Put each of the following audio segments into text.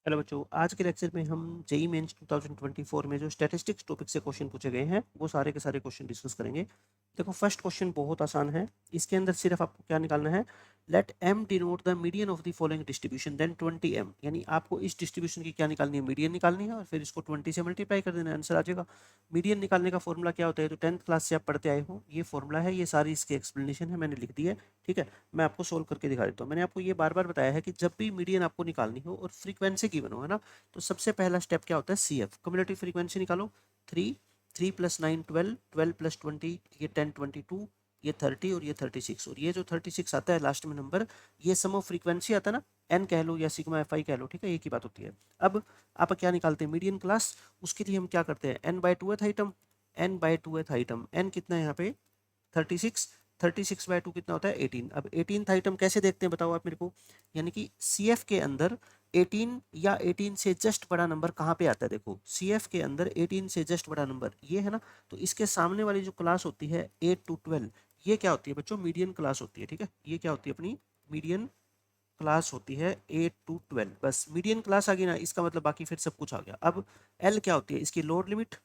Hello बच्चों, आज के लेक्चर में हम जेई मेंस 2024 में जो स्टैटिस्टिक्स टॉपिक से क्वेश्चन पूछे गए हैं वो सारे के सारे क्वेश्चन डिस्कस करेंगे। देखो, फर्स्ट क्वेश्चन बहुत आसान है। इसके अंदर सिर्फ आपको क्या निकालना है, let m denote the median of the following distribution then 20m, यानी आपको इस डिस्ट्रीब्यूशन की क्या निकालनी है, मीडियन निकालनी है और फिर इसको 20 से मल्टीप्लाई कर देना है, आंसर आ जाएगा। मीडियन निकालने का फॉर्मूला क्या होता है, तो 10th क्लास से आप पढ़ते आए हो, ये फॉर्मूला है, ये सारी इसकी एक्सप्लेनेशन है, मैंने लिख दी है। ठीक है, मैं आपको सोल्व करके दिखा देता हूँ। मैंने आपको ये बार बार बताया है कि जब भी मीडियन आपको निकालनी हो और फ्रीक्वेंसी गिवन हो, है ना, तो सबसे पहला स्टेप क्या होता है, सी एफ, कम्युलेटिव फ्रीक्वेंसी निकालो। 3 3 + 9 12, 12 + 20 ये 10 22, ये 30 और ये 36, और ये जो 36 आता है लास्ट में नंबर, ये सम ऑफ फ्रीक्वेंसी आता है ना, एन कह लो या सिग्मा एफ आई कह लो, ठीक है, एक ही बात होती है। अब आप क्या निकालते हैं, मीडियन क्लास। उसके लिए हम क्या करते हैं, n/2th item, n/2th item, n कितना है यहाँ पे 36, 36/2 कितना होता है 18। अब 18th आइटम कैसे देखते हैं बताओ आप मेरे को, यानी कि CF के अंदर 18 या 18 से जस्ट बड़ा नंबर कहाँ पे आता है, देखो CF के अंदर 18 से जस्ट बड़ा नंबर ये है ना, तो इसके सामने वाली जो क्लास होती है 8 to 12, ये क्या होती है बच्चों, मीडियन क्लास होती है। ठीक है, ये क्या होती है अपनी मीडियन क्लास होती है 8 to 12, बस मीडियन क्लास आ गई ना, इसका मतलब बाकी फिर सब कुछ आ गया। अब L क्या होती है, इसकी लोअर लिमिट।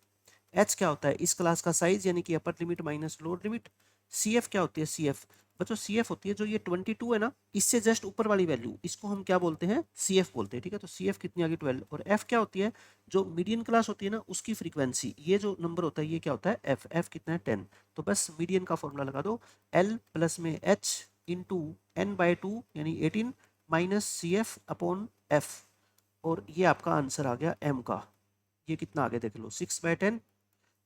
एच क्या होता है, इस क्लास का साइज यानी कि upper limit minus lower limit. C F क्या होती है, सी एफ बच्चों, सी एफ होती है जो ये 22 है ना, इससे जस्ट ऊपर वाली वैल्यू, इसको हम क्या बोलते हैं, सी एफ बोलते हैं। ठीक है, तो सी एफ कितनी आ गई 12। और एफ क्या होती है, जो मीडियन क्लास होती है ना उसकी फ्रीक्वेंसी, ये जो नंबर होता है ये क्या होता है, एफ। एफ कितना है 10। तो बस मीडियन का फॉर्मूला लगा दो, एल प्लस में एच इंटू n/2 यानी 18 minus C F upon F, और ये आपका आंसर आ गया एम का। ये कितना आ गया देख लो, 6/10,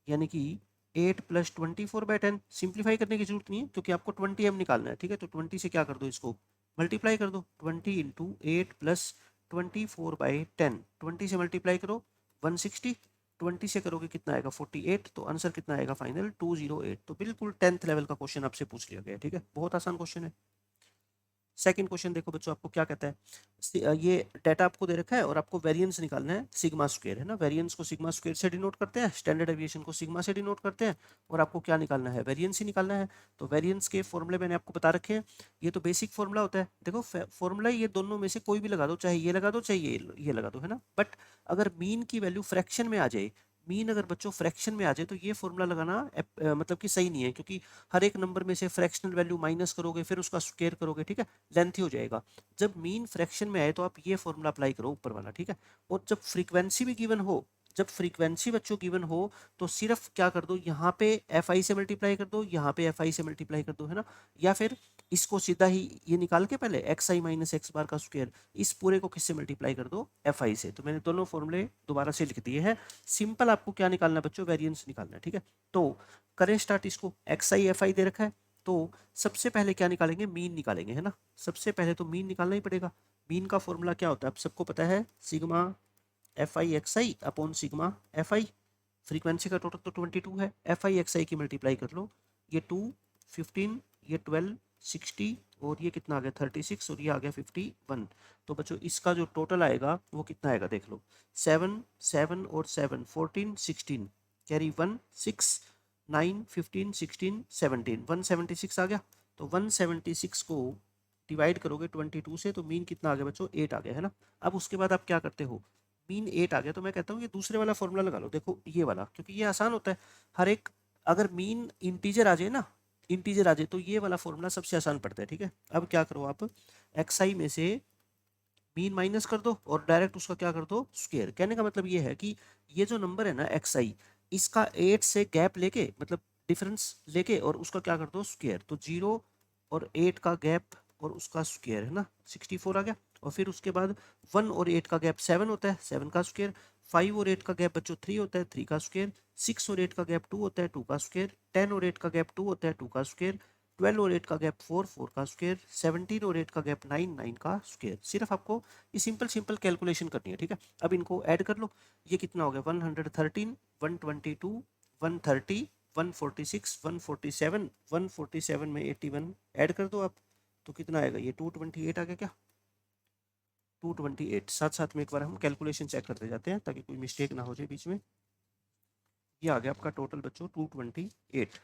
यानी कि 8 + 24/10। सिंप्लीफाई करने की जरूरत नहीं है क्योंकि आपको 20m निकालना है। ठीक है, तो 20 से क्या कर दो, इसको मल्टीप्लाई कर दो, 20 × 8 + 24/10, 20 से मल्टीप्लाई करो 160, 20 से करोगे कितना आएगा 48, तो आंसर कितना आएगा फाइनल 208। तो बिल्कुल 10th लेवल का क्वेश्चन आपसे पूछ लिया गया। ठीक है, बहुत आसान क्वेश्चन है। सेकंड क्वेश्चन देखो बच्चों, आपको क्या कहता है, ये डाटा आपको दे रखा है और आपको वेरिएंस निकालना है, सिग्मा स्क्वायर है ना, वेरिएंस को सिग्मा स्क्वायर से डिनोट करते हैं, स्टैंडर्ड डेविएशन को सिग्मा से डिनोट करते हैं, और आपको क्या निकालना है, वेरिएंस ही निकालना है। तो वेरिएंस के फॉर्मूले मैंने आपको बता रखे हैं, ये तो बेसिक फॉर्मूला होता है। देखो फॉर्मूला ये दोनों में से कोई भी लगा दो, चाहे ये लगा दो चाहे ये लगा दो, है ना, बट अगर मीन की वैल्यू फ्रैक्शन में आ जाए, मीन अगर बच्चों फ्रैक्शन में आ जाए तो ये फॉर्मूला लगाना मतलब कि सही नहीं है, क्योंकि हर एक नंबर में से फ्रैक्शनल वैल्यू माइनस करोगे फिर उसका स्क्वायर करोगे, ठीक है, लेंथी हो जाएगा। जब मीन फ्रैक्शन में आए तो आप ये फॉर्मूला अप्लाई करो ऊपर वाला। ठीक है, और जब फ्रीक्वेंसी भी गिवन हो, जब फ्रीक्वेंसी बच्चों गिवन हो, तो सिर्फ क्या कर दो, यहाँ पे एफ आई से मल्टीप्लाई कर दो, यहाँ पे एफ आई से मल्टीप्लाई कर दो, है ना, या फिर इसको सीधा ही ये निकाल के पहले एक्स आई माइनस एक्स बार का स्क्वायर, इस पूरे को किससे मल्टीप्लाई कर दो, एफ आई से। तो मैंने दोनों फॉर्मूले दोबारा से लिख दिए हैं। सिंपल आपको क्या निकालना है बच्चों, वेरिएंस निकालना है। ठीक है, तो करें स्टार्ट, इसको एक्स आई एफ आई दे रखा है, तो सबसे पहले क्या निकालेंगे, मीन निकालेंगे, है ना, सबसे पहले तो मीन निकालना ही पड़ेगा। मीन का फॉर्मूला क्या होता है, आप सबको पता है, sigma F I X I upon sigma F I. Frequency का टोटल तो 22 है, एफ आई एक्स आई की मल्टीप्लाई कर लो, ये 2 15, ये 12 60, और ये कितना आ गया 36, और ये आ गया 51। तो बच्चों इसका जो टोटल आएगा वो कितना आएगा देख लो, 7 7 और 7 14 16, कैरी 1 6 9 15 16 17, 176 आ गया। तो 176 को डिवाइड करोगे 22 से तो मीन कितना आ गया बच्चों, 8 आ गया, है ना। अब उसके बाद आप क्या करते हो, मीन 8 आ गया तो मैं कहता हूँ ये दूसरे वाला फॉर्मूला लगा लो, देखो ये वाला, क्योंकि ये आसान होता है। हर एक, अगर मीन इंटीजर आ जाए ना, इंटीजर आ जाए तो ये वाला फॉर्मूला सबसे आसान पड़ता है। ठीक है, अब क्या करो आप, एक्स आई में से मीन माइनस कर दो और डायरेक्ट उसका क्या कर दो, स्क्वायर। कहने का मतलब ये है कि ये जो नंबर है ना एक्स आई, इसका 8 से गैप लेके, मतलब डिफरेंस लेके, और उसका क्या कर दो स्क्वायर, तो 0 और 8 का गैप और उसका स्क्वायर, है ना, 64 आ गया। और फिर उसके बाद 1 और 8 का गैप 7 होता है, 7 का स्क्वायर। 5 और 8 का गैप बच्चों 3 होता है, 3 का स्क्वायर। 6 और 8 का गैप 2 होता है, 2 का स्क्वायर। 10 और 8 का गैप 2 होता है, 2 का स्क्वायर। 12 और 8 का गैप 4, 4 का स्क्वायर। 17 और 8 का गैप 9, 9 का स्क्वायर। सिर्फ आपको ये सिंपल सिंपल कैलकुलेशन करनी है। ठीक है, अब इनको ऐड कर लो, ये कितना हो गया 113, 122, 130, 146, 147, 147 में 81 ऐड कर दो आप, तो कितना आएगा, ये 228 आ गया क्या, 228। साथ साथ में एक बार हम कैलकुलेशन चेक करते जाते हैं ताकि कोई मिस्टेक ना हो जाए बीच में। ये आ गया आपका टोटल बच्चों 228।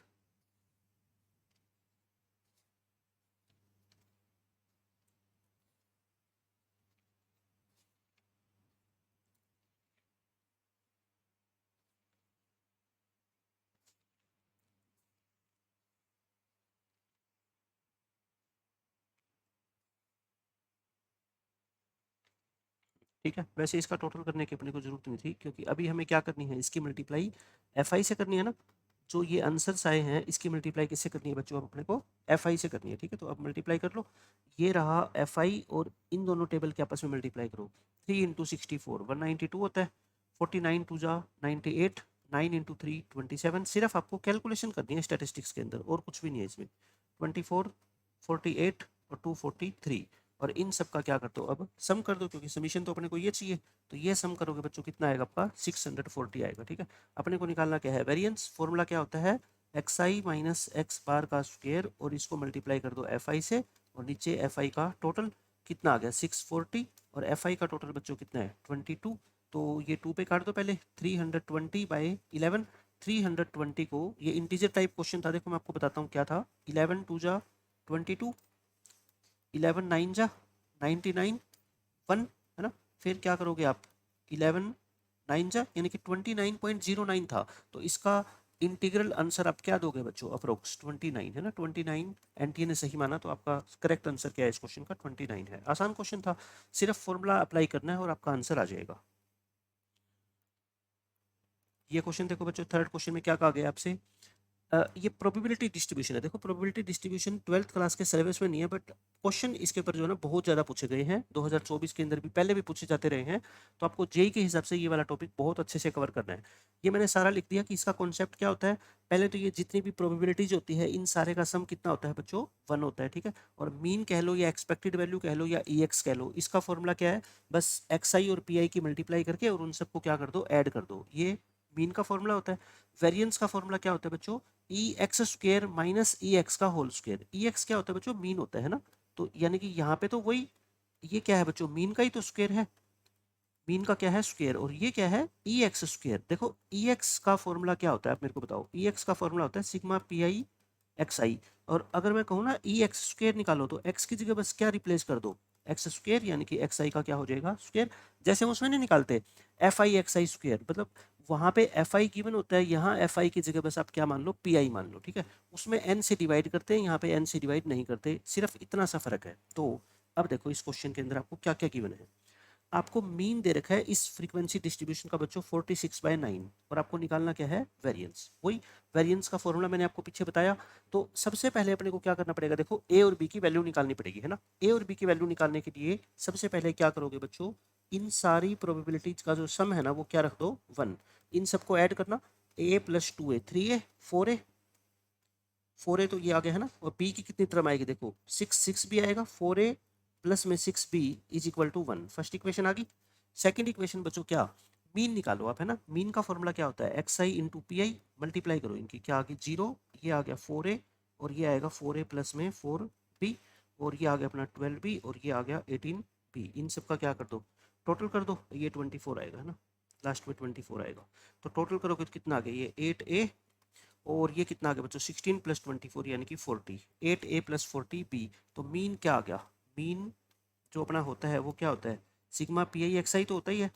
ठीक है। वैसे इसका टोटल करने की अपने को जरूरत नहीं थी, क्योंकि अभी हमें क्या करनी है, इसकी मल्टीप्लाई FI से करनी है ना। जो ये आंसर्स आए हैं इसकी मल्टीप्लाई किससे करनी है बच्चों, अब अपने को FI से करनी है। ठीक है, तो अब मल्टीप्लाई कर लो। ये रहा FI और इन दोनों टेबल के आपस में मल्टीप्लाई करो। 3 इंटू 64 192 होता है। 49 टू जा 98, 9 इंटू 3 27। सिर्फ आपको कैलकुलेशन करनी है स्टैटिस्टिक्स के अंदर, और कुछ भी नहीं है इसमें। 24, 48 और 243, और इन सब का क्या कर दो, अब सम कर दो, क्योंकि समीशन तो अपने को ये चाहिए। तो ये सम करोगे बच्चों कितना आएगा आपका, 640 आएगा। ठीक है, अपने को निकालना क्या है, वेरिएंस। फॉर्मूला क्या होता है, xi माइनस एक्स बार का स्क्वायर, और इसको मल्टीप्लाई कर दो FI से, और नीचे FI का टोटल कितना आ गया 640, और FI का टोटल बच्चों कितना है 22। तो ये 2 पे काट दो पहले, 320/11। 320 को, ये इंटीजर टाइप क्वेश्चन था, देखो मैं आपको बताता हूँ क्या था। 11 टू जा 22, 11 9 जा 99, 1 है ना। फिर क्या करोगे आप, 11 9 जा यानी कि 29.09 था। तो इसका इंटीग्रल आंसर आप क्या दोगे बच्चों, अप्रोक्स 29 है ना। 29 एनटीए ने सही माना, तो आपका करेक्ट आंसर क्या है इस क्वेश्चन का, 29 है। आसान क्वेश्चन था, सिर्फ फॉर्मूला अप्लाई करना है और आपका आंसर आ जाएगा। ये क्वेश्चन देखो बच्चों, थर्ड क्वेश्चन में क्या कहा गया आपसे, ये प्रोबेबिलिटी डिस्ट्रीब्यूशन है। देखो प्रोबेबिलिटी डिस्ट्रीब्यूशन 12th क्लास के सिलेबस में नहीं है, बट क्वेश्चन इसके ऊपर जो है ना बहुत ज़्यादा पूछे गए हैं। 2024 के अंदर भी, पहले भी पूछे जाते रहे हैं। तो आपको जेई के हिसाब से ये वाला टॉपिक बहुत अच्छे से कवर करना है। ये मैंने सारा लिख दिया कि इसका कॉन्सेप्ट क्या होता है। पहले तो ये जितनी भी प्रोबेबिलिटीज होती है, इन सारे का सम कितना होता है बच्चों, 1 होता है। ठीक है, और मीन कह लो या एक्सपेक्टेड वैल्यू कह लो या EX कह लो, इसका फॉर्मूला क्या है, बस XI और PI की मल्टीप्लाई करके और उन सबको क्या कर दो, ऐड कर दो। ये मीन का फॉर्मूला होता है। वेरिएंस का फॉर्मूला क्या होता है बच्चों, EX स्क्वायर माइनस EX का होल स्क्वायर। EX क्या होता है बच्चों, मीन होता है ना। तो यानी कि यहाँ पे तो वही, ये क्या है बच्चों, मीन का ही तो स्क्वायर है। मीन का क्या है, स्क्वायर, और ये क्या है, EX स्क्वायर। देखो EX का फॉर्मूला क्या होता है, आप मेरे को बताओ। EX का फॉर्मूला होता है सिग्मा PI XI। और अगर मैं कहूँ ना EX स्क्वायर निकालो, तो X की जगह बस क्या रिप्लेस कर दो, X स्क्वायर, यानी कि XI का क्या हो जाएगा, स्क्वायर। जैसे हम उसमें नहीं निकालते FI XI स्क्वायर, मतलब वहाँ पे FI गिवन होता है, यहाँ FI की जगह बस आप क्या मान लो, PI मान लो। ठीक है, उसमें N से डिवाइड करते हैं, यहाँ पे N से डिवाइड नहीं करते, सिर्फ इतना सा फर्क है। तो अब देखो इस क्वेश्चन के अंदर आपको क्या क्या गिवन है। आपको मीन दे रखा है इस फ्रीक्वेंसी डिस्ट्रीब्यूशन का बच्चों 46/9, और आपको निकालना क्या है, वेरिएंस। वही वेरिएंस का फॉर्मूला मैंने आपको पीछे बताया। तो सबसे पहले अपने को क्या करना पड़ेगा, देखो ए और बी की वैल्यू निकालनी पड़ेगी, है ना। ए और बी की वैल्यू निकालने के लिए सबसे पहले क्या करोगे बच्चों, इन सारी प्रोबेबिलिटीज का जो सम है ना, वो क्या रख दो, 1। इन सबको ऐड करना, a + 2a 3a 4a 4a, तो ये आ गया है ना। और b की कितनी टर्म आएगी, देखो 6 भी आएगा, 4a प्लस में 6b is equal to 1। First equation आ गई। सेकंड इक्वेशन बच्चों क्या, मीन निकालो आप, है ना। मीन का फॉर्मूला क्या होता है, XI इंटू PI, मल्टीप्लाई करो इनकी, क्या आ गई 0, ये आ गया 4a, और ये आएगा 4a प्लस में 4b, और ये आ गया अपना 12b, और ये आ गया 18b। इन सब का क्या कर दो, टोटल कर दो, ये 24 आएगा, है ना। लास्ट में 24 आएगा, तो टोटल करोगे तो कितना आ गया, ये 8a, और ये कितना आ गया बच्चों, 16 + 24 यानी कि 40, 8a + 40b। तो मीन क्या आ गया, मीन जो अपना होता है वो क्या होता है, सिग्मा PI XI तो होता ही है,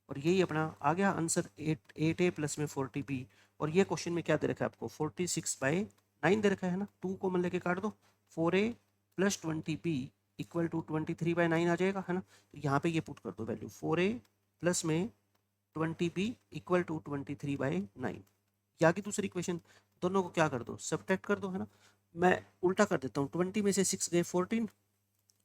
और यही अपना आ गया आंसर, 8a प्लस में 40b। और ये क्वेश्चन में क्या दे रखा है आपको, 46/9 दे रखा है ना। 2 को मन लेके काट दो, 4a + 20b इक्वल टू 23/9 आ जाएगा, है ना। तो यहाँ पे ये पुट कर दो वैल्यू, 4a प्लस में 20b इक्वल टू 23/9। या की दूसरी इक्वेशन, दोनों को क्या कर दो, सब्ट्रैक्ट कर दो, है ना। मैं उल्टा कर देता हूँ, 20 में से 6 गए 14,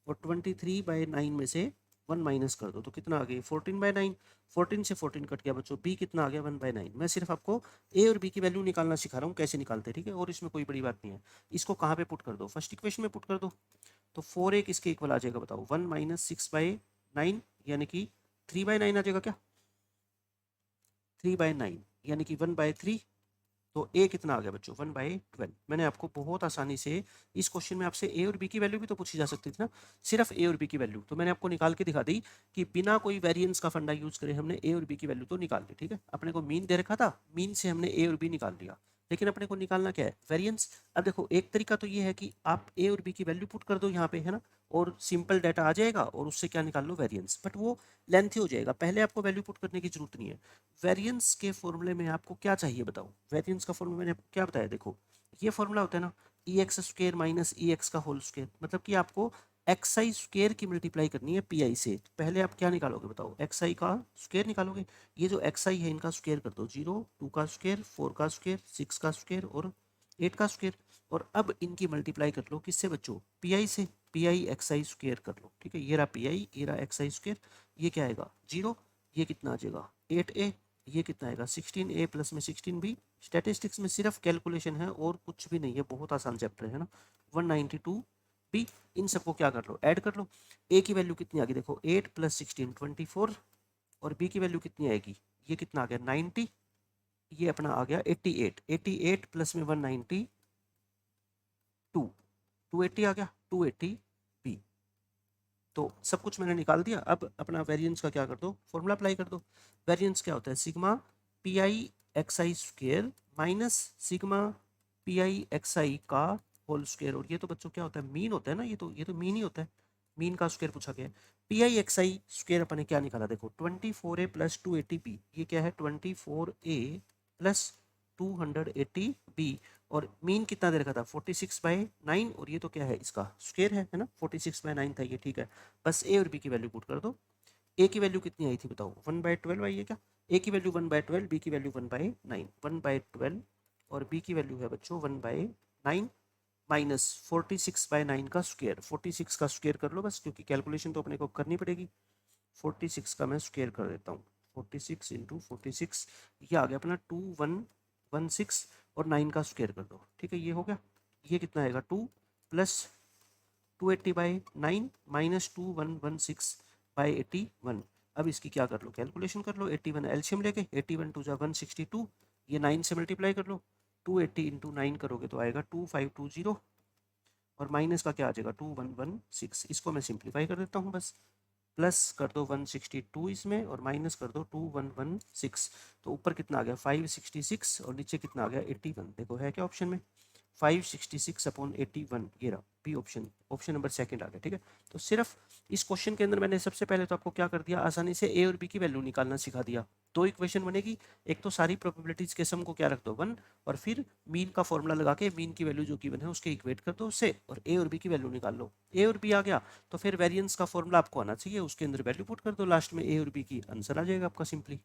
और 23/9 में से 1 माइनस कर दो, तो कितना आ गया 14/9। 14 से 14 कट गया बच्चों, b कितना आ गया 1/9। मैं सिर्फ आपको a और b की वैल्यू निकालना सिखा रहा हूँ, कैसे निकालते हैं, ठीक है, और इसमें कोई बड़ी बात नहीं है। इसको कहाँ पे पुट कर दो, फर्स्ट इक्वेशन में पुट कर दो। तो 4a किसके इक्वल आ जाएगा बताओ, 1 - 6/9 यानी कि 3/9 आ जाएगा क्या, 3/9 यानी कि 1/3। तो a कितना आ गया बच्चों, 1/12। मैंने आपको बहुत आसानी से, इस क्वेश्चन में आपसे a और b की वैल्यू भी तो पूछी जा सकती थी ना, सिर्फ a और b की वैल्यू तो मैंने आपको निकाल के दिखा दी कि बिना कोई वेरिएंस का फंडा यूज करे हमने a और b की वैल्यू तो निकाल ली। ठीक है, अपने को मीन दे रखा था, मीन से हमने a और b निकाल लिया, लेकिन अपने को निकालना क्या है, वेरिएंस। अब देखो एक तरीका तो ये है कि आप a और b की वैल्यू पुट कर दो यहाँ पे, है ना, और सिंपल डाटा आ जाएगा, और उससे क्या निकाल लो, वेरिएंस। बट वो लेंथी हो जाएगा, पहले आपको वैल्यू पुट करने की जरूरत नहीं है। वेरिएंस के फॉर्मूले में आपको क्या चाहिए बताओ, वेरिएंस का फॉर्मूला मैंने आपको क्या बताया, देखो ये फॉर्मूला होता है ना, EX स्क्वायर माइनस EX का होल स्क्वायर, मतलब कि आपको एक्स आई स्क्वेयर की मल्टीप्लाई करनी है पी आई से। तो पहले आप क्या निकालोगे बताओ, एक्स आई का स्क्वेयर निकालोगे। ये जो एक्स आई है इनका स्क्वेयर कर दो, 0, 2 का स्क्वेयर, 4 का स्क्वेयर, 6 का स्क्वेयर और 8 का स्क्वेयर। और अब इनकी मल्टीप्लाई कर लो किससे बच्चों, पी आई से। P I X I square कर लो, ठीक है। ये रहा पी आई, ये रहा एक्स आई स्क्वेयर। ये क्या आएगा 0, ये कितना आ जाएगा 8a, ये कितना आएगा 16a प्लस में 16b। स्टैटिस्टिक्स में सिर्फ कैलकुलेशन है और कुछ भी नहीं है, बहुत आसान चैप्टर है ना। 192b। इन सबको क्या कर लो, ऐड कर लो। a की वैल्यू कितनी आ गई देखो, 8 प्लस 16 24, और b की वैल्यू कितनी आएगी, ये कितना आ गया 90, ये अपना आ गया 88। 88 प्लस में 192, 280 आ गया, 280b। तो सब कुछ मैंने निकाल दिया। अब अपना वेरिएंस का क्या कर दो, फॉर्मूला अप्लाई कर दो। वेरिएंस क्या होता है, sigma P I X I square minus sigma P I X I का होल स्क्वेयर। और ये तो बच्चों क्या होता है, मीन होता है ना, ये तो मीन ही होता है। मीन का स्क्वेयर पूछा गया है। P I X I square अपने क्या निकाला देखो, 24a प्लस 280b। ये क्या है 24a प्लस 280b। और मीन कितना दे रखा था 46/9, और ये तो क्या है इसका स्क्वायर है ना, 46/9 था ये, ठीक है। बस ए और बी की वैल्यू पुट कर दो। ए की वैल्यू कितनी आई थी बताओ, 1/12 आई है क्या। ए की वैल्यू 1/12, बी की वैल्यू 1/9, 1/12 और बी की वैल्यू है बच्चों 1/9 माइनस 46/9 का स्क्वायर। 46 का स्क्वायर कर लो बस, क्योंकि कैलकुलेशन तो अपने को करनी पड़ेगी। 46 का मैं स्क्वायर कर देता हूँ, 46 इंटू 46, ये आ गया अपना 2116, और 9 का स्क्वायर कर दो, ठीक है। ये हो गया, ये कितना आएगा 2 प्लस 280/9 माइनस 2116/81। अब इसकी क्या कर लो, कैलकुलेशन कर लो। 81 एलसीएम लेके, 81 टू जा 162, ये 9 से मल्टीप्लाई कर लो। 280 इंटू 9 करोगे तो आएगा 2520, और माइनस का क्या आ जाएगा 2116। इसको मैं सिंप्लीफाई कर देता हूँ बस, प्लस कर दो 162 इसमें, और माइनस कर दो 2116। तो ऊपर कितना आ गया 566, और नीचे कितना आ गया 81। देखो है क्या ऑप्शन में 566/81, ये रहा B option, option number second आ गया, ठीक है। तो सिर्फ इस क्वेश्चन के अंदर मैंने सबसे पहले तो आपको क्या कर दिया, आसानी से ए और बी की वैल्यू निकालना सिखा दिया। दो इक्वेशन बनेगी, एक तो सारी प्रोबेबिलिटीज के सम को क्या रख दो 1, और फिर मीन का फॉर्मूला लगा के मीन की वैल्यू जो गिवन है उसके इक्वेट कर दो उससे, और ए और बी की वैल्यू निकाल लो। ए और बी आ गया तो फिर वेरिएंस का फॉर्मूला आपको आना चाहिए, उसके अंदर वैल्यू पुट कर दो लास्ट में, ए और बी की आंसर आ जाएगा आपका सिंपली।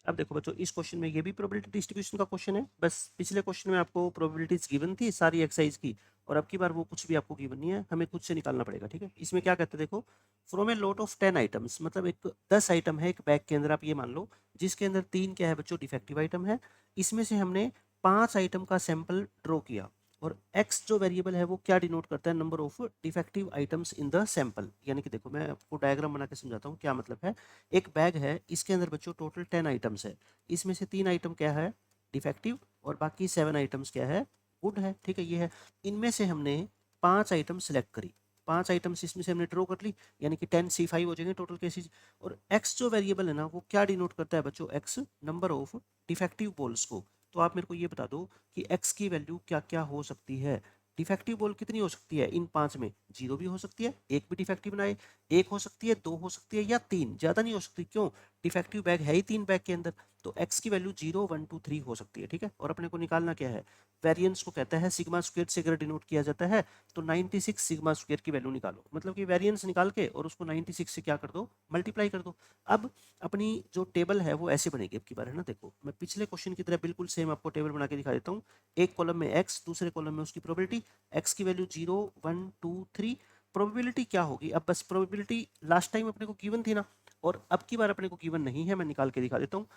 अब देखो बच्चों, इस क्वेश्चन में ये भी प्रोबेबिलिटी डिस्ट्रीब्यूशन का क्वेश्चन है। बस पिछले क्वेश्चन में आपको प्रोबेबिलिटीज गिवन थी सारी एक्सरसाइज की, और अब की बार वो कुछ भी आपको गिवन नहीं है, हमें खुद से निकालना पड़ेगा, ठीक है। इसमें क्या कहते हैं देखो, from a lot of 10 items, मतलब एक 10 आइटम है एक बैग के अंदर, आप ये मान लो, जिसके अंदर 3 क्या है बच्चों डिफेक्टिव आइटम है। इसमें से हमने 5 आइटम का सैंपल ड्रॉ किया, और x जो वेरिएबल है वो क्या डिनोट करता है, number of defective items in the sample. यानी कि देखो मैं आपको डायग्राम बना के समझाता हूँ क्या मतलब है। एक बैग है, इसके अंदर बच्चों टोटल 10 आइटम्स है, इसमें से 3 आइटम क्या है डिफेक्टिव, और बाकी 7 आइटम्स क्या है गुड है, ठीक है। ये है, इनमें से हमने 5 आइटम सेलेक्ट करी, 5 आइटम्स इसमें से हमने ड्रॉ कर ली, यानी कि 10C5 हो जाएंगे टोटल केसेज। और x जो वेरिएबल है ना वो क्या डिनोट करता है बच्चों, x number of defective balls को। तो आप मेरे को ये बता दो कि x की वैल्यू क्या क्या हो सकती है। डिफेक्टिव बॉल कितनी हो सकती है इन 5 में, 0 भी हो सकती है, एक भी डिफेक्टिव ना आए, 1 हो सकती है, 2 हो सकती है, या 3, ज़्यादा नहीं हो सकती। क्यों, डिफेक्टिव बैग है ही 3 बैग के अंदर, तो x की वैल्यू 0 1 2 3 हो सकती है, ठीक है। और अपने को निकालना क्या है, वेरिएंस को कहता है सिग्मा स्क्वायर से अगर डिनोट किया जाता है तो 96 सिग्मा स्क्वायर की वैल्यू निकालो, मतलब कि वेरिएंस निकाल के और उसको 96 से क्या कर दो, मल्टीप्लाई कर दो। अब अपनी जो टेबल है वो ऐसे बनेगी अब की बार, है ना। देखो मैं पिछले क्वेश्चन की तरह बिल्कुल सेम आपको टेबल बना के दिखा देता हूँ। एक कॉलम में x, दूसरे कॉलम में उसकी प्रोबेबिलिटी, x की वैल्यू 0 1 2 3। प्रोबेबिलिटी क्या होगी, अब बस प्रोबेबिलिटी लास्ट टाइम अपने को गिवन थी ना, और अब की बार अपने को गिवन नहीं है, मैं निकाल के दिखा देता हूँ।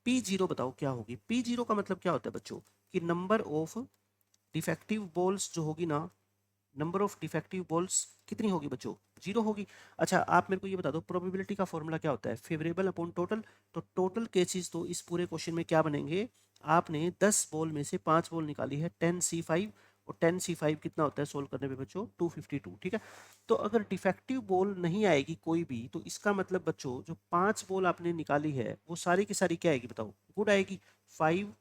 P0 बताओ क्या होगी। P0 का मतलब क्या होता है बच्चों, कि नंबर ऑफ डिफेक्टिव बॉल्स जो होगी ना, नंबर ऑफ डिफेक्टिव बॉल्स कितनी होगी बच्चों, 0 होगी। अच्छा आप मेरे को ये बता दो, प्रोबेबिलिटी का फॉर्मूला क्या होता है, फेवरेबल अपॉन टोटल। तो टोटल केसेस तो इस पूरे क्वेश्चन में क्या बनेंगे, आपने 10 बॉल में से 5 बॉल निकाली है 10C5, और 10C5 कितना होता है सोल्व करने पे बच्चों 252, ठीक है। तो अगर डिफेक्टिव बॉल नहीं आएगी कोई भी, तो इसका मतलब बच्चों जो 5 बॉल आपने निकाली है वो सारी की सारी क्या आएगी बताओ, गुड आएगी। 5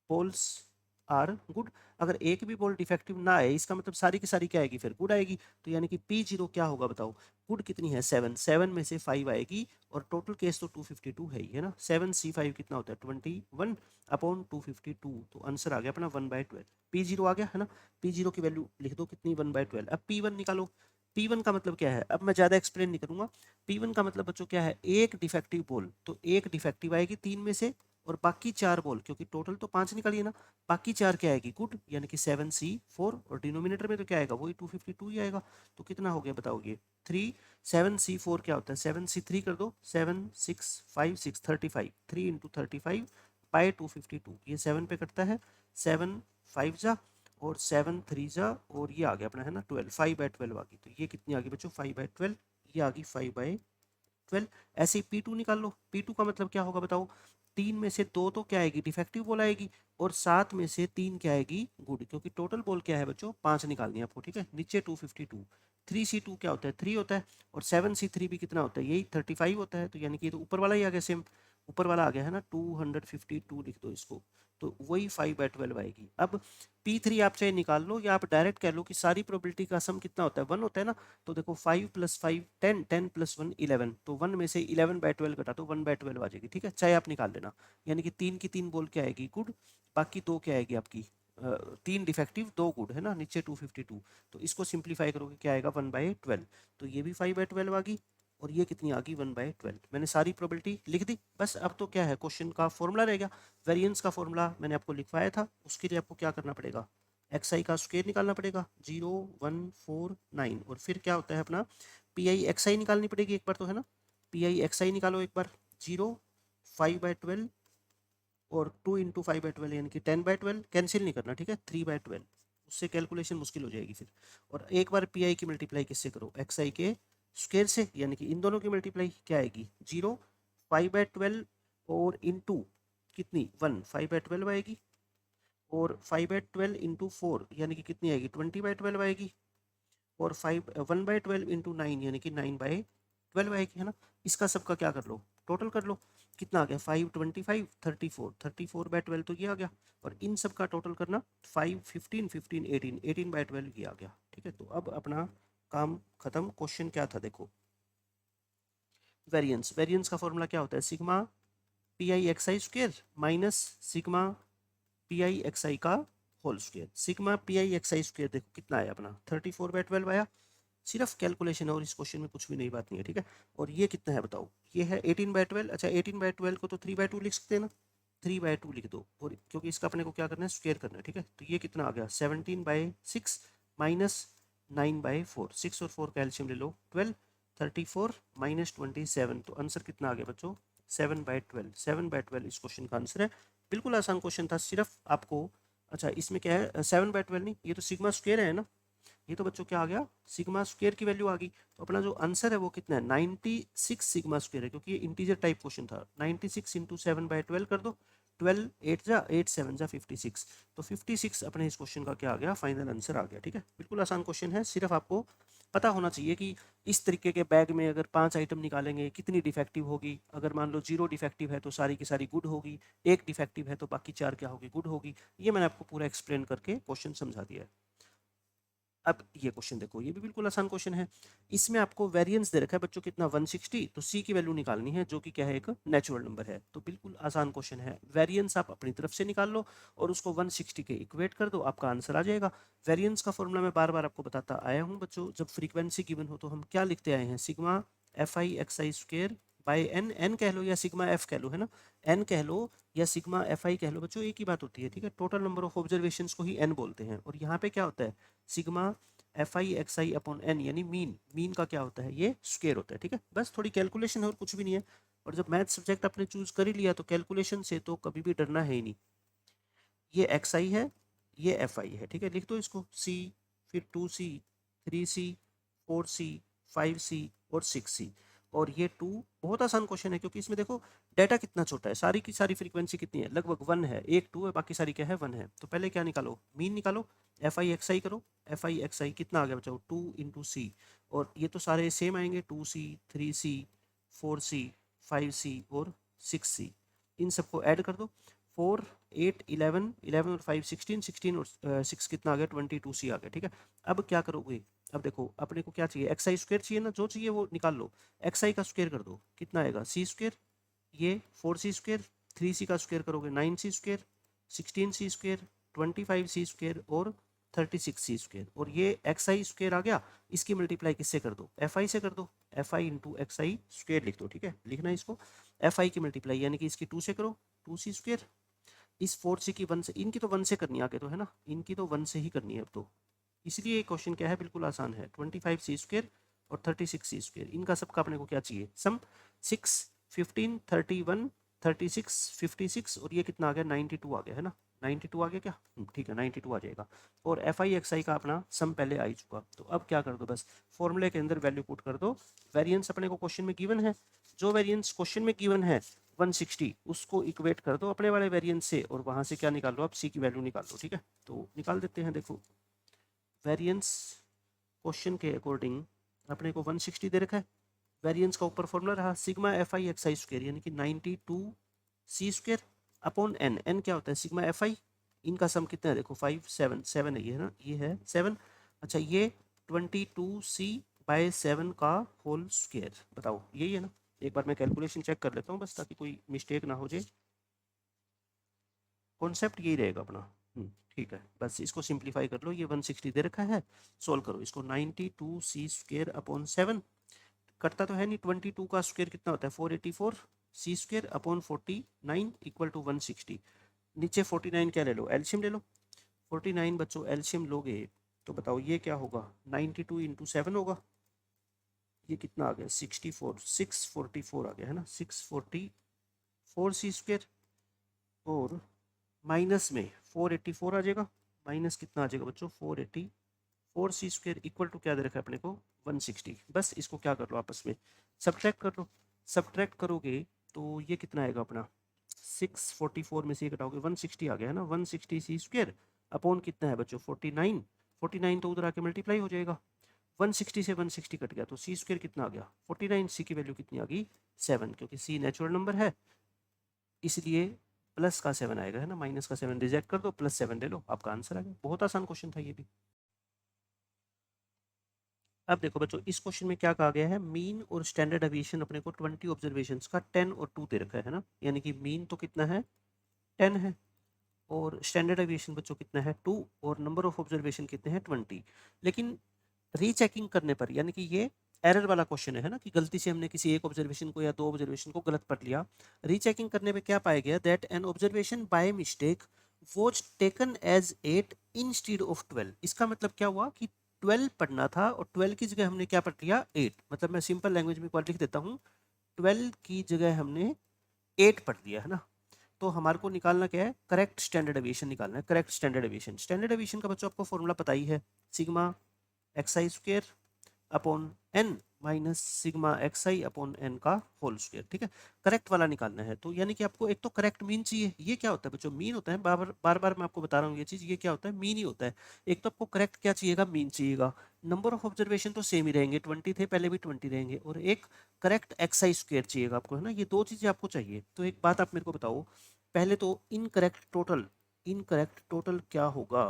बॉल्स आर गुड। अगर एक भी बोल डिफेक्टिव ना आए इसका मतलब सारी की सारी क्या आएगी, फिर गुड आएगी। तो यानी कि P0 क्या होगा बताओ, गुड कितनी है 7, 7 में से 5 आएगी और टोटल केस तो 252 है ही है ना। 7C5 कितना होता है 21 अपॉन 252, तो आंसर आ गया अपना 1/12। P0 आ गया है ना। P0 की वैल्यू लिख दो कितनी 1/12। अब P1 निकालो। P1 का मतलब क्या है, अब मैं ज़्यादा एक्सप्लेन नहीं करूंगा। P1 का मतलब बच्चों क्या है, एक डिफेक्टिव बोल, तो एक डिफेक्टिव आएगी 3 में से और बाकी 4 बोल, क्योंकि टोटल तो 5 निकालिए ना, बाकी 4 क्या आएगी गुड, यानी कि 7C4 और डिनोमिनेटर में तो क्या आएगा वही 252 ही आएगा। तो कितना हो गया बताओगे 3, 7C4 क्या होता है 7C3 कर दो, 7 6 5 6 35, 3 इंटू 35 बाय 252, ये 7 पे कटता है, 7 5 जा और 7 3 जा और ये आ गया अपना है ना 12, 5/12 आ गई। तो ये कितनी आ गई बच्चों 5/12, ये आ गई 5/12। ऐसे ही P2 निकाल लो। P2 का मतलब क्या होगा बताओ, 3 में से 2 तो क्या आएगी डिफेक्टिव बोल आएगी और 7 में से 3 क्या आएगी गुड, क्योंकि टोटल बोल क्या है बच्चों 5 निकालनी है आपको, ठीक है। नीचे 252, 3C2 क्या होता है 3 होता है और 7C3 भी कितना होता है यही 35 होता है। तो यानी कि ये तो ऊपर वाला ही आ गया, सेम ऊपर वाला आ गया है ना, 252 लिख दो इसको, तो वही 5/12 आएगी। अब P3 आप चाहे निकाल लो या आप डायरेक्ट कह लो कि सारी प्रोबेबिलिटी का सम कितना होता है 1 होता है ना। तो देखो 5 + 5 10, 10 + 1 11, तो 1 में से 11/12 घटा तो 1/12 आ जाएगी, ठीक है। चाहे आप निकाल लेना, यानी कि 3 की 3 बोल क्या आएगी गुड, बाकी 2 क्या आएगी आपकी 3 डिफेक्टिव 2 गुड है ना, नीचे 252। तो इसको सिंप्लीफाई करोगे क्या आएगा 1/12, तो ये भी 5/12 आ गई और ये कितनी आ गई 1/12। मैंने सारी प्रोबेबिलिटी लिख दी। बस अब तो क्या है क्वेश्चन का फॉर्मूला रहेगा, वेरिएंस का फॉर्मूला मैंने आपको लिखवाया था, उसके लिए आपको क्या करना पड़ेगा, XI का स्क्वायर निकालना पड़ेगा 0149 और फिर क्या होता है अपना PI XI निकालनी पड़ेगी एक बार तो है ना। PI XI निकालो एक बार, 0 5/12 और 2 इंटू 5/12 यानी कि 10/12, कैंसिल नहीं करना ठीक है, 3/12, उससे कैलकुलेशन मुश्किल हो जाएगी फिर। और एक बार PI की मल्टीप्लाई किससे करो XI के स्क्वायर से, यानी कि इन दोनों की मल्टीप्लाई क्या आएगी 0 5/12 और इंटू कितनी 1 5/12 आएगी और 5/12 इंटू 4 यानी कि कितनी आएगी 20/12 आएगी और 1/12 इंटू 9 यानी कि 9/12 आएगी है ना। इसका सबका क्या कर लो टोटल कर लो, कितना आ गया 5 25 34/12 तो ये आ गया और इन सब का टोटल करना 5 15 15 18 18/12 ये आ गया, ठीक है। तो अब अपना काम खत्म। क्वेश्चन क्या था देखो, वेरिएंस, वेरिएंस का फॉर्मूला क्या होता है sigma PI XI square minus sigma PI XI का whole square. Sigma PI XI square देखो कितना आया अपना 34/12 आया, सिर्फ कैलकुलेशन है और इस क्वेश्चन में कुछ भी नई बात नहीं है, ठीक है। और ये कितना है बताओ, ये है 18/12। अच्छा 18/12 को तो 3/2 लिख सकते हैं ना, 3/2 लिख दो और क्योंकि इसका अपने को क्या करना है स्क्वायर करना है, ठीक है। तो ये कितना आ गया 17/6 माइनस 9/4, 6 और 4 कैल्शियम ले लो 12, 34 माइनस 27, तो आंसर कितना आ गया बच्चों 7/12। 7/12 इस क्वेश्चन का आंसर है। बिल्कुल आसान क्वेश्चन था, सिर्फ आपको अच्छा इसमें क्या है 7/12 नहीं, ये तो सिग्मा स्क्वायर है ना, ये तो बच्चों क्या आ गया सिग्मा स्क्वायर की वैल्यू आ गई। तो अपना जो आंसर है वो कितना है 96 सिग्मा स्क्वायर है, क्योंकि ये इंटीजर टाइप क्वेश्चन था। 96 इंटू 7/12 कर दो, 12 8 जा 8 7 जा 56, तो 56 अपने इस क्वेश्चन का क्या आ गया फाइनल आंसर आ गया, ठीक है। बिल्कुल आसान क्वेश्चन है, सिर्फ आपको पता होना चाहिए कि इस तरीके के बैग में अगर 5 आइटम निकालेंगे कितनी डिफेक्टिव होगी। अगर मान लो 0 डिफेक्टिव है तो सारी की सारी गुड होगी, एक डिफेक्टिव है तो बाकी 4 क्या होगी गुड होगी। ये मैंने आपको पूरा एक्सप्लेन करके क्वेश्चन समझा दिया है। अब ये क्वेश्चन देखो, ये भी बिल्कुल आसान क्वेश्चन है। इसमें आपको वेरिएंस दे रखा है बच्चों कितना 160, तो सी की वैल्यू निकालनी है जो कि क्या है एक नेचुरल नंबर है। तो बिल्कुल आसान क्वेश्चन है, वेरिएंस आप अपनी तरफ से निकाल लो और उसको 160 के इक्वेट कर दो, आपका आंसर आ जाएगा। वेरिएंस का फॉर्मूला मैं बार बार आपको बताता आया हूँ बच्चों, जब फ्रीक्वेंसी गिवन हो तो हम क्या लिखते आए हैं sigma FI XI square by N, N कह लो या सिग्मा एफ कह लो है ना, एन कह लो या सिग्मा FI कह लो बच्चों, एक ही बात होती है, ठीक है। टोटल नंबर ऑफ ऑब्जर्वेशंस को ही एन बोलते हैं और यहाँ पे क्या होता है sigma FI XI upon N यानी मीन, मीन का क्या होता है ये स्क्वायर होता है, ठीक है। बस थोड़ी कैलकुलेशन है और कुछ भी नहीं है। और जब मैथ सब्जेक्ट आपने चूज कर ही लिया तो कैलकुलेशन से तो कभी भी डरना है ही नहीं। ये XI है, ये FI है, ठीक है। लिख दो इसको C, फिर 2C, 3C, 4C, 5C और 6C। और ये 2 बहुत आसान क्वेश्चन है क्योंकि इसमें देखो डाटा कितना छोटा है, सारी की सारी फ्रीक्वेंसी कितनी है लगभग 1 है, एक 2 है बाकी सारी क्या है 1 है। तो पहले क्या निकालो मीन निकालो, FI XI करो, FI XI कितना आ गया बच्चों 2 इंटू C, और ये तो सारे सेम आएंगे 2C, 3C, 4C, 5C और 6C, इन सबको ऐड कर दो 4 8 11 11 और 5 16 16 और 6 कितना आ गया 22c आ गया। ठीक है, अब क्या करोगे, अब देखो अपने को क्या चाहिए, एक्स आई स्क्वायर चाहिए ना, जो चाहिए वो निकाल लो। एक्स आई का स्क्वायर कर दो, कितना आएगा सी स्क्वायर, ये 4c स्क्वायर, 3c का स्क्वायर करोगे 9c square, 16c square, 25c square और 36c स्क्वायर, और ये एक्स आई स्क्वायर आ गया। इसकी मल्टीप्लाई किससे कर दो, एफ आई से कर दो, F I into x I square लिख दो। ठीक है, लिखना है इसको, एफ आई की मल्टीप्लाई यानी कि इसकी 2 से करो, 2c स्क्वायर, इस 4c की 1 से, इनकी तो 1 से करनी है आगे तो, है ना, इनकी तो 1 से ही करनी है अब तो, इसलिए ये क्वेश्चन क्या है, बिल्कुल आसान है। 25c स्क्वायर और 36c स्क्वायर, इनका सबका अपने को क्या चाहिए, सम 6 15 31 36 56 और ये कितना आ गया 92 आ गया, है ना, 92 आ गया क्या, ठीक है 92 आ जाएगा। और एफ आई एक्स आई का अपना सम पहले आ ही चुका, तो अब क्या कर दो, बस फॉर्मूले के अंदर वैल्यू पुट कर दो। वेरिएंस अपने को क्वेश्चन में गिवन है, जो वेरिएंस क्वेश्चन में गिवन है 160, उसको इक्वेट कर दो अपने वाले वेरिएंस से, और वहां से क्या निकाल लो, आप सी की वैल्यू निकाल लो। ठीक है, तो निकाल देते हैं। देखो वेरिएंस क्वेश्चन के अकॉर्डिंग अपने को 160 दे रखा है, वेरिएंस का ऊपर फॉर्मूला रहा sigma F I X I square यानी कि 92 सी स्क्वायर अपॉन एन, एन क्या होता है सिग्मा एफ आई, इनका सम कितना है देखो 5 7 7 है ये, है ना, ये है 7, अच्छा ये 22c बाय 7 का होल स्क्वायर, बताओ यही है ना। एक बार मैं कैलकुलेशन चेक कर लेता हूँ बस, ताकि कोई मिस्टेक ना हो जाए, कॉन्सेप्ट यही रहेगा अपना। ठीक है, बस इसको सिंप्लीफाई कर लो, ये 160 दे रखा है, सोल्व करो इसको, 92c स्क्वायर अपॉन 7, कटता तो है नहीं, 22 का स्क्वायर कितना होता है 484, सी स्क्वायर अपॉन 49 इक्वल टू 160, नीचे 49 क्या ले लो, एल्शियम ले लो, 49 बच्चों एल्शियम लोगे तो बताओ ये क्या होगा, 92 इंटू 7 होगा, ये कितना आ गया 64 644 आ गया, है ना, 644 सी स्क्वायर, और माइनस में 484 आ जाएगा, माइनस कितना आ जाएगा बच्चों 484 सी स्क्वायर इक्वल टू क्या दे रखा है अपने को 160, बस इसको क्या कर लो आपस में सब्ट्रैक्ट कर लो, सब्ट्रैक्ट करोगे तो ये कितना आएगा अपना 644 में से घटाओगे 160 आ गया, है ना, 160 सी स्क्वायर अपॉन कितना है बच्चों 49, 49 तो उधर आके मल्टीप्लाई हो जाएगा, 160 से 160 कट गया तो सी स्क्वायर कितना आ गया 49, सी की वैल्यू कितनी आ गई 7, क्योंकि सी नेचुरल नंबर है इसलिए प्लस का 7 आएगा, है ना, माइनस का 7 रिजेक्ट कर दो, प्लस 7 ले लो, आपका आंसर आ गया। बहुत आसान क्वेश्चन था ये भी। अब देखो बच्चों इस क्वेश्चन में क्या कहा गया है, मीन और स्टैंडर्ड डेविएशन अपने को 20 ऑब्जर्वेशंस का 10 और 2 दे रखा है ना, यानी कि मीन तो कितना है 10 है, और स्टैंडर्ड डेविएशन बच्चों कितना है 2, और नंबर ऑफ ऑब्जर्वेशन कितने हैं 20। लेकिन रीचेकिंग करने पर, यानी कि ये एरर वाला क्वेश्चन है ना, कि गलती से हमने किसी एक ऑब्जर्वेशन को या दो ऑब्जर्वेशन को गलत पढ़ लिया, रीचेकिंग करने पे क्या पाया गया, that N observation by mistake was taken as 8 instead of 12। इसका मतलब क्या हुआ कि 12 पढ़ना था और 12 की जगह हमने क्या पढ़ लिया 8, मतलब मैं सिंपल लैंग्वेज में लिख देता हूँ, 12 की जगह हमने 8 पढ़ लिया, है ना। तो हमारे को निकालना क्या है, करेक्ट स्टैंडर्ड डेविएशन निकालना है, correct standard deviation. Standard deviation का बच्चों आपको फॉर्मूला पता ही है, sigma X I square upon N minus sigma X I upon N का होल स्क्वायर। ठीक है, करेक्ट वाला निकालना है, तो यानी कि आपको एक तो करेक्ट मीन चाहिए, ये क्या होता है बच्चों मीन होता है, बार बार मैं आपको बता रहा हूँ ये चीज़, ये क्या होता है मीन ही होता है। एक तो आपको करेक्ट क्या चाहिएगा, मीन चाहिएगा, नंबर ऑफ ऑब्जर्वेशन तो सेम ही रहेंगे, 20 थे पहले भी 20 रहेंगे, और एक करेक्ट एक्स आई स्क्वायर चाहिएगा आपको, है ना, ये दो चीज़ें आपको चाहिए। तो एक बात आप मेरे को बताओ, पहले तो इनकरेक्ट टोटल क्या होगा,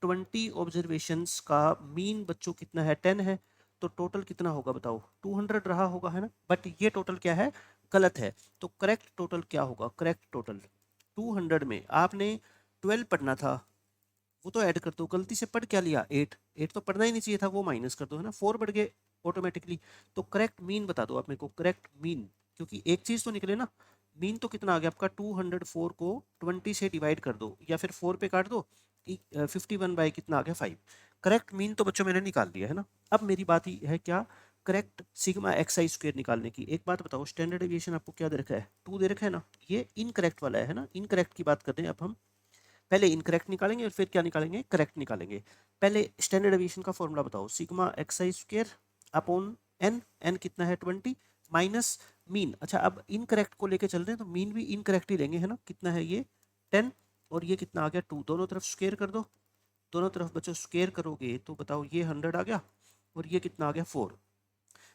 20 ऑब्जर्वेशंस का मीन बच्चों कितना है 10 है, तो टोटल कितना होगा बताओ 200 रहा होगा, है ना, बट ये टोटल क्या है गलत है, तो करेक्ट टोटल क्या होगा, करेक्ट टोटल 200 में आपने 12 पढ़ना था, वो तो ऐड कर दो, गलती से पढ़ क्या लिया 8, 8 तो पढ़ना ही नहीं चाहिए था, वो माइनस कर दो, है ना, 4 बढ़ गए ऑटोमेटिकली। तो करेक्ट मीन बता दो आप मेरे को, करेक्ट मीन, क्योंकि एक चीज तो निकले ना, मीन तो कितना आ गया आपका 204 को 20 से डिवाइड कर दो या फिर 4 पे काट दो, 51 बाई कितना आ गया 5, करेक्ट मीन तो बच्चों मैंने निकाल दिया, है ना। अब मेरी बात ही है क्या, correct sigma X I square निकालने की। एक बात बताओ, स्टैंडर्ड डेविएशन आपको क्या दे रखा है 2 दे रखा है ना, ये इनकरेक्ट वाला है ना, इनकरेक्ट की बात करते हैं अब हम, पहले इनकरेक्ट निकालेंगे और फिर क्या निकालेंगे, करेक्ट निकालेंगे। पहले स्टैंडर्ड डेविएशन का फॉर्मूला बताओ, sigma X I square upon N, N कितना है 20 माइनस मीन। अच्छा अब इनकरेक्ट को लेके चल रहे हैं तो मीन भी इनकरेक्ट ही लेंगे, है ना, कितना है ये 10, और ये कितना आ गया 2, दोनों तरफ स्क्वायर कर दो, दोनों तरफ बच्चों स्क्वायर करोगे तो बताओ ये 100 आ गया, और ये कितना आ गया 4,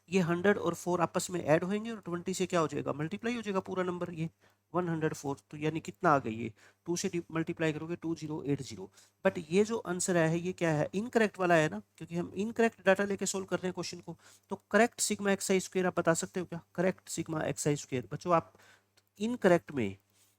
ये 100 और 4 आपस में ऐड होंगे और 20 से क्या हो जाएगा, मल्टीप्लाई हो जाएगा पूरा नंबर, ये 104। तो यानी कितना आ गई, ये 2 से मल्टीप्लाई करोगे 2080। बट ये जो आंसर आया है ये क्या है, इनकरेक्ट वाला है ना, क्योंकि हम इनकरेक्ट डाटा लेके सोल्व कर रहे हैं क्वेश्चन को। तो correct sigma X I square आप बता सकते हो क्या, correct sigma X I square. बच्चों आप इनकरेक्ट में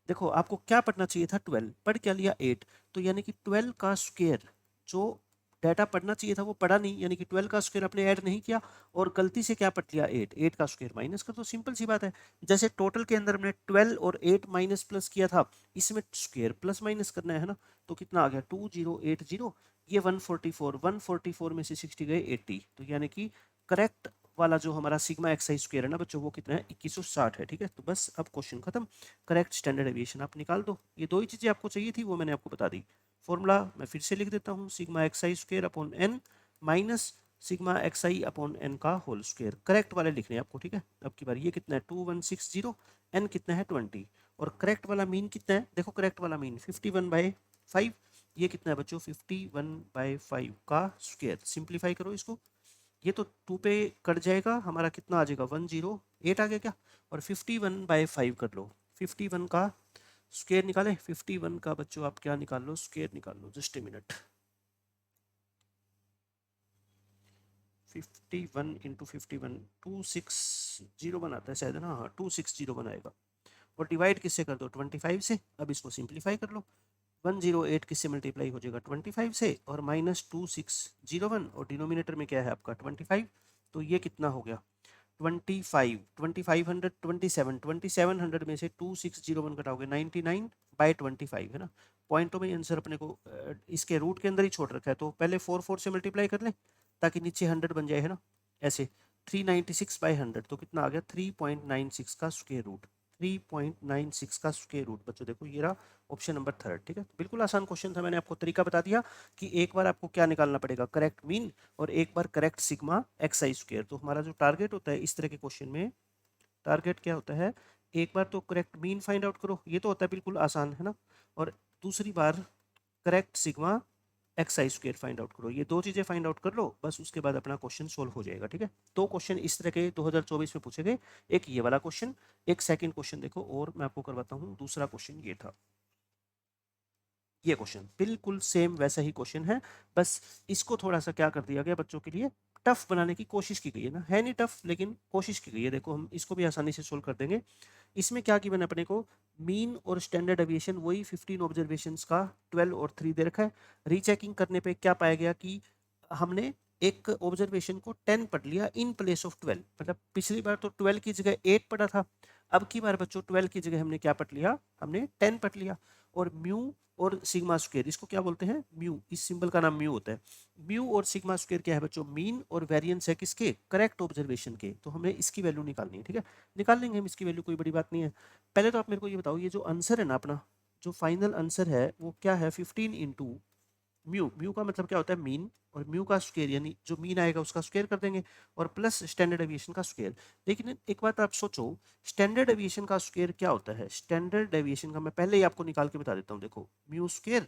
देखो, आपको क्या पढ़ना चाहिए था, 12 पढ़ क्या लिया 8, तो यानी कि 12 का स्क्वायर जो डाटा पढ़ना चाहिए था वो पढ़ा नहीं, यानी कि 12 का स्क्वायर आपने ऐड नहीं किया और गलती से क्या पढ़ लिया 8, 8 का स्क्वायर माइनस कर दो, सिंपल सी बात है। जैसे टोटल के अंदर हमने 12 और 8 माइनस प्लस किया था, इसमें स्क्वायर प्लस माइनस करना है ना, तो कितना आ गया 2080, ये 144, 144 में से 60 गए 80, तो यानी कि करेक्ट वाला जो हमारा सिग्मा एक्स आई स्क्वायर है ना बच्चों, वो कितना है 2160 है। ठीक है, तो बस अब क्वेश्चन खत्म। करेक्ट स्टैंडर्ड डेविएशन आप निकाल दो, ये दो ही चीज़ें आपको चाहिए थी वो मैंने आपको बता दी। फॉर्मूला मैं फिर से लिख देता हूँ, sigma X I square upon N minus sigma X I upon N का होल स्क्वायर, करेक्ट वाले लिखने हैं आपको। ठीक है, अब की बार ये कितना है 2160, एन कितना है 20, और करेक्ट वाला मीन कितना है, देखो करेक्ट वाला मीन 51/5, ये कितना है बच्चों 51/5 का स्क्वायर। सिंप्लीफाई करो इसको, ये तो 2 पे कट जाएगा, हमारा कितना आ जाएगा 108 आ गया क्या, और 51/5 कर लो, 51 का स्क्वायर निकाले, 51 का बच्चों आप क्या निकाल लो, स्क्वायर निकाल लो, जस्ट ए मिनट। 51 इंटू 51 260 बनाता है शायद ना, हाँ 260 बनाएगा, और डिवाइड किससे कर दो 25 से। अब इसको सिंप्लीफाई कर लो, 108 किससे मल्टीप्लाई हो जाएगा 25 से, और माइनस 2601, और डिनोमिनेटर में क्या है आपका 25, तो ये कितना हो गया 25, 2500 27, 2700 में से 2601 घटाओगे 99/25 है ना। पॉइंटों में आंसर अपने को इसके रूट के अंदर ही छोड़ रखा है, तो पहले 4 से मल्टीप्लाई कर लें ताकि नीचे 100 बन जाए है ना, ऐसे 396/100, तो कितना आ गया 3.96 का स्क्वायर रूट, 3.96 का स्क्वायर रूट। बच्चों देखो ये रहा ऑप्शन नंबर 3। ठीक है, तो बिल्कुल आसान क्वेश्चन था, मैंने आपको तरीका बता दिया कि एक बार आपको क्या निकालना पड़ेगा, करेक्ट मीन, और एक बार correct sigma X I square. तो हमारा जो टारगेट होता है इस तरह के क्वेश्चन में, टारगेट क्या होता है, एक बार तो करेक्ट मीन फाइंड आउट करो, ये तो होता है बिल्कुल आसान है ना, और दूसरी बार correct sigma X I square find out करो, ये दो चीजें फाइंड आउट कर लो, बस उसके बाद अपना क्वेश्चन सोल्व हो जाएगा। ठीक है, दो क्वेश्चन इस तरह के 2024 में पूछे गए, एक ये वाला क्वेश्चन, एक सेकंड क्वेश्चन देखो, और मैं आपको करवाता हूँ दूसरा क्वेश्चन, ये था ये क्वेश्चन बिल्कुल सेम वैसा ही क्वेश्चन है, बस इसको थोड़ा सा क्या कर दिया गया बच्चों के लिए, टफ बनाने की कोशिश की गई है ना, है नहीं टफ लेकिन कोशिश की गई है। देखो हम इसको भी आसानी से सोल्व कर देंगे। इसमें क्या गिवन है अपने को, मीन और स्टैंडर्ड डेविएशन वही 15 ऑब्जर्वेशंस का 12 और 3 दे रखा है। रीचेकिंग करने पे क्या पाया गया कि हमने एक ऑब्जर्वेशन को 10 पढ़ लिया इन प्लेस ऑफ 12, मतलब पिछली बार तो 12 की जगह 8 पढ़ा था, अब की बार बच्चों 12 की जगह हमने क्या पढ़ लिया, हमने 10 पढ़ लिया। और म्यू और सिग्मा स्क्वायर, इसको क्या बोलते हैं म्यू, इस सिंबल का नाम म्यू होता है। म्यू और सिग्मा स्क्वायर क्या है बच्चों, मीन और वेरिएंस है किसके, करेक्ट ऑब्जर्वेशन के। तो हमें इसकी वैल्यू निकालनी है। ठीक है, निकाल लेंगे हम इसकी वैल्यू, कोई बड़ी बात नहीं है। पहले तो आप मेरे को ये बताओ, ये जो आंसर है ना अपना, जो फाइनल आंसर है वो क्या है 15 इंटू म्यू, म्यू का मतलब क्या होता है मीन, और म्यू का स्क्वायर यानी जो मीन आएगा उसका स्क्वायर कर देंगे, और प्लस स्टैंडर्ड डेविएशन का स्क्वायर। लेकिन एक बात आप सोचो, स्टैंडर्ड डेविएशन का स्क्वायर क्या होता है, स्टैंडर्ड डेविएशन का मैं पहले ही आपको निकाल के बता देता हूँ। देखो म्यू स्क्वायर,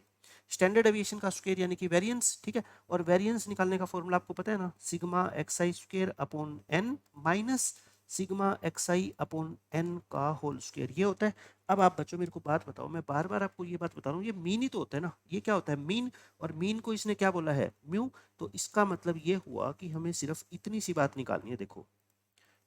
स्टैंडर्ड डेविएशन का स्क्वायर यानी कि वेरिएंस। ठीक है, और वेरिएंस निकालने का फॉर्मूला आपको पता है ना, sigma X I square upon N minus sigma X I upon N का होल स्क्वायर, ये होता है। अब आप बच्चों मेरे को बात बताओ, मैं बार बार आपको ये बात बता रहा हूँ, ये मीन ही तो होता है ना, ये क्या होता है मीन, और मीन को इसने क्या बोला है म्यू, तो इसका मतलब ये हुआ कि हमें सिर्फ इतनी सी बात निकालनी है। देखो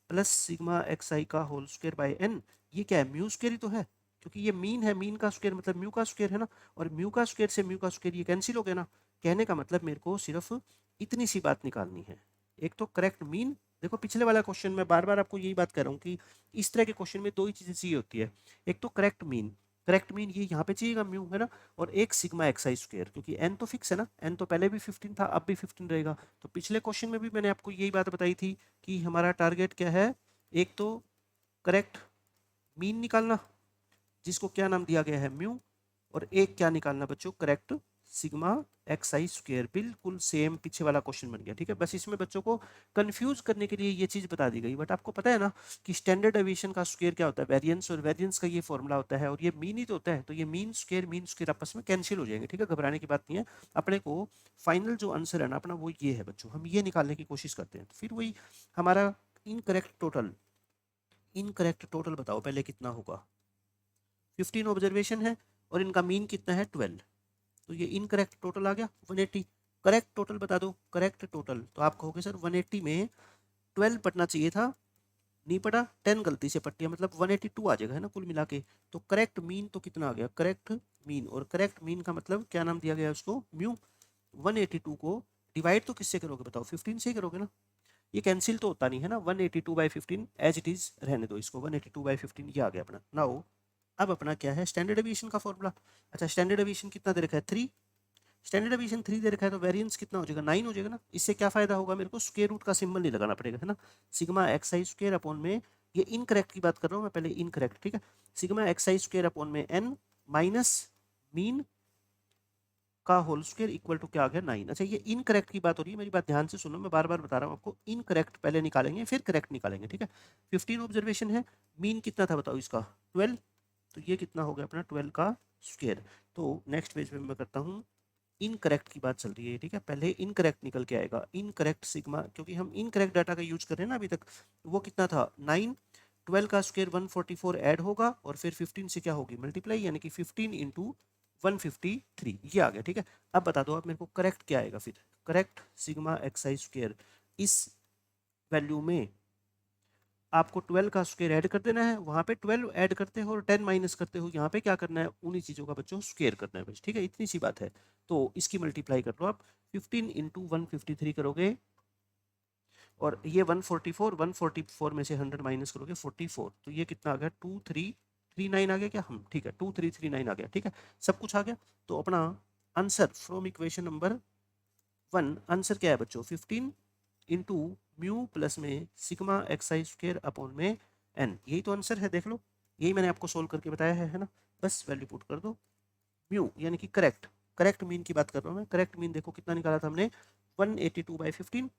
प्लस सिग्मा एक्स आई का होल स्क्वायर बाय एन, ये क्या है म्यू स्क्वायर ही तो है, क्योंकि ये मीन है, मीन का स्क्वायर मतलब म्यू का स्क्वायर है ना, और म्यू का स्क्वायर से म्यू का स्क्वायर ये कैंसिल हो गया ना। कहने का मतलब मेरे को सिर्फ इतनी सी बात निकालनी है, एक तो करेक्ट मीन। देखो पिछले वाला क्वेश्चन में बार बार आपको यही बात कर रहा हूँ कि इस तरह के क्वेश्चन में दो ही चीजें चाहिए होती है, एक तो करेक्ट मीन, करेक्ट मीन ये यहाँ पे चाहिएगा म्यू है ना, और एक सिग्मा एक्स आई स्क्वायर, क्योंकि एन तो फिक्स है ना, एन तो पहले भी 15 था अब भी 15 रहेगा। तो पिछले क्वेश्चन में भी मैंने आपको यही बात बताई थी कि हमारा टारगेट क्या है, एक तो करेक्ट मीन निकालना जिसको क्या नाम दिया गया है म्यू, और एक क्या निकालना बच्चों correct sigma X I square, बिल्कुल सेम पीछे वाला क्वेश्चन बन गया। ठीक है, बस इसमें बच्चों को कंफ्यूज करने के लिए ये चीज बता दी गई, बट आपको पता है ना कि स्टैंडर्ड डेविएशन का स्क्वायर क्या होता है वेरिएंस, और वेरिएंस का ये फॉर्मूला होता है, और ये मीन ही तो होता है, तो ये मीन स्क्वायर आपस में कैंसिल हो जाएंगे। ठीक है, घबराने की बात नहीं है, अपने को फाइनल जो आंसर है ना अपना वो ये है बच्चों, हम ये निकालने की कोशिश करते हैं। तो फिर वही हमारा इनकरेक्ट टोटल बताओ पहले कितना होगा। 15 ऑब्जर्वेशन है और इनका मीन कितना है 12, तो ये इनकरेक्ट टोटल आ गया 180। करेक्ट टोटल बता दो, करेक्ट टोटल तो आप कहोगे सर 180 में 12 पढ़ना चाहिए था, नहीं पढ़ा, 10 गलती से पढ़ दिया, मतलब 182 आ जाएगा है ना कुल मिला के। तो करेक्ट मीन तो कितना आ गया, करेक्ट मीन, और करेक्ट मीन का मतलब क्या नाम दिया गया उसको, म्यू। 182 को डिवाइड तो किससे करोगे बताओ, 15 से ही करोगे ना, ये कैंसिल तो होता नहीं है ना। 182/15 एज इट इज रहने दो इसको, 182/15 ये आ गया अपना। नाउ अब अपना क्या है, स्टैंडर्ड डेविएशन का फॉर्मूला। अच्छा स्टैंडर्ड डेविएशन कितना दे रखा है 3, स्टैंडर्ड डेविएशन 3 दे रखा है, तो वेरिएंस कितना हो जाएगा 9 हो जाएगा ना। इससे क्या फायदा होगा, मेरे को स्क्वायर रूट का सिंबल नहीं लगाना पड़ेगा है ना। Sigma X I square upon में, ये इनकरेक्ट की बात कर रहा हूँ मैं पहले, इनकरेक्ट ठीक है, sigma X I square upon में एन माइनस मीन का होल स्क्वायर इक्वल टू क्या आ गया 9। अच्छा ये इनकरेक्ट की बात हो रही है, मेरी बात ध्यान से सुनो, मैं बार बार बता रहा हूँ आपको, इनकरेक्ट पहले निकालेंगे फिर करेक्ट निकालेंगे ठीक है। 15 ऑब्जर्वेशन है, मीन कितना था बताओ इसका 12, तो ये कितना हो गया अपना 12 का स्क्वायर। तो नेक्स्ट पेज पे मैं करता हूँ, इनकरेक्ट की बात चल रही है ठीक है, पहले इनकरेक्ट निकल के आएगा, इनकरेक्ट सिग्मा, क्योंकि हम इनकरेक्ट डाटा का यूज कर रहे हैं ना अभी तक। वो कितना था 9, 12 का स्क्वायर 144 ऐड होगा और फिर 15 से क्या होगी मल्टीप्लाई, यानी कि 15 इंटू 153 ये आ गया ठीक है। अब बता दो आप मेरे को करेक्ट क्या आएगा फिर, correct sigma X I square, इस वैल्यू में आपको 12 का स्क्वायर ऐड कर देना है, वहां पे 12 ऐड करते हो और 10 माइनस करते हो, यहाँ पे क्या करना है उन्हीं चीज़ों का बच्चों स्क्वायर करना है बस ठीक है, इतनी सी बात है। तो इसकी मल्टीप्लाई कर लो आप, 15 इंटू 153 करोगे और ये 144 में से 100 माइनस करोगे 44, तो ये कितना आ गया 2339 आ गया क्या हम, ठीक है 2339 आ गया ठीक है, सब कुछ आ गया। तो अपना answer from equation number 1, answer क्या है बच्चों 15 इंटू म्यू प्लस में sigma X I square upon में एन, यही तो आंसर है देख लो, यही मैंने आपको सोल्व करके बताया है ना। बस वैल्यू पुट कर दो, म्यू यानी कि करेक्ट, करेक्ट मीन की बात कर रहा हूँ मैं, करेक्ट मीन देखो कितना निकाला था हमने 182/15,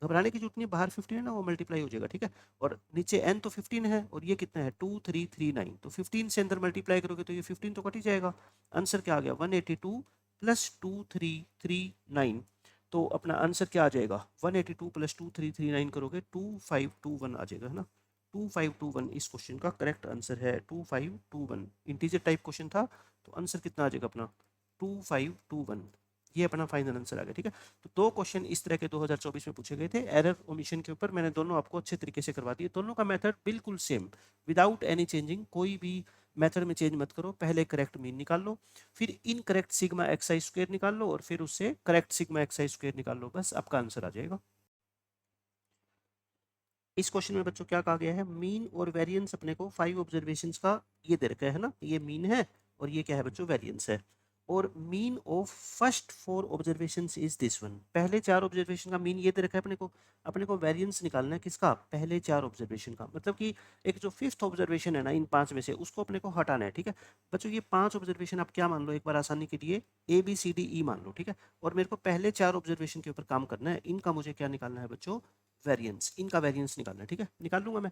घबराने की जरूरत नहीं, बाहर 15 है ना वो मल्टीप्लाई हो जाएगा ठीक है, और नीचे n तो 15 है और ये कितना है 2339, तो 15 से अंदर मल्टीप्लाई करोगे तो ये 15 तो कट ही जाएगा। आंसर क्या आ गया 182 प्लस 2339, तो अपना आंसर क्या आ जाएगा 182 प्लस 2339 करोगे 2521 आ जाएगा है ना, 2521 इस क्वेश्चन का करेक्ट आंसर है 2521। इंटीजर टाइप क्वेश्चन था तो आंसर कितना आ जाएगा अपना 2521, ये अपना फाइनल आंसर आ गया ठीक है। तो दो क्वेश्चन इस तरह के 2024 में पूछे गए थे एरर ओमिशन के ऊपर, मैंने दोनों आपको अच्छे तरीके से करवा दिए, दोनों का मेथड बिल्कुल सेम, विदाउट एनी चेंजिंग, कोई भी मेथड में चेंज मत करो। पहले करेक्ट मीन निकाल लो, फिर incorrect sigma X I square निकाल लो और फिर उससे correct sigma X I square निकाल लो, बस आपका आंसर आ जाएगा। इस क्वेश्चन में बच्चों क्या कहा गया है, मीन और वेरिएंस अपने को 5 ऑब्जर्वेशंस का ये दे रखा है ना, ये मीन है और ये क्या है बच्चों वेरिएंस है, और mean of first 4 observations is this one, पहले 4 ऑब्जर्वेशन का मीन ये दे रखा है अपने को वेरिएंस निकालना है किसका, पहले 4 ऑब्जर्वेशन का, मतलब कि एक जो 5th ऑब्जर्वेशन है ना इन 5 में से उसको अपने को हटाना है ठीक है। बच्चों ये 5 ऑब्जर्वेशन आप क्या मान लो एक बार आसानी के लिए, ABCDE मान लो ठीक है, और मेरे को पहले 4 ऑब्जर्वेशन के ऊपर काम करना है, इनका मुझे क्या निकालना है बच्चों वेरिएंस, इनका वेरिएंस निकालना है ठीक है, निकाल लूंगा मैं।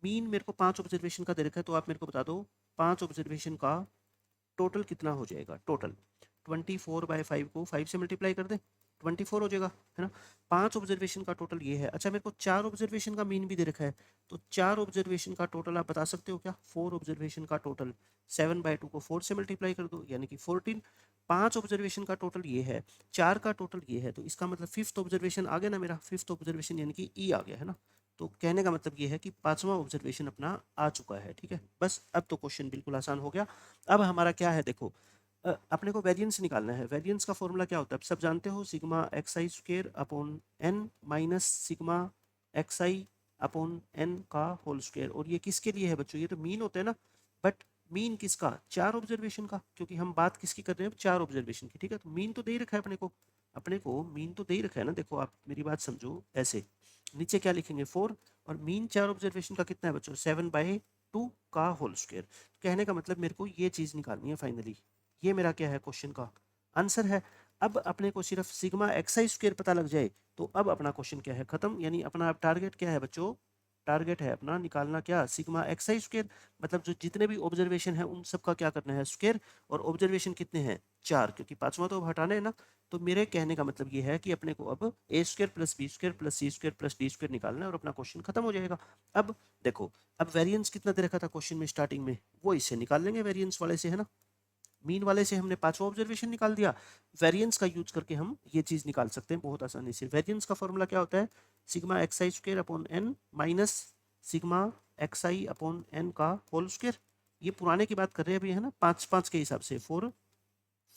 मीन मेरे को 5 ऑब्जर्वेशन का दे रखा है, तो आप मेरे को बता दो 5 ऑब्जर्वेशन का टोटल कितना हो जाएगा, टोटल 24/5 को 5 से मल्टीप्लाई कर दे 24 हो जाएगा है ना। 5 ऑब्जर्वेशन का टोटल ये है। अच्छा मेरे को 4 ऑब्जर्वेशन का मीन भी दे रखा है, तो 4 ऑब्जर्वेशन का टोटल आप बता सकते हो क्या, 4 ऑब्जर्वेशन का टोटल 7/2 को 4 से मल्टीप्लाई कर दो यानी कि 14। 5 ऑब्जर्वेशन का टोटल ये है, 4 का टोटल ये है, तो इसका मतलब 5th ऑब्जर्वेशन आ गया ना मेरा, 5th ऑब्जर्वेशन यानी कि ई आ गया है ना। तो कहने का मतलब ये है कि 5वां ऑब्जर्वेशन अपना आ चुका है ठीक है। बस अब तो क्वेश्चन बिल्कुल आसान हो गया। अब हमारा क्या है देखो, अपने को वेरिएंस निकालना है, वेरिएंस का फॉर्मूला क्या होता है सब जानते हो, sigma X I square upon N minus sigma X I upon N का होल स्क्वायर, और ये किसके लिए है बच्चों, ये तो मीन होता है ना, बट मीन किसका 4 ऑब्जर्वेशन का, क्योंकि हम बात किसकी कर रहे हैं 4 ऑब्जर्वेशन की ठीक है। तो मीन तो दे ही रखा है अपने को मीन तो दे ही रखा है ना, देखो आप मेरी बात समझो, ऐसे नीचे क्या लिखेंगे 4 और मीन 4 ऑब्जर्वेशन का कितना है बच्चों 7/2 का होल स्क्वायर, कहने का मतलब मेरे को ये चीज़ निकालनी है फाइनली, ये मेरा क्या है क्वेश्चन का आंसर है। अब अपने को सिर्फ सिग्मा एक्स आई स्क्वायर पता लग जाए तो अब अपना क्वेश्चन क्या है खत्म, यानी अपना टारगेट क्या है बच्चों, टारगेट है अपना निकालना क्या, सिग्मा एक्स आई स्क्वायर, मतलब जो जितने भी ऑब्जर्वेशन है उन सब का क्या करना है स्क्वायर, और ऑब्जर्वेशन कितने हैं 4, क्योंकि पांचवा तो अब हटाना है ना। तो मेरे कहने का मतलब ये है कि अपने को अब A square plus B square plus C square plus D square निकालना है और अपना क्वेश्चन खत्म हो जाएगा। अब देखो, अब वेरिएंस कितना दे रखा था क्वेश्चन में स्टार्टिंग में, वो इससे निकाल लेंगे वेरिएंस वाले से, है ना। मीन वाले से हमने पांचवा ऑब्जर्वेशन निकाल दिया, वेरिएंस का यूज करके हम ये चीज निकाल सकते हैं बहुत आसानी से। वेरिएंस का फॉर्मूला क्या होता है, sigma X I square upon N minus sigma X I upon N का होल स्क्वायर। ये पुराने की बात कर रहे हैं अभी, है ना, 5 के हिसाब से,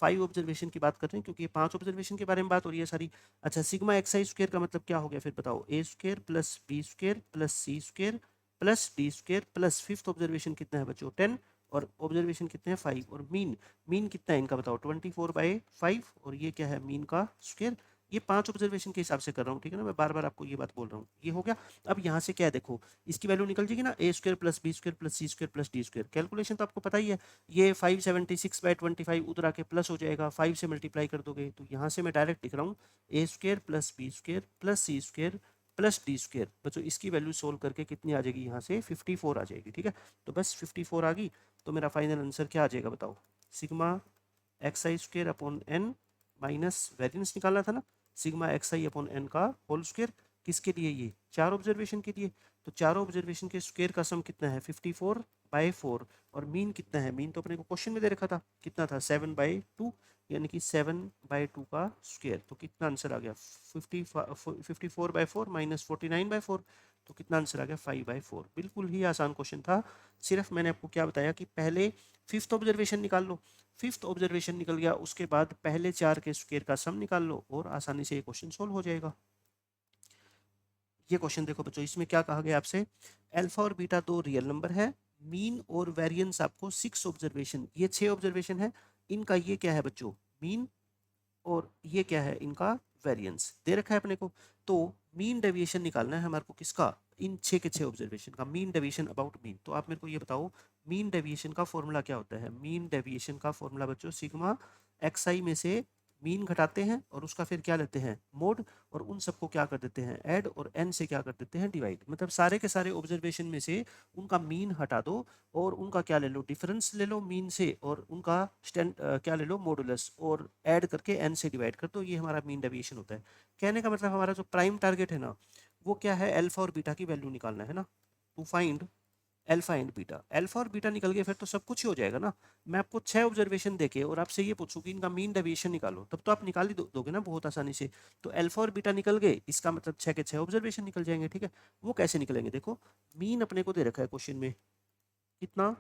5 ऑब्जर्वेशन की बात कर रहे हैं, क्योंकि ये 5 ऑब्जर्वेशन के बारे में बात हो रही है सारी। अच्छा, सिग्मा एक्स आई स्क्वायर का मतलब क्या हो गया फिर बताओ, A square plus B square plus C square plus D square plus fifth observation कितना है बच्चों 10, और ऑब्जर्वेशन कितने हैं 5, और मीन मीन कितना है इनका बताओ 24/5, और ये क्या है मीन का स्क्वायर। ये 5 ऑब्जर्वेशन के हिसाब से कर रहा हूँ, ठीक है ना, मैं बार बार आपको ये बात बोल रहा हूँ, ये हो गया। अब यहाँ से क्या है देखो, इसकी वैल्यू निकल जाएगी ना, A square plus B square plus C square plus D square, calculation तो आपको पता ही है, ये 576/25 उधर आके प्लस हो जाएगा, 5 से मल्टीप्लाई कर दोगे, तो यहाँ से मैं डायरेक्ट लिख रहा हूँ A square plus B square plus C square plus D square. बच्चों इसकी वैल्यू सोल्व करके कितनी आ जाएगी, यहाँ से 54 आ जाएगी, ठीक है। तो बस 54 आ गई, तो मेरा फाइनल आंसर क्या आ जाएगा बताओ, sigma X I square upon N minus variance निकालना था ना, sigma X I upon N का होल स्क्वायर, किसके लिए, ये 4 ऑब्जर्वेशन के लिए। तो चारों ऑब्जर्वेशन के स्क्वायर का सम कितना है 54/4, और मीन कितना है, मीन तो अपने को क्वेश्चन में दे रखा था, कितना था 7/2, यानी कि 7/2 का स्क्वायर। तो कितना आंसर आ गया 54/4 माइनस 49/4, तो कितना आंसर आ गया 5/4। बिल्कुल ही आसान क्वेश्चन था, सिर्फ मैंने आपको क्या बताया कि पहले फिफ्थ ऑब्जर्वेशन निकाल लो, फिफ्थ ऑब्जर्वेशन निकल गया, उसके बाद पहले 4 के स्क्वायर का सम निकाल लो और आसानी से ये क्वेश्चन सोल्व हो जाएगा। ये क्वेश्चन देखो बच्चों, इसमें क्या कहा गया आपसे, अल्फा और बीटा दो रियल नंबर है, मीन और वेरिएंस आपको 6 ऑब्जर्वेशन, ये 6 ऑब्जर्वेशन है, इनका ये क्या है बच्चों मीन, और ये क्या है इनका वेरिएंस दे रखा है अपने को। तो मीन डेविएशन निकालना है हमारे को किसका, इन 6 के 6 ऑब्जर्वेशन का मीन डेविएशन अबाउट मीन। तो आप मेरे को ये बताओ मीन डेविएशन का फॉर्मूला क्या होता है, मीन डेविएशन का फॉर्मूला बच्चों सिग्मा एक्स आई में से मीन घटाते हैं और उसका फिर क्या लेते हैं मोड, और उन सबको क्या कर देते हैं ऐड, और एन से क्या कर देते हैं डिवाइड, मतलब सारे के सारे ऑब्जर्वेशन में से उनका मीन हटा दो और उनका क्या ले लो डिफरेंस ले लो मीन से, और उनका क्या ले लो मॉडुलस, और ऐड करके एन से डिवाइड कर दो, ये हमारा मीन डेविएशन होता है। कहने का मतलब हमारा जो प्राइम टारगेट है ना, वो क्या है अल्फा और बीटा की वैल्यू निकालना है ना, to find alpha and beta. Alpha और बीटा निकल गए फिर तो सब कुछ ही हो जाएगा ना। मैं आपको 6 ऑब्जर्वेशन देके और आपसे ये पूछूं कि इनका मीन डेविएशन निकालो, तब तो आप निकाल ही दोगे ना बहुत आसानी से। तो अल्फा और बीटा निकल गए, इसका मतलब 6 के 6 ऑब्जर्वेशन निकल जाएंगे, ठीक है। वो कैसे निकलेंगे देखो, मीन अपने को दे रखा है क्वेश्चन में कितना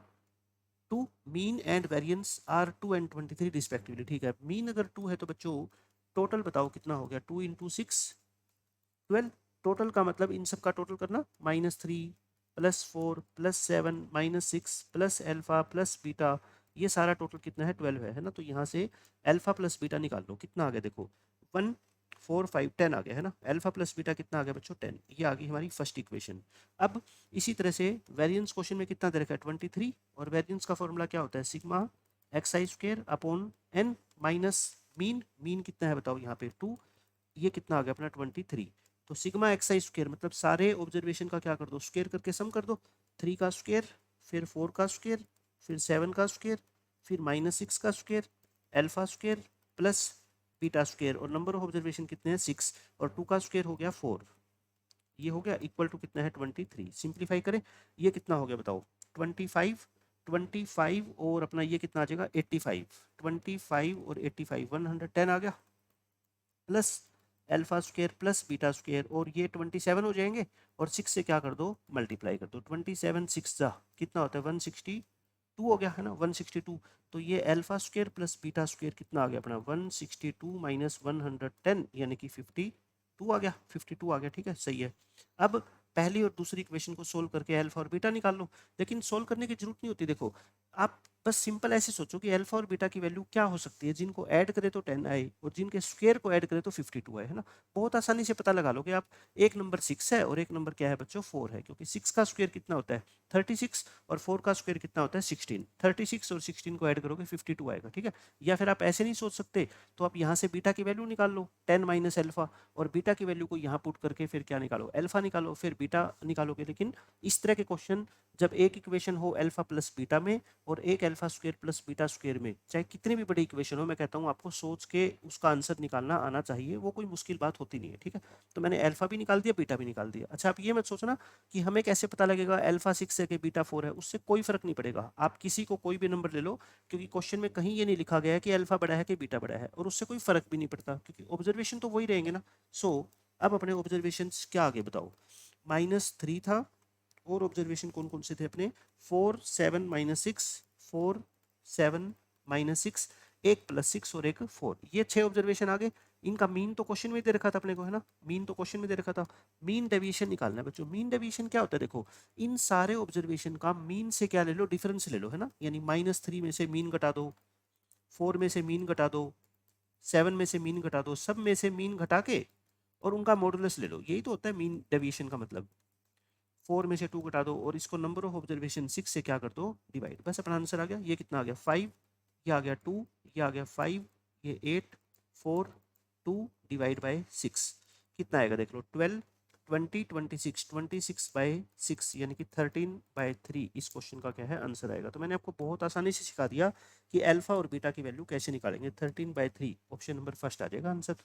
2, mean and variance are 2 and 23 respectively, ठीक है। मीन अगर 2 है तो बच्चों टोटल बताओ कितना हो गया, 2 × 6 12, टोटल का मतलब इन सब का टोटल करना -3 +4 +7 -6 प्लस अल्फा प्लस बीटा, ये सारा टोटल कितना है 12 है ना। तो यहाँ से अल्फा प्लस बीटा निकाल लो, कितना आ गया देखो 1 4 5 10 आ गया है ना। अल्फा प्लस बीटा कितना आ गया बच्चों 10, ये आ गई हमारी फर्स्ट इक्वेशन। अब इसी तरह से वेरिएंस क्वेश्चन में कितना दे रखा है 23, और वेरिएंस का फॉर्मूला क्या होता है sigma X I square upon N minus mean, mean कितना है बताओ यहाँ पे 2, ये कितना आ गया अपना 23। तो सिग्मा एक्स आई स्क्वायर मतलब सारे ऑब्जर्वेशन का क्या कर दो स्क्वायर करके सम कर दो, 3 का स्क्वायर फिर 4 का स्क्वायर फिर 7 का स्क्वायर फिर -6 का square alpha square plus beta square, और नंबर ऑफ ऑब्जर्वेशन कितने हैं 6, और 2 का स्क्वायर हो गया 4, ये हो गया इक्वल टू कितना है 23। सिंप्लीफाई करें, ये कितना हो गया बताओ 25 और अपना ये कितना आ जाएगा 85, 25 और 85 110 आ गया, plus alpha square plus beta square, और ये 27 हो जाएंगे, और 6 से क्या कर दो मल्टीप्लाई कर दो, 27 6 जा कितना होता है 162 हो गया है ना 162। तो ये alpha square plus beta square कितना आ गया अपना 162 माइनस 110 यानी कि 52 आ गया, 52 आ गया, ठीक है सही है। अब पहली और दूसरी इक्वेशन को सोल्व करके अल्फा और बीटा निकाल लो, लेकिन सोल्व करने की जरूरत नहीं होती, देखो आप बस सिंपल ऐसे सोचो कि अल्फा और बीटा की वैल्यू क्या हो सकती है, जिनको ऐड करें तो 10 आए और जिनके स्क्वायर को ऐड करें तो 52 आए, है ना। बहुत आसानी से पता लगा लो कि आप, एक नंबर 6 है और एक नंबर क्या है बच्चों 4 है, क्योंकि 6 का स्क्वायर कितना होता है 36 और 4 का स्क्वायर कितना होता है 16। 36 और 16 को ऐड करोगे 52 आएगा, ठीक है। या फिर आप ऐसे नहीं सोच सकते, तो आप यहाँ से बीटा की वैल्यू निकाल लो 10 माइनस अल्फा, और बीटा की वैल्यू को यहाँ पुट करके फिर क्या निकालो, अल्फा निकालो, फिर बीटा निकालोगे। लेकिन इस तरह के क्वेश्चन जब एक इक्वेशन हो अल्फा प्लस बीटा में और एक alpha square plus beta square में, चाहे कितनी भी बड़ी इक्वेशन हो, मैं कहता हूँ आपको सोच के उसका आंसर निकालना आना चाहिए, वो कोई मुश्किल बात होती नहीं है, ठीक है। तो मैंने अल्फा भी निकाल दिया, बीटा भी निकाल दिया। अच्छा, आप ये मत सोचना कि हमें कैसे पता लगेगा अल्फा 6 है कि बीटा 4 है, उससे कोई फर्क नहीं पड़ेगा। आप किसी को कोई भी नंबर ले लो, क्योंकि क्वेश्चन में कहीं ये नहीं लिखा गया है कि अल्फा बड़ा है कि बीटा बड़ा है, और उससे कोई फर्क भी नहीं पड़ता, क्योंकि ऑब्जर्वेशन तो वही रहेंगे ना। सो अब अपने ऑब्जर्वेशन क्या आगे बताओ, -3 था, और ऑब्जर्वेशन कौन कौन से थे अपने, 4 7 -6, 4 7 -6, एक +6 और एक 4, ये 6 ऑब्जर्वेशन आ गए। इनका मीन तो क्वेश्चन में दे रखा था अपने को, है ना, मीन तो क्वेश्चन में दे रखा था। मीन डेविएशन निकालना है बच्चों। मीन डेविएशन क्या होता है, देखो इन सारे ऑब्जर्वेशन का मीन से क्या ले लो, डिफरेंस ले लो, है ना। यानी -3 में से मीन घटा दो, 4 में से मीन घटा दो, 7 में से मीन घटा दो, सब में से मीन घटा के और उनका मॉडुलस ले लो। यही तो होता है मीन डेविएशन का मतलब। 4 में से 2 घटा दो और इसको नंबर ऑफ ऑब्जर्वेशन 6 से क्या कर दो, डिवाइड। बस अपना आंसर आ गया। ये कितना आ गया 5, ये आ गया 2, ये आ गया 5, ये 8, 4, 2 डिवाइड बाय 6 कितना आएगा देख लो, 12, 20, 26, 26/6 यानी कि 13/3 इस क्वेश्चन का क्या है आंसर आएगा। तो मैंने आपको बहुत आसानी से सिखा दिया कि अल्फा और बीटा की वैल्यू कैसे निकालेंगे। 13/3 ऑप्शन नंबर फर्स्ट आ जाएगा आंसर।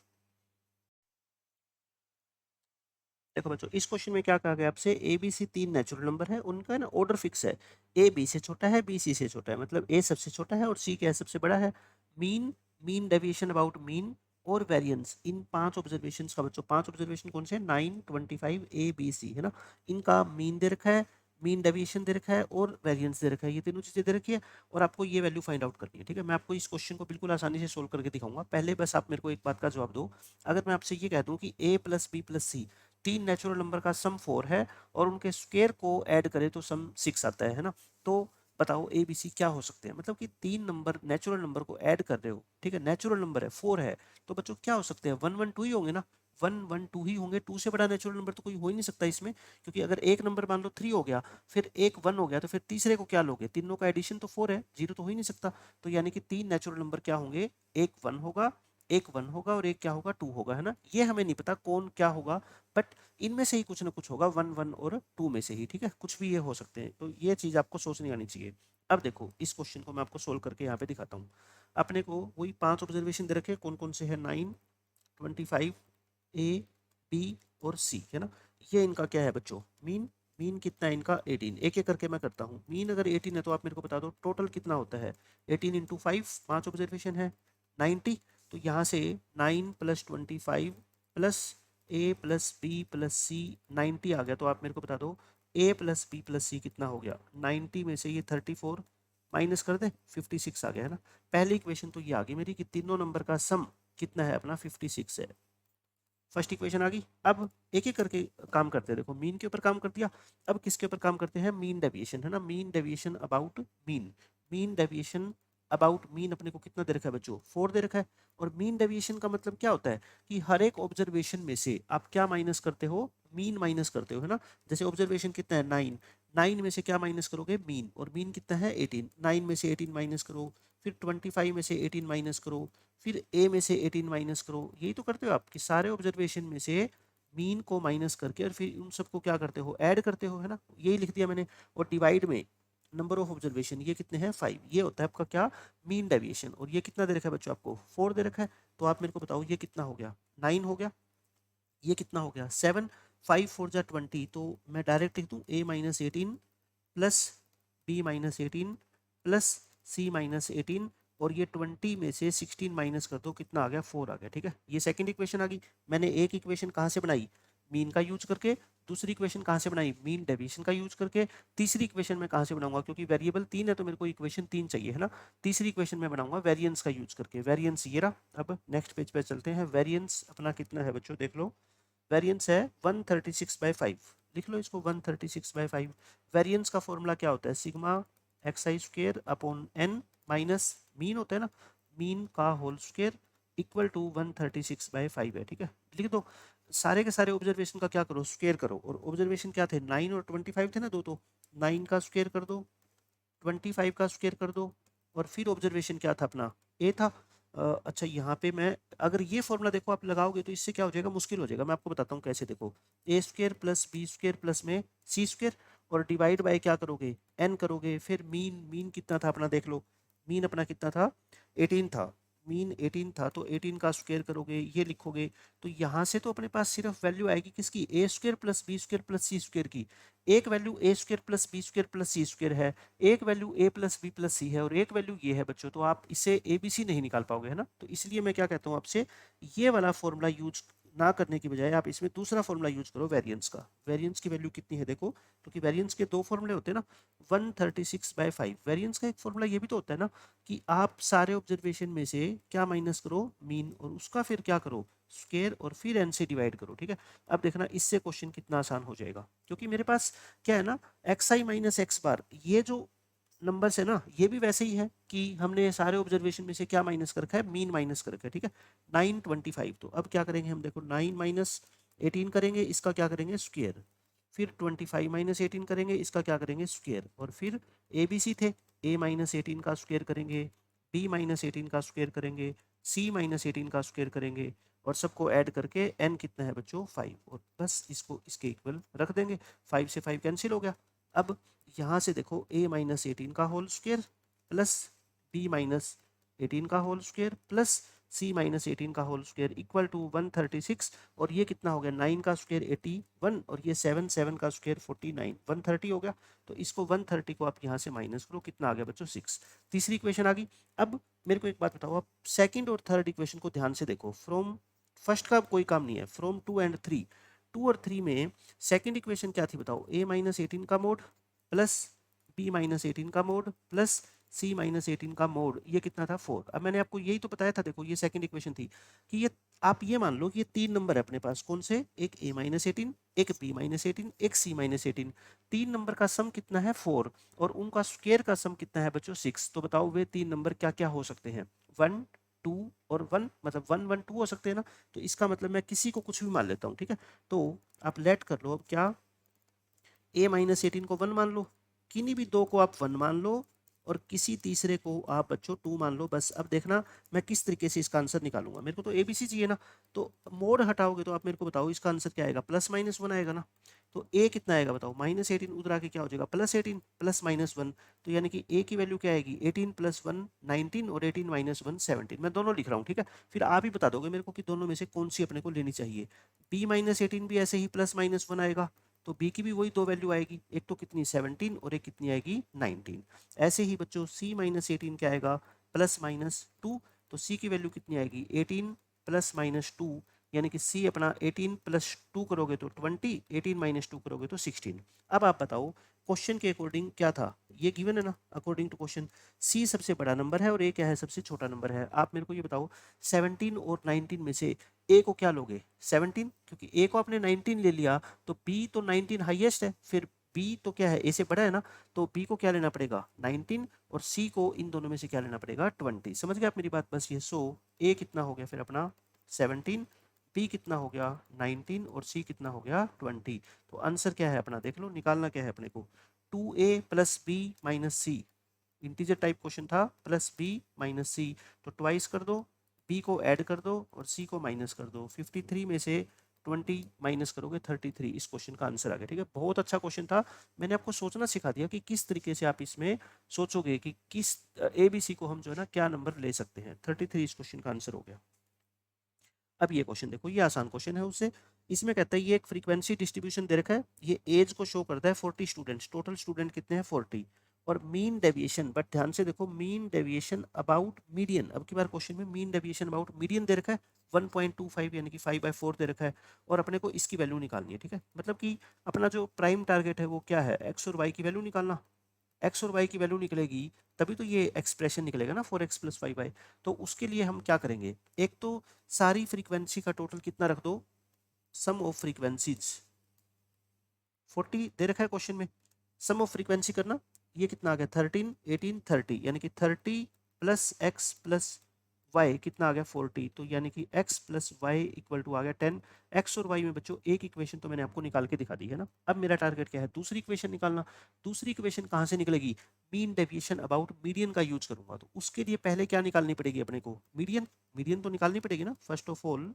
देखो बच्चों, इस क्वेश्चन में क्या कहा गया आपसे, A B C 3 natural number है, उनका ना ऑर्डर फिक्स है। ए बी से छोटा है, बी सी से छोटा है, मतलब ए सबसे छोटा है और सी क्या है सबसे बड़ा है। Mean, mean deviation about mean और वेरिएंस, इन 5 ऑब्जर्वेशन का बच्चों, 5 ऑब्जर्वेशन कौन से, 9 25 ए बी सी, है ना। इनका मीन दे रखा है, मीन डेविएशन दे रखा है और वेरिएंस दे रखा है, ये तीनों चीजें दे रखी है, और आपको ये वैल्यू फाइंड आउट करनी है, ठीक है। मैं आपको इस क्वेश्चन को बिल्कुल आसानी से सोल्व करके दिखाऊंगा। पहले बस आप मेरे को एक बात का जवाब दो, अगर मैं आपसे ये कह दूं कि a plus B plus C 3 natural number का सम 4 है और उनके स्क्वायर को ऐड करें तो सम 6 आता है ना। तो बताओ ए बी सी क्या हो सकते हैं, मतलब कि 3 नंबर नेचुरल नंबर को ऐड कर रहे हो, ठीक है, नेचुरल नंबर है 4 है, तो बच्चों क्या हो सकते हैं, 1 1 2 ही होंगे ना। 1 1 2 ही होंगे, 2 से बड़ा नेचुरल नंबर तो कोई हो ही नहीं सकता इसमें, क्योंकि अगर एक नंबर मान लो 3 हो गया, फिर एक 1 हो गया, तो फिर तीसरे को क्या लोगे, तीनों का एडिशन तो 4 है, 0 तो हो ही नहीं सकता। तो यानी कि 3 नेचुरल नंबर क्या होंगे, एक 1 होगा, एक 1 होगा और एक क्या होगा 2 होगा, है ना। ये हमें नहीं पता कौन क्या होगा, बट इनमें से ही कुछ ना कुछ होगा, 1 1 और 2 में से ही, ठीक है, कुछ भी ये हो सकते हैं। तो ये चीज आपको सोचनी आनी चाहिए। अब देखो इस क्वेश्चन को मैं आपको सोल्व करके यहाँ पे दिखाता हूँ। अपने को वही 5 ऑब्जर्वेशन दे रखे, कौन कौन से है, 9 25 ए बी और सी, है ना। ये इनका क्या है बच्चों, मीन, मीन कितना है इनका 18। एक एक करके मैं करता हूँ। मीन अगर 18 है तो आप मेरे को बता दो टोटल कितना होता है, 18 इंटू 5, 5 ऑब्जर्वेशन है 90। तो यहाँ से 9 + 25 प्लस ए प्लस बी प्लस सी 90 आ गया। तो आप मेरे को बता दो ए प्लस बी प्लस सी कितना हो गया, 90 में से ये 34 माइनस कर दे 56 आ गया, है ना। पहली इक्वेशन तो ये आ गई मेरी कि तीनों नंबर का सम कितना है अपना 56 है। फर्स्ट इक्वेशन आ गई। अब एक एक करके काम करते हैं। देखो मीन के ऊपर काम कर दिया, अब किसके ऊपर काम करते हैं, मीन डेविएशन, है ना। Mean deviation about mean, mean deviation about mean अपने को कितना दे रखा है बच्चों, 4 दे रखा है। और मीन डेविएशन का मतलब क्या होता है कि हर एक ऑब्जर्वेशन में से आप क्या माइनस करते हो, मीन माइनस करते हो, है ना। जैसे ऑब्जर्वेशन कितना है 9, 9 में से क्या माइनस करोगे, मीन, और मीन कितना है 18, 9 में से 18 माइनस करो, फिर 25 में से 18 माइनस करो, फिर ए में से 18 माइनस करो। यही तो करते हो आप कि सारे ऑब्जर्वेशन में से मीन को माइनस करके और फिर उन सबको क्या करते हो, ऐड करते हो, है ना। यही लिख दिया मैंने। और डिवाइड में नंबर ऑफ ऑब्जर्वेशन, ये कितने हैं 5, ये होता है आपका क्या, मीन डेविएशन। और ये कितना दे रखा है बच्चों, आपको 4 दे रखा है। तो आप मेरे को बताओ ये कितना हो गया, 9 हो गया, ये कितना हो गया 7, 5 4 जा 20। तो मैं डायरेक्ट लिख दूँ a-18 plus b-18 plus c-18, और ये 20 में से 16 माइनस कर दो, कितना आ गया 4 आ गया, ठीक है। ये सेकंड इक्वेशन आ गई। मैंने एक इक्वेशन कहाँ से बनाई, मीन का यूज करके, दूसरी इक्वेशन कहाँ से बनाई, मीन डेविएशन का यूज करके, तीसरी इक्वेशन में कहाँ से बनाऊंगा, क्योंकि वेरिएबल 3 है तो मेरे को इक्वेशन 3 चाहिए, है ना। तीसरी इक्वेशन में बनाऊंगा वेरिएंस का यूज करके। वेरिएंस ये रहा। अब नेक्स्ट पेज पे चलते हैं। वेरिएंस अपना कितना है बच्चों, देख लो, वेरिएंस है 136/5, लिख लो इसको 136/5। वेरिएंस का फॉर्मूला क्या होता है, sigma xi² upon n minus mean होता है ना, मीन का होल स्क्वायर इक्वल टू 136/5 है, ठीक है। लिख दो, सारे के सारे ऑब्जर्वेशन का क्या करो, स्क्वायर करो। और ऑब्जर्वेशन क्या थे, 9 और 25 थे ना दो, तो 9 का स्क्वायर कर दो, 25 का स्क्वायर कर दो, और फिर ऑब्जर्वेशन क्या था अपना, ए था। अच्छा यहाँ पे मैं अगर ये फॉर्मूला देखो आप लगाओगे तो इससे क्या हो जाएगा, मुश्किल हो जाएगा। मैं आपको बताता हूँ कैसे। देखो a² प्लस b² प्लस में c², और डिवाइड बाय क्या करोगे, n करोगे। फिर मीन, मीन कितना था अपना देख लो, मीन अपना कितना था, 18 था। मीन 18 था तो 18 का स्क्वायर करोगे, ये लिखोगे। तो यहाँ से तो अपने पास सिर्फ वैल्यू आएगी किसकी, a² plus b² plus c² की। एक value a² plus b² plus c² है, एक value a plus B plus C है, और एक वैल्यू ये है बच्चों। तो आप इसे ए बी सी नहीं निकाल पाओगे, है ना। तो इसलिए मैं क्या कहता हूँ आपसे, ये वाला फॉर्मूला यूज ना करने की बजाय आप इसमें दूसरा फॉर्मूला यूज करो, वेरिएंस का। वेरिएंस की वैल्यू कितनी है देखो, क्योंकि वेरिएंस के दो फॉर्मूले होते हैं ना, 136/5। वेरिएंस का एक फॉर्मूला ये भी तो होता है ना कि आप सारे ऑब्जर्वेशन में से क्या माइनस करो, मीन, और उसका फिर क्या करो, स्क्वायर, और फिर एन से डिवाइड करो, ठीक है। अब देखना इससे क्वेश्चन कितना आसान हो जाएगा, क्योंकि मेरे पास क्या है ना, xi माइनस एक्स बार, ये जो नंबर्स है ना, ये भी वैसे ही है कि हमने सारे ऑब्जर्वेशन में से क्या माइनस कर रखा है, मीन माइनस कर रखा है, ठीक है। 9 25, तो अब क्या करेंगे हम, देखो 9 माइनस 18 करेंगे, इसका क्या करेंगे, स्क्वायर। फिर 25 माइनस 18 करेंगे, इसका क्या करेंगे, स्क्वायर। और फिर ए बी सी थे, a माइनस 18 का स्क्वायर करेंगे, b माइनस 18 का स्क्वायर करेंगे, c माइनस 18 का स्क्वायर करेंगे, और सबको ऐड करके n कितना है बच्चों, 5, और बस इसको इसके इक्वल रख देंगे। 5 से 5 कैंसिल हो गया। अब यहाँ से देखो a माइनस 18 का whole square plus b minus 18 का whole square plus c minus 18 का होल स्क्वायर इक्वल टू 136, और ये कितना हो गया, 9 का स्क्वायर 81, और ये 7 का स्क्वायर 49, 130 हो गया। तो इसको 130 को आप यहाँ से माइनस करो, कितना आ गया बच्चों, 6। तीसरी इक्वेशन आ गई। अब मेरे को एक बात बताओ, आप सेकंड और थर्ड इक्वेशन को ध्यान से देखो। फ्रॉम फर्स्ट का कोई काम नहीं है, फ्रॉम 2 एंड 3, 2 और 3 में सेकंड इक्वेशन क्या थी बताओ, a माइनस 18 का मोड प्लस b माइनस 18 का मोड प्लस c माइनस 18 का मोड, ये कितना था, 4। अब मैंने आपको यही तो बताया था, देखो ये सेकंड इक्वेशन थी कि ये आप ये मान लो कि ये तीन नंबर है अपने पास, कौन से, एक a माइनस 18, एक b माइनस 18, एक c माइनस 18। तीन नंबर का सम कितना है, 4, और उनका स्क्वायर का सम कितना है बच्चों, 6। तो बताओ वे तीन नंबर क्या क्या हो सकते हैं, 1 2 और 1, मतलब 1 1 2 हो सकते हैं ना। तो इसका मतलब मैं किसी को कुछ भी मान लेता हूँ, ठीक है। तो आप लेट कर लो, अब क्या, a माइनस 18 को 1 मान लो, किन्हीं भी दो को आप 1 मान लो, और किसी तीसरे को आप बच्चों 2 मान लो। बस अब देखना मैं किस तरीके से इसका आंसर निकालूंगा, मेरे को तो ABC चाहिए ना। तो मोड हटाओगे तो आप मेरे को बताओ इसका आंसर क्या आएगा, प्लस माइनस 1 आएगा ना। तो a कितना आएगा बताओ, माइनस 18 उधर आके क्या हो जाएगा, प्लस 18 प्लस माइनस 1। तो यानी कि a की वैल्यू क्या आएगी, 18 प्लस 1 19, और 18 माइनस 1 17। मैं दोनों लिख रहा हूँ, ठीक है। फिर आप ही बता दोगे मेरे को कि दोनों में से कौन सी अपने को लेनी चाहिए। b माइनस 18 भी ऐसे ही प्लस माइनस 1 आएगा, तो b की भी वही दो वैल्यू आएगी, एक तो कितनी 17 और एक कितनी आएगी 19। ऐसे ही बच्चों c माइनस 18 क्या आएगा, प्लस माइनस 2। तो c की वैल्यू कितनी आएगी, 18 प्लस माइनस 2, यानी कि c अपना 18 प्लस 2 करोगे तो 20, 18 माइनस 2 करोगे तो 16। अब आप बताओ क्वेश्चन के अकॉर्डिंग क्या था, ये गिवन है ना, अकॉर्डिंग टू क्वेश्चन c सबसे बड़ा नंबर है और a क्या है, सबसे छोटा नंबर है। आप मेरे को ये बताओ 17 और 19 में से a को क्या लोगे, 17, क्योंकि a को आपने 19 ले लिया, तो b तो 19 हाईएस्ट है, फिर b तो क्या है, a से बड़ा है ना, तो b को क्या लेना पड़ेगा 19, और c को इन दोनों में से क्या लेना पड़ेगा 20। समझ गए आप मेरी बात, बस ये। सो a कितना हो गया फिर अपना 17, b कितना हो गया 19, और c कितना हो गया 20। तो आंसर क्या है अपना, देख लो निकालना क्या है अपने को, 2a प्लस बी माइनस सी। इंटीजर टाइप क्वेश्चन था, प्लस b माइनस सी, तो ट्वाइस कर दो, b को ऐड कर दो और c को माइनस कर दो। 53 में से 20 माइनस करोगे 33, इस क्वेश्चन का आंसर आ गया, ठीक है। बहुत अच्छा क्वेश्चन था, मैंने आपको सोचना सिखा दिया कि किस तरीके से आप इसमें सोचोगे कि किस ABC को हम जो है ना क्या नंबर ले सकते हैं। 33 इस क्वेश्चन का आंसर हो गया। अब ये क्वेश्चन देखो, ये आसान क्वेश्चन है उससे। इसमें कहता है ये एक फ्रीक्वेंसी डिस्ट्रीब्यूशन दे रखा है, ये एज को शो करता है 40 स्टूडेंट्स, टोटल स्टूडेंट कितने हैं 40, और मीन डेविएशन, बट ध्यान से देखो मीन डेविएशन अबाउट मीडियन। अब की बार क्वेश्चन में मीन डेविएशन अबाउट मीडियन दे रखा है 1.25, यानी कि 5/4 दे रखा है, और अपने को इसकी वैल्यू निकालनी है, ठीक है। मतलब कि अपना जो प्राइम टारगेट है वो क्या है, एक्स और वाई की वैल्यू निकालना। एक्स और वाई की वैल्यू निकलेगी तभी तो ये एक्सप्रेशन निकलेगा ना, 4x प्लस 5y। तो उसके लिए हम क्या करेंगे, एक तो सारी फ्रीक्वेंसी का टोटल कितना रख दो, सम ऑफ फ्रीक्वेंसीज 40 दे रखा है क्वेश्चन में, सम ऑफ फ्रीक्वेंसी करना ये कितना आ गया 13, 18, 30, यानी कि 30 प्लस एक्स प्लस वाई कितना आ गया 40, तो यानी कि x plus Y equal to आ गया 10। x और y में बच्चों एक इक्वेशन तो मैंने आपको निकाल के दिखा दी है ना। अब मेरा टारगेट क्या है, दूसरी इक्वेशन निकालना। दूसरी इक्वेशन कहाँ से निकलेगी, मीन डेविएशन अबाउट मीडियन का यूज करूंगा। तो उसके लिए पहले क्या निकालनी पड़ेगी अपने को, मीडियन। मीडियन तो निकालनी पड़ेगी ना। First of all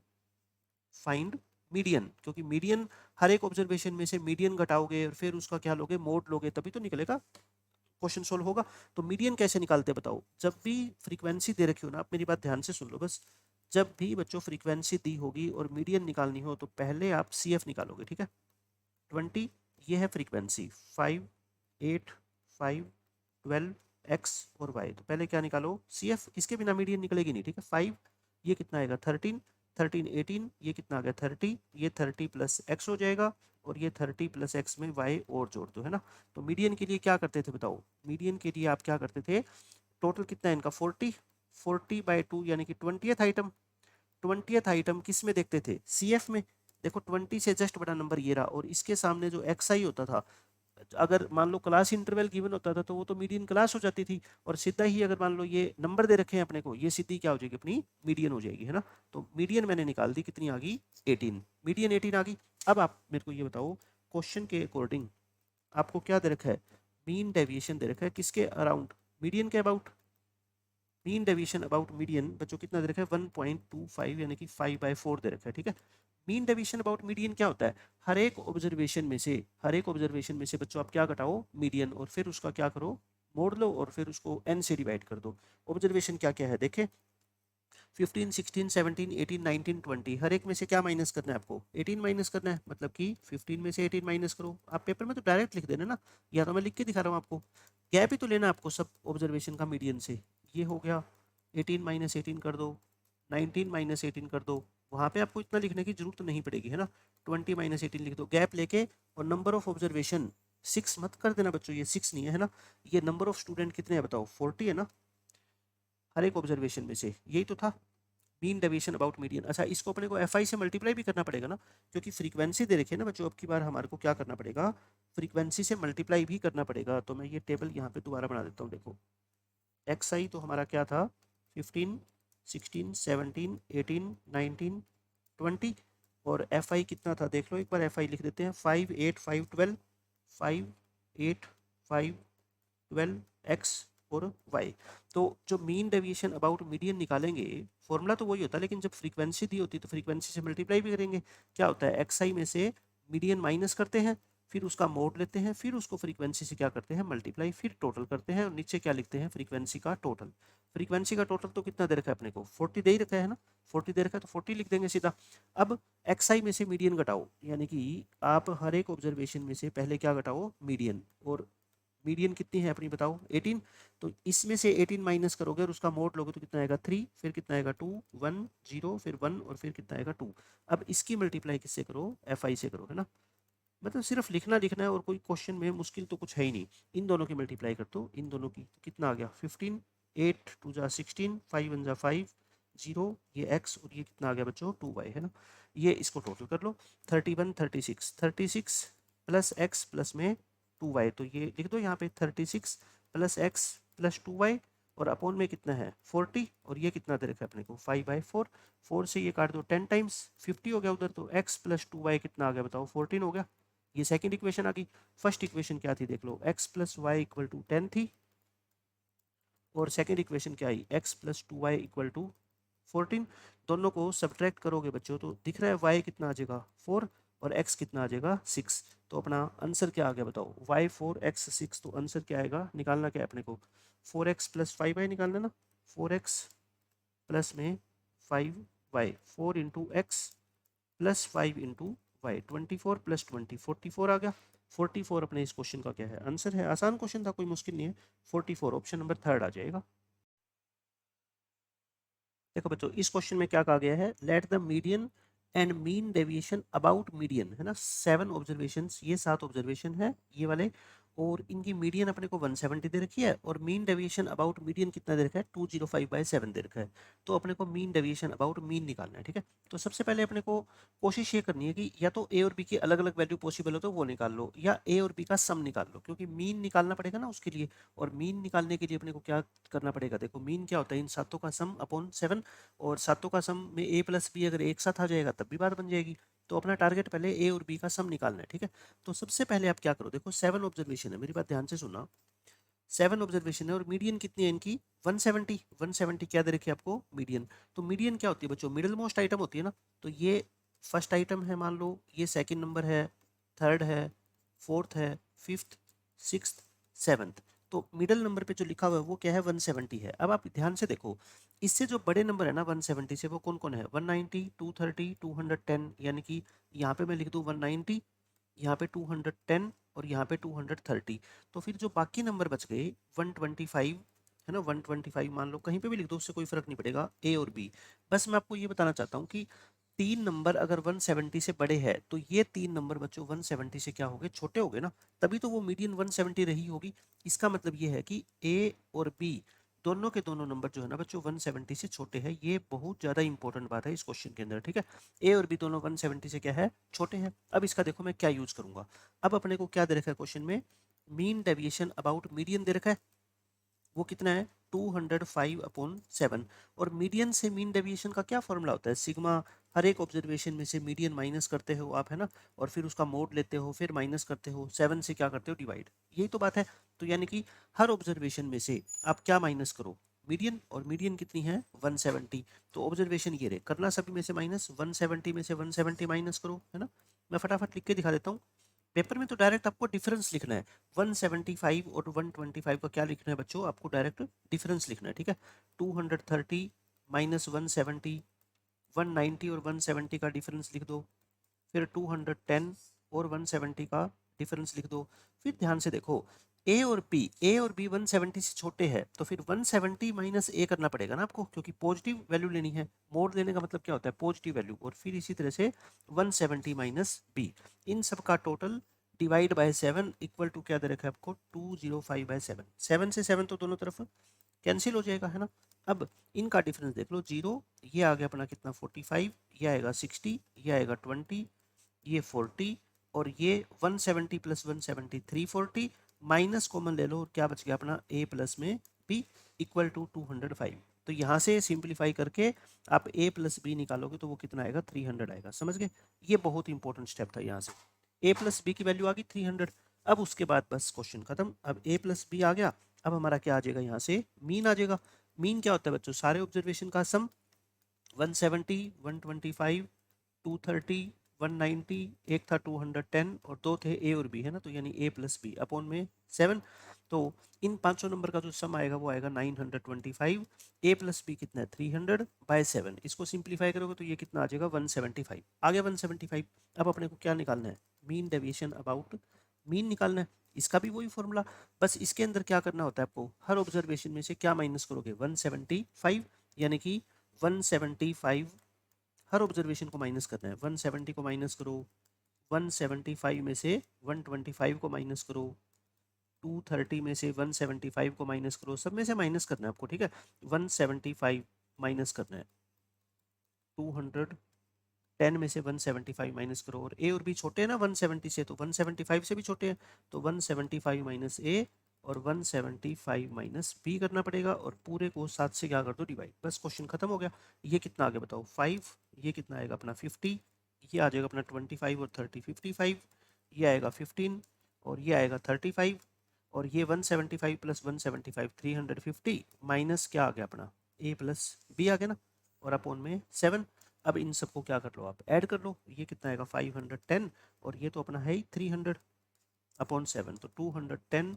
find median, क्योंकि मीडियन हर एक ऑब्जर्वेशन में से मीडियन घटाओगे और फिर उसका क्या लोगे, मोड लोगे, तभी तो निकलेगा, क्वेश्चन सोल्व होगा। तो मीडियन कैसे निकालते बताओ, जब भी फ्रीक्वेंसी दे रखी हो ना, आप मेरी बात ध्यान से सुन लो बस। जब भी बच्चों फ्रीक्वेंसी दी होगी और मीडियन निकालनी हो तो पहले आप CF निकालोगे, ठीक है। 20 ये है फ्रीक्वेंसी, 5, 8, 5, 12 x और y। तो पहले क्या निकालो CF, इसके बिना मीडियन निकलेगी नहीं, ठीक है। 5 ये कितना आएगा 13, 13, 18 ये कितना आ गया 30, ये 30 प्लस x हो जाएगा और ये 30 प्लस एक्स में y और जोड़ दो, है ना। तो मीडियन के लिए क्या करते थे बताओ, मीडियन के लिए आप क्या करते थे, टोटल कितना है इनका 40, 40/2 यानी कि 20th आइटम। 20th आइटम किस में देखते थे, CF में। देखो 20 से जस्ट बड़ा नंबर ये रहा, और इसके सामने जो xi होता था, अगर मान लो क्लास इंटरवल गिवन होता था तो वो तो मीडियन क्लास हो जाती थी, और सीधा ही अगर मान लो ये नंबर दे रखे हैं अपने को, ये सीधी क्या हो जाएगी अपनी मीडियन हो जाएगी, है ना। तो मीडियन मैंने निकाल दी, कितनी आ गई 18, मीडियन 18 आ गई। अब आप मेरे को ये बताओ, क्वेश्चन के अकॉर्डिंग आपको क्या दे रखा है, मीन डेविएशन दे रखा है किसके अराउंड, मीडियन के about. Mean deviation about median बच्चों कितना दे रखा है 1.25 यानी कि 5/4 दे रखा है, ठीक है। मीन डेविएशन अबाउट मीडियन क्या होता है, हर एक ऑब्जर्वेशन में से, हर एक ऑब्जर्वेशन में से बच्चों आप क्या घटाओ मीडियन, और फिर उसका क्या करो, मोड़ लो, और फिर उसको n से डिवाइड कर दो। ऑब्जर्वेशन क्या क्या है देखें, 15, 16, 17, 18, 19, 20, हर एक में से क्या माइनस करना है आपको, 18 माइनस करना है। मतलब कि 15 में से 18 माइनस करो। आप पेपर में तो डायरेक्ट लिख देना ना, या तो मैं लिख के दिखा रहा हूँ आपको। गैप ही तो लेना आपको सब ऑब्जर्वेशन का मीडियन से। ये हो गया 18 माइनस 18 कर दो, 19 माइनस 18 कर दो। वहाँ पे आपको इतना लिखने की जरूरत नहीं पड़ेगी, है ना। 20 माइनस 18 लिख दो, गैप लेके, और नंबर ऑफ ऑब्जर्वेशन 6 मत कर देना बच्चों, ये 6 नहीं है ना। ये नंबर ऑफ स्टूडेंट कितने हैं बताओ, 40 है ना, हर एक ऑब्जर्वेशन में से। यही तो था मीन डेविएशन अबाउट मीडियन। अच्छा, इसको अपने को FI से मल्टीप्लाई भी करना पड़ेगा ना, क्योंकि फ्रीक्वेंसी दे रखी है ना बच्चों। अब की बार हमारे को क्या करना पड़ेगा, फ्रीक्वेंसी से मल्टीप्लाई भी करना पड़ेगा। तो मैं ये टेबल यहाँ पे दोबारा बना देता हूँ। देखो XI तो हमारा क्या था, 15, 16, 17, 18, 19, 20, और FI कितना था देख लो एक बार, FI लिख देते हैं 5, 8, 5, 12, 5, 8, 5, 12 x और y। तो जो मीन डेविएशन अबाउट मीडियन निकालेंगे, फॉर्मूला तो वही होता है, लेकिन जब फ्रीक्वेंसी दी होती है तो फ्रीक्वेंसी से मल्टीप्लाई भी करेंगे। क्या होता है, XI में से मीडियन माइनस करते हैं, फिर उसका मोड लेते हैं, फिर उसको फ्रीक्वेंसी से क्या करते हैं मल्टीप्लाई, फिर टोटल करते हैं, और नीचे क्या लिखते हैं, फ्रीक्वेंसी का टोटल। फ्रीक्वेंसी का टोटल तो कितना दे रखा है अपने को, 40 दे ही रखा है ना, 40 दे रखा है तो 40 लिख देंगे सीधा। अब XI में से मीडियन घटाओ, यानी कि आप हर एक ऑब्जर्वेशन में से पहले क्या घटाओ, मीडियन। और मीडियन कितनी है अपनी बताओ 18, तो इसमें से 18 माइनस करोगे और उसका मोड लोगे तो कितना आएगा 3, फिर कितना आएगा 2, 1, 0, फिर 1, और फिर कितना आएगा 2। अब इसकी मल्टीप्लाई किससे करो, FI से करो, है ना। मतलब सिर्फ लिखना है, और कोई क्वेश्चन में मुश्किल तो कुछ है ही नहीं। इन दोनों की मल्टीप्लाई कर दो, इन दोनों की, तो कितना आ गया 15, 8 2 जा 16, 5 1 जा 5, 0 ये x, और ये कितना आ गया बच्चों 2y, है ना। ये इसको टोटल कर लो, 31, 36, 36 प्लस एक्स प्लस में 2y, तो ये लिख दो यहाँ पे 36 प्लस एक्स प्लस 2y, और अपॉन में कितना है 40, और ये कितना दे रखा है अपने को 5/4। 4 से ये काट दो 10 टाइम्स 50 हो गया उधर, तो x प्लस 2y कितना आ गया बताओ 14 हो गया। ये सेकंड इक्वेशन आ गई। फर्स्ट इक्वेशन क्या थी देख लो, x plus Y equal to 10 थी, और सेकंड इक्वेशन क्या आई, x plus 2y equal to 14। दोनों को सब्ट्रैक्ट करोगे बच्चों तो दिख रहा है y कितना आ जाएगा 4, और x कितना आ जाएगा 6। तो अपना आंसर क्या आ गया बताओ, y 4 x 6। तो आंसर क्या आएगा, निकालना क्या है अपने को, 4x प्लस 5y निकालना ना, 4x प्लस में 5y, 4 into X plus 5 into Y, 24 plus 20 44 आ गया। 44 अपने इस क्वेश्चन का क्या है आंसर है। आसान क्वेश्चन था, कोई मुश्किल नहीं है। 44 ऑप्शन नंबर 3 आ जाएगा। देखो बच्चों, इस क्वेश्चन में क्या कहा गया है, let the median and mean deviation about median, है ना। 7 ऑब्जर्वेशन, ये 7 ऑब्जर्वेशन है ये वाले, और इनकी मीडियन अपने को 170 दे रखी है और मीन डेविएशन अबाउट मीडियन कितना दे रखा है 205/7 दे रखा है। तो अपने को मीन डेविएशन अबाउट मीन निकालना है, ठीक है। तो सबसे पहले अपने को कोशिश ये करनी है कि या तो ए और बी की अलग अलग वैल्यू पॉसिबल हो तो वो निकाल लो, या ए और बी का सम निकाल लो, क्योंकि मीन निकालना पड़ेगा ना उसके लिए। और मीन निकालने के लिए अपने को क्या करना पड़ेगा, देखो मीन क्या होता है, इन सातों का सम अपॉन 7, और सातों का सम में ए प्लस बी अगर एक साथ आ जाएगा तब भी बात बन जाएगी। तो अपना टारगेट पहले ए और बी का सम निकालना है, ठीक है। तो सबसे पहले आप क्या करो, देखो 7 ऑब्जर्वेशन है, मेरी बात ध्यान से सुना। 7 ऑब्जर्वेशन है और मीडियन कितनी है इनकी 170। 170 क्या दे रखी है आपको मीडियन। तो मीडियन क्या होती है बच्चों, मिडिल मोस्ट आइटम होती है ना। तो ये फर्स्ट आइटम है मान लो, ये सेकंड नंबर है, थर्ड है, फोर्थ है, फिफ्थ, सिक्स्थ, सेवन्थ। तो मिडिल नंबर पे जो लिखा हुआ है वो क्या है 170 है। अब आप ध्यान से देखो, इससे जो बड़े नंबर है ना 170 से वो कौन कौन है 190, 230, 210, यानी कि यहाँ पे मैं लिख दूँ 190, यहाँ पे 210 और यहाँ पे 230। तो फिर जो बाकी नंबर बच गए 125 है ना, 125 मान लो, कहीं पे भी लिख दो उससे कोई फर्क नहीं पड़ेगा, ए और बी। बस मैं आपको ये बताना चाहता हूँ कि तीन नंबर अगर 170 से बड़े हैं तो ये तीन नंबर बच्चों 170 से क्या हो गए, छोटे हो गए ना, तभी तो वो मीडियन 170 रही होगी। इसका मतलब ये है कि ए और बी दोनों के दोनों नंबर जो है ना बच्चों 170 से छोटे हैं। ये बहुत ज़्यादा इंपॉर्टेंट बात है इस क्वेश्चन के अंदर, ठीक है। ए और बी दोनों 170 से क्या है, छोटे हैं। अब इसका देखो मैं क्या यूज करूंगा। अब अपने को क्या दे रखा है क्वेश्चन में, मीन डेविएशन अबाउट मीडियन दे रखा है, वो कितना है 205/7। और मीडियन से मीन डेविएशन का क्या फॉर्मूला होता है, सिग्मा। हर एक ऑब्जर्वेशन में से मीडियन माइनस करते हो आप, है ना, और फिर उसका मोड लेते हो, फिर माइनस करते हो, 7 से क्या करते हो डिवाइड, यही तो बात है। तो यानी कि हर ऑब्जर्वेशन में से आप क्या माइनस करो, मीडियन, और मीडियन कितनी है 170। तो ऑब्जर्वेशन ये रहे, करना सभी में से माइनस, 170 में से 170 माइनस करो, है ना। मैं फटाफट लिख के दिखा देता हूँ। पेपर में तो डायरेक्ट आपको डिफरेंस लिखना है, 175 और 125 का क्या लिखना है बच्चों, आपको डायरेक्ट डिफरेंस लिखना है, ठीक है। 230 माइनस 170, 190 और 170 का डिफरेंस लिख दो, फिर 210 और 170 का डिफरेंस लिख दो। फिर ध्यान से देखो, ए और बी 170 से छोटे हैं, तो फिर 170 माइनस ए करना पड़ेगा ना आपको, क्योंकि पॉजिटिव वैल्यू लेनी है। मोड लेने का मतलब क्या होता है, पॉजिटिव वैल्यू। और फिर इसी तरह से 170 माइनस बी, इन सब का total divide by 7 equal to क्या दे रखा है आपको 205/7। 7 से 7 तो दोनों तरफ कैंसिल हो जाएगा, है ना। अब इनका डिफरेंस देख लो, जीरो, ये आ गया अपना कितना 45, ये आएगा 60, ये आएगा 20, ये 40, और ये 170 प्लस 170 340, माइनस कॉमन ले लो और क्या बच गया अपना a प्लस में b इक्वल टू 205। तो यहाँ से सिंप्लीफाई करके आप a प्लस बी निकालोगे तो वो कितना आएगा 300 आएगा, समझ गए। ये बहुत इंपॉर्टेंट स्टेप था, यहाँ से a प्लस बी की वैल्यू आ गई 300। अब उसके बाद बस क्वेश्चन खत्म। अब a प्लस बी आ गया, अब हमारा क्या आ जाएगा, यहाँ से मीन आ जाएगा। मीन क्या होता है बच्चों, सारे ऑब्जर्वेशन का सम, 170, 125, 230, 190, एक था 210 और दो थे ए और बी, है ना। तो यानी a प्लस बी अपॉन में 7। तो इन 500 नंबर का जो सम आएगा वो आएगा 925। a प्लस बी कितना है 300/7। इसको सिंप्लीफाई करोगे तो ये कितना आ जाएगा 175 आ गया 175। अब अपने को क्या निकालना है, मीन डेविएशन अबाउट मीन निकालना है। इसका भी वही फॉर्मूला, बस इसके अंदर क्या करना होता है आपको, हर ऑब्जर्वेशन में से क्या माइनस करोगे 175, यानी कि 175 हर ऑब्जर्वेशन को माइनस करना है। 170 को माइनस करो, 175 में से 125 को माइनस करो, 230 में से 175 को माइनस करो, सब में से माइनस करना है आपको, ठीक है। 175 माइनस करना है, 210 में से 175 माइनस करो, और ए और बी छोटे हैं ना 170 से, तो 175 से भी छोटे हैं, तो 175 माइनस ए और 175 माइनस बी करना पड़ेगा, और पूरे को 7 से क्या कर दो डिवाइड, बस क्वेश्चन खत्म हो गया। ये कितना आ गया बताओ 5, ये कितना आएगा अपना 50, ये आ जाएगा अपना 25 और 30 55, ये आएगा 15 और ये आएगा 35, और ये 175 प्लस 175 350 माइनस क्या आ गया अपना ए प्लस बी आ गया ना, और अपॉन में 7। अब इन सबको क्या कर लो आप ऐड कर लो, ये कितना आएगा 510 और ये तो अपना है ही 300 अपॉन 7, तो 210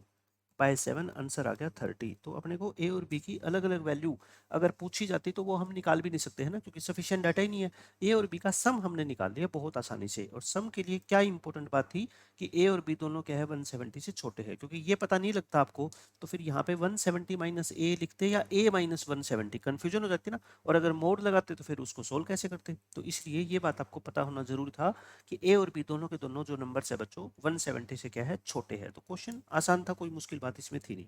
बाय 7, आंसर आ गया 30। तो अपने को ए और बी की अलग अलग वैल्यू अगर पूछी जाती तो वो हम निकाल भी नहीं सकते है ना, क्योंकि सफिशिएंट डाटा ही नहीं है। ए और बी का सम हमने निकाल लिया बहुत आसानी से। और सम के लिए क्या इंपॉर्टेंट बात थी कि ए और बी दोनों क्या है 170 से छोटे हैं, क्योंकि ये पता नहीं लगता आपको तो फिर यहाँ पे 170 माइनस ए लिखते या ए माइनस 170, कन्फ्यूजन हो जाती ना। और अगर मोड लगाते तो फिर उसको सोल्व कैसे करते। तो इसलिए ये बात आपको पता होना जरूरी था कि ए और बी दोनों के दोनों जो नंबर है बच्चों 170 से क्या है छोटे हैं। तो क्वेश्चन आसान था, कोई मुश्किल बात इसमें थी नहीं।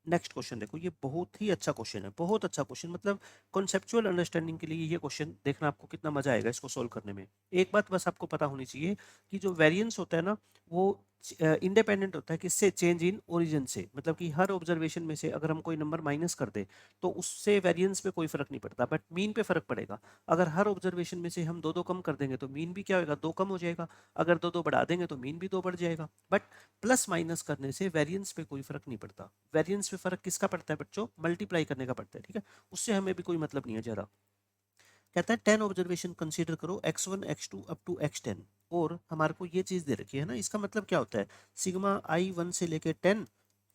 नेक्स्ट क्वेश्चन देखो, ये बहुत ही अच्छा क्वेश्चन है, बहुत अच्छा क्वेश्चन। मतलब कॉन्सेप्चुअल अंडरस्टैंडिंग के लिए ये क्वेश्चन देखना आपको कितना मजा आएगा इसको सोल्व करने में। एक बात बस आपको पता होनी चाहिए कि जो वेरिएंस होता है ना वो इंडिपेंडेंट होता है किससे, चेंज इन ओरिजिन से। मतलब कि हर ऑब्जर्वेशन में से अगर हम कोई नंबर माइनस कर दे तो उससे वेरिएंस पे कोई फर्क नहीं पड़ता, बट मीन पे फर्क पड़ेगा। अगर हर ऑब्जर्वेशन में से हम दो दो कम कर देंगे तो मीन भी क्या होगा, दो कम हो जाएगा। अगर दो दो बढ़ा देंगे तो मीन भी दो बढ़ जाएगा। बट प्लस माइनस करने से वेरिएंस पे कोई फर्क नहीं पड़ता। वेरिएंस पे फर्क किसका पड़ता है बच्चों, मल्टीप्लाई करने का पड़ता है, ठीक है। उससे हमें भी कोई मतलब नहीं है ज़्यादा। कहता है 10 ऑब्जर्वेशन कंसीडर करो x1 x2 up to x10। और हमारे को ये चीज दे रखी है ना, इसका मतलब क्या होता है, सिग्मा i1 से लेके 10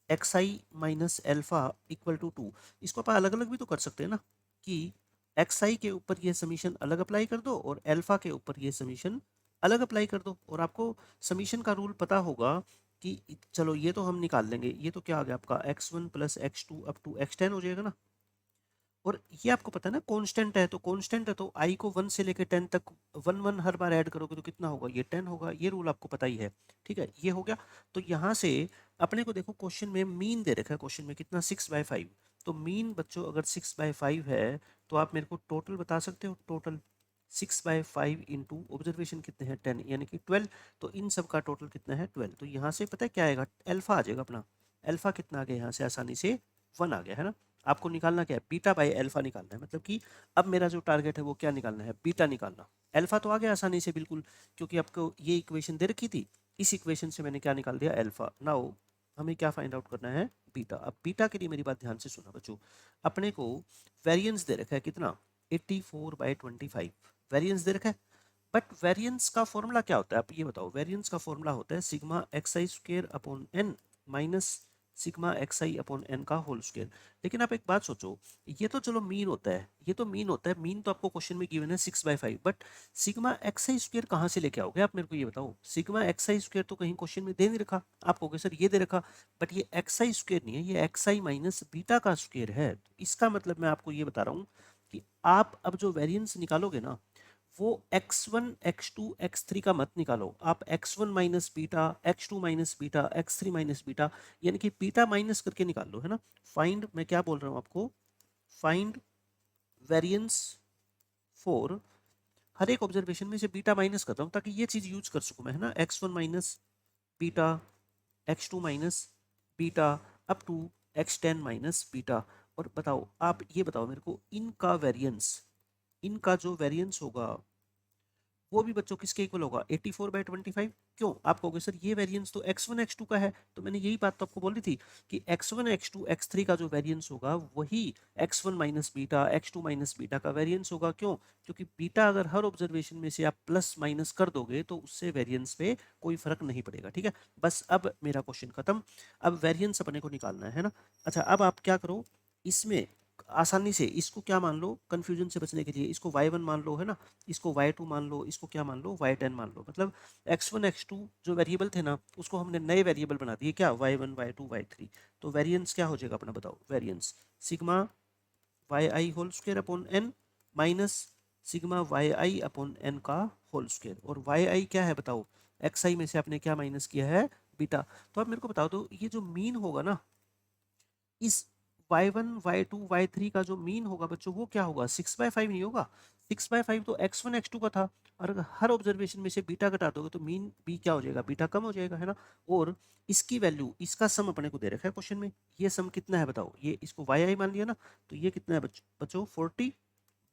xi minus alpha equal to 2। इसको आप अलग अलग भी तो कर सकते हैं ना, कि xi के ऊपर ये समीशन अलग अप्लाई कर दो और एल्फा के ऊपर ये समीशन अलग अप्लाई कर दो। और आपको समीशन का रूल पता होगा कि चलो ये तो हम निकाल लेंगे। ये तो क्या आ गया आपका x1 plus x2 up to x10 हो जाएगा ना। और ये आपको पता है ना कांस्टेंट है, तो कांस्टेंट है तो आई को 1 से लेकर 10 तक 1 1 हर बार ऐड करोगे तो कितना होगा, ये 10 होगा। ये रूल आपको पता ही है, ठीक है। ये हो गया। तो यहाँ से अपने को देखो क्वेश्चन में मीन दे रखा है, क्वेश्चन में कितना 6/5। तो मीन बच्चों अगर 6/5 है तो आप मेरे को टोटल बता सकते हो। टोटल 6/5 इंटू ऑब्जर्वेशन कितने हैं 10 यानी कि 12। तो इन सब का टोटल कितना है 12। तो यहाँ से पता है क्या आएगा, अल्फा आ जाएगा अपना। अल्फा कितना आ गया यहाँ से आसानी से 1 आ गया है ना। आपको निकालना क्या है, बीटा बाई अल्फा निकालना है। मतलब कि अब मेरा जो टारगेट है वो क्या निकालना है, बीटा निकालना। अल्फा तो आ गया आसानी से बिल्कुल, क्योंकि आपको ये इक्वेशन दे रखी थी। इस इक्वेशन से मैंने क्या निकाल दिया, अल्फा। नाउ हमें क्या फाइंड आउट करना है, बीटा। अब बीटा के लिए मेरी बात ध्यान से सुना बच्चों। अपने को वेरिएंस दे रखा है कितना, 84/25 वेरिएंस दे रखा है। बट वेरिएंस का फॉर्मूला क्या होता है, आप ये बताओ। वेरिएंस का फॉर्मूला होता है sigma xi square upon n minus sigma xi upon n का होल स्क्वायर। लेकिन आप एक बात सोचो, ये तो चलो मीन होता है, ये तो मीन होता है। मीन तो आपको क्वेश्चन में गिवन है 6/5। बट सिग्मा xi स्क्वायर कहाँ से लेके आओगे आप, मेरे को ये बताओ। सिग्मा xi स्क्वायर तो कहीं क्वेश्चन में दे नहीं रखा। आप कहोगे सर ये दे रखा, बट ये xi स्क्वायर नहीं है, ये xi माइनस बीटा का स्क्वायर है। तो इसका मतलब मैं आपको ये बता रहा हूँ कि आप अब जो वेरिएंस निकालोगे ना वो x1 x2 x3 का मत निकालो। आप x1 minus beta, x2 minus beta, x3 minus beta, यानी कि बीटा माइनस करके निकाल लो, है ना। फाइंड, मैं क्या बोल रहा हूँ आपको, फाइंड वेरिएंस फॉर हर एक ऑब्जर्वेशन में से बीटा माइनस कर रहा हूँ ताकि ये चीज यूज कर सकूं मैं, है ना। x1 minus beta, x2 minus beta up to x10 minus beta. और बताओ, आप ये बताओ मेरे को, इनका वेरिएंस, इनका जो वेरिएंस होगा वो भी बच्चों किसके इक्वल होगा, 84/25। क्यों, आप कहोगे सर ये वेरिएंस तो x1 x2 का है। तो मैंने यही बात तो आपको बोली थी कि x1 x2 x3 का जो वेरिएंस होगा वही x1 minus beta, x2 minus beta का वेरिएंस होगा। क्यों, क्योंकि बीटा अगर हर ऑब्जर्वेशन में से आप प्लस माइनस कर दोगे तो उससे वेरिएंस पे कोई फर्क नहीं पड़ेगा, ठीक है। बस अब मेरा क्वेश्चन खत्म। अब वेरिएंस अपने को निकालना है ना। अच्छा, अब आप क्या करो, इसमें आसानी से इसको क्या मान लो, कंफ्यूजन से बचने के लिए इसको y1 मान लो, है ना। इसको y2 मान लो, इसको क्या मान लो, y10 मान लो। मतलब x1 x2 जो वेरिएबल थे ना उसको हमने नए वेरिएबल बना दिए, क्या, y1 y2 y3। तो वेरिएंस क्या हो जाएगा अपना, बताओ। Variance sigma yi whole square upon n minus sigma yi upon n का होल स्क्वायर। और yi क्या है बताओ, xi में से आपने क्या माइनस किया है, बीटा। तो आप मेरे को बताओ तो ये जो मीन होगा ना इस y1 y2 y3 का जो मीन होगा बच्चों वो क्या होगा, 6/5 नहीं होगा। 6/5 तो x1 x2 का था। और अगर हर ऑब्जर्वेशन में से बीटा घटा दोगे तो मीन भी क्या हो जाएगा, बीटा कम हो जाएगा, है ना। और इसकी वैल्यू, इसका सम अपने को दे रखा है क्वेश्चन में। ये सम कितना है बताओ, ये इसको yi मान लिया ना, तो ये कितना है बच्चों 40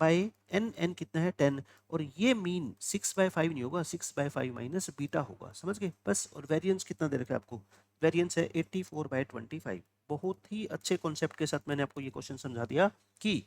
बाई n कितना है 10। और ये मीन 6/5 नहीं होगा, 6/5 माइनस बीटा होगा, समझ गए बस। और वेरिएंस कितना दे रखा है आपको, वेरिएंस है 84/25। बहुत ही अच्छे कॉन्सेप्ट के साथ मैंने आपको ये क्वेश्चन समझा दिया कि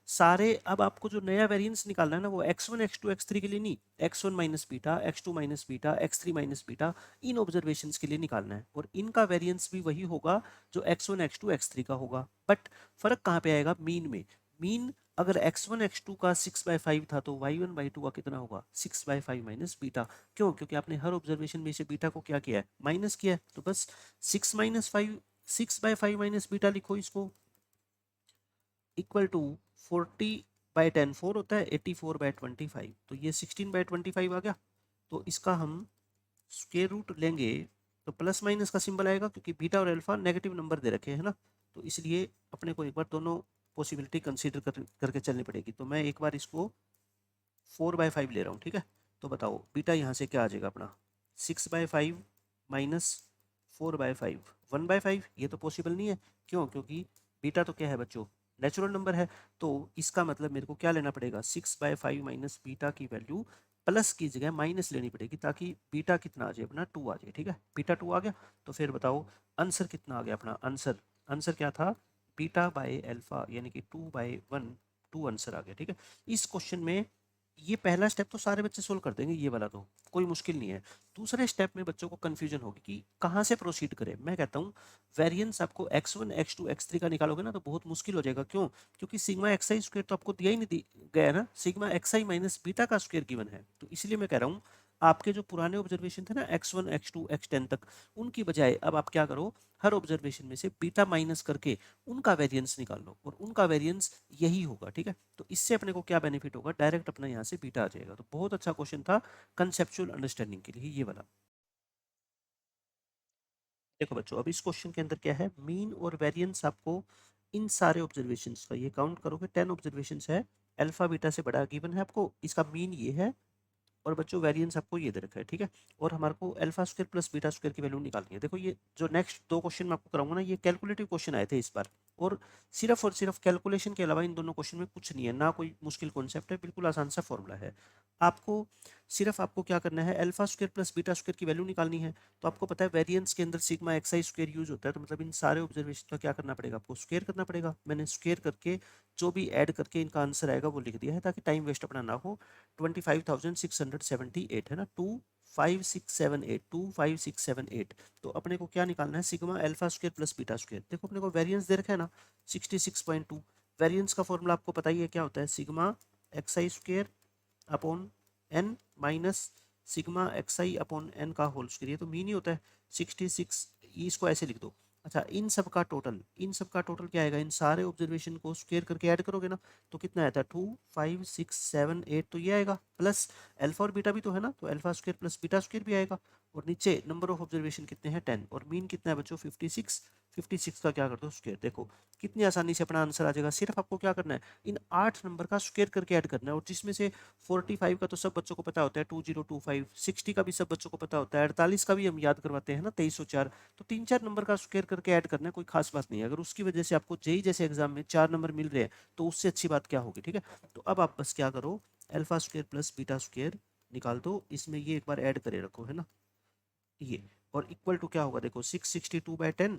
सारे, अब आपको जो नया वेरिएंस निकालना है ना वो x1 x2 x3 के लिए नहीं, x1 minus beta, x2 minus beta, x3 minus beta, इन ऑब्जर्वेशंस के लिए निकालना है और इनका वेरिएंस भी वही होगा जो x1 x2 x3 का होगा। बट फर्क कहाँ पे आएगा, मीन में। मीन अगर x1 x2 का 6/5 था तो y1/2 का कितना होगा, 6/5 माइनस बीटा। क्यों, क्योंकि आपने हर ऑब्जर्वेशन में से बीटा को क्या किया है, माइनस किया है। तो बस 6/5 माइनस बीटा लिखो इसको, इक्वल टू 40/10 4 होता है, 84/25। तो ये 16/25 आ गया। तो इसका हम स्क्वायर रूट लेंगे तो प्लस माइनस का सिंबल आएगा, क्योंकि बीटा और अल्फा नेगेटिव नंबर दे रखे हैं ना, तो इसलिए अपने को एक बार दोनों पॉसिबिलिटी कंसीडर करके चलनी पड़ेगी। तो मैं एक बार इसको 4/5 ले रहा हूँ, ठीक है। तो बताओ बीटा यहाँ से क्या आ जाएगा अपना, 6/5 माइनस 4/5, 1/5। ये तो पॉसिबल नहीं है। क्यों, क्योंकि बीटा तो क्या है बच्चों, नेचुरल नंबर है। तो इसका मतलब मेरे को क्या लेना पड़ेगा, 6/5 माइनस बीटा की वैल्यू प्लस की जगह माइनस लेनी पड़ेगी, ताकि बीटा कितना आ जाए अपना, 2 आ जाए, ठीक है। बीटा 2 आ गया। तो फिर बताओ आंसर कितना आ गया अपना, आंसर आंसर क्या था, बीटा बाय अल्फा यानी कि 2/1, 2 आंसर आ गया, ठीक है। इस क्वेश्चन में ये पहला स्टेप तो सारे बच्चे सोल्व कर देंगे, ये वाला तो कोई मुश्किल नहीं है। दूसरे स्टेप में बच्चों को कंफ्यूजन होगी कि कहाँ से प्रोसीड करें। मैं कहता हूँ वेरिएंस आपको x1 x2 x3 का निकालोगे ना तो बहुत मुश्किल हो जाएगा। क्यों, क्योंकि सिग्मा एक्स आई स्क्वायर तो आपको दिया ही नहीं गया है ना, सिग्मा एक्स आई माइनस बीटा का स्क्वायर गिवन है। तो इसलिए मैं कह रहा हूँ आपके जो पुराने ऑब्जर्वेशन थे ना x1 x2 x10 तक, उनकी बजाय अब आप क्या करो, हर ऑब्जर्वेशन में से बीटा माइनस करके उनका वेरिएंस निकाल लो और उनका वेरिएंस यही होगा, ठीक है। तो इससे अपने को क्या बेनिफिट होगा, डायरेक्ट अपना यहाँ से बीटा आ जाएगा। तो बहुत अच्छा क्वेश्चन था कंसेप्चुअल अंडरस्टैंडिंग के लिए ये वाला। देखो बच्चों अब इस क्वेश्चन के अंदर क्या है, मीन और वेरिएंस आपको इन सारे ऑब्जर्वेशंस का ये काउंट करोगे 10 ऑब्जर्वेशंस है, अल्फा बीटा से बड़ा गिवन है आपको, इसका मीन ये है और बच्चों वेरिएंस आपको ये दे रखा है, ठीक है। और हमारे को alpha square plus beta square की वैल्यू निकालनी है। देखो ये जो नेक्स्ट दो क्वेश्चन मैं आपको कराऊंगा ना, ये कैलकुलेटिव क्वेश्चन आए थे इस बार, और सिर्फ कैलकुलेशन के अलावा इन दोनों क्वेश्चन में कुछ नहीं है, ना कोई मुश्किल कॉन्सेप्ट है, बिल्कुल आसान सा फॉर्मूला है। आपको सिर्फ आपको क्या करना है, alpha square plus beta square की वैल्यू निकालनी है। तो आपको पता है वेरिएंस के अंदर sigma X I square use होता है, तो मतलब इन सारे ऑब्जर्वेशन का क्या करना पड़ेगा, आपको स्क्वायर करना पड़ेगा। मैंने स्क्वायर करके जो भी ऐड करके इनका आंसर आएगा वो लिख दिया है, ताकि टाइम वेस्ट अपना ना हो। 25,678 है ना, 25678, 25678। तो अपने को क्या निकालना है, sigma alpha square plus beta square. देखो अपने को वेरिएंस दे रखा है ना 66.2। वेरिएंस का फॉर्मूला आपको पता ही है क्या होता है, sigma X I square upon N minus sigma X I upon N का होल स्क्वायर, ये तो मीन ही होता है 66। इसको ऐसे लिख दो। अच्छा इन सब का टोटल क्या आएगा, इन सारे ऑब्जर्वेशन को स्क्वायर करके ऐड करोगे ना तो कितना आता है, 25678। तो ये आएगा प्लस अल्फा और बीटा भी तो है ना, तो alpha square plus beta square भी आएगा। और नीचे नंबर ऑफ ऑब्जर्वेशन कितने हैं 10, और मीन कितना है बच्चों 56। 56 का क्या कर दो स्क्वायर। देखो कितनी आसानी से अपना आंसर आ जाएगा। सिर्फ आपको क्या करना है, इन 8 नंबर का स्क्वायर करके ऐड करना है, और जिसमें से 45 का तो सब बच्चों को पता होता है, 2025, 60 का भी सब बच्चों को पता होता है, 48 का भी हम याद करवाते हैं ना 2304। तो 3-4 नंबर का स्क्वायर करके ऐड करना है, कोई खास बात नहीं है। अगर उसकी वजह से आपको जेई जैसे एग्जाम में 4 नंबर मिल रहे हैं तो उससे अच्छी बात क्या होगी, ठीक है। तो अब आप बस क्या करो, alpha square plus beta square निकाल दो, इसमें ये एक बार ऐड करे रखो, है ना ये। और इक्वल टू क्या होगा, देखो 662/10,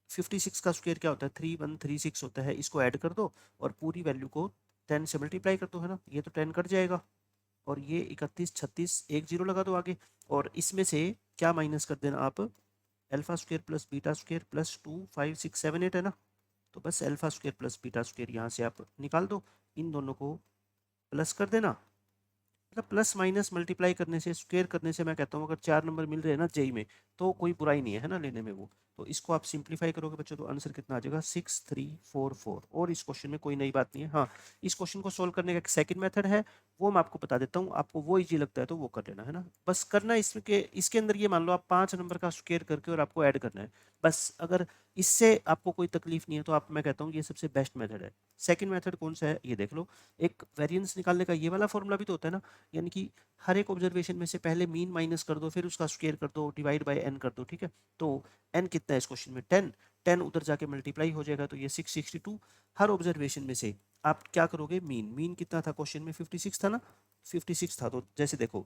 56 का स्क्वायर क्या होता है 3136 होता है, इसको ऐड कर दो और पूरी वैल्यू को 10 से मल्टीप्लाई कर दो, है ना। ये तो 10 कट जाएगा और ये 31 36 एक जीरो लगा दो आगे, और इसमें से क्या माइनस कर देना आप, alpha square plus beta square plus 25678 है ना। तो बस alpha square plus beta square यहाँ से आप निकाल दो, इन दोनों को प्लस कर देना। मतलब प्लस माइनस मल्टीप्लाई करने से, स्क्वायर करने से मैं कहता हूँ अगर 4 नंबर मिल रहे हैं ना जेई में तो कोई बुराई नहीं है ना लेने में वो। तो इसको आप सिंप्लीफाई करोगे बच्चों तो आंसर कितना आ जाएगा 6344। और इस क्वेश्चन में कोई नई बात नहीं है। हाँ, इस क्वेश्चन को सोल्व करने का एक सेकंड मेथड है, वो मैं आपको बता देता हूँ, आपको वो इजी लगता है तो वो कर लेना, है ना। बस करना इसके अंदर ये मान लो आप 5 नंबर का स्क्वायर करके और आपको ऐड करना है बस। अगर इससे आपको कोई तकलीफ नहीं है तो आप, मैं कहता हूँ ये सबसे बेस्ट मेथड है। सेकंड मेथड कौन सा है ये देख लो, एक वेरिएंस निकालने का ये वाला फॉर्मूला भी तो होता है ना, यानी कि हर एक ऑब्जर्वेशन में से पहले मीन माइनस कर दो, फिर उसका स्क्वायर कर दो, डिवाइड बाय एन कर दो, ठीक है। तो एन कितना है इस क्वेश्चन में 10, 10 उधर जाके मल्टीप्लाई हो जाएगा तो ये 662। हर ऑब्जर्वेशन में से आप क्या करोगे, मीन कितना था क्वेश्चन में 56 था ना, 56 था। तो जैसे देखो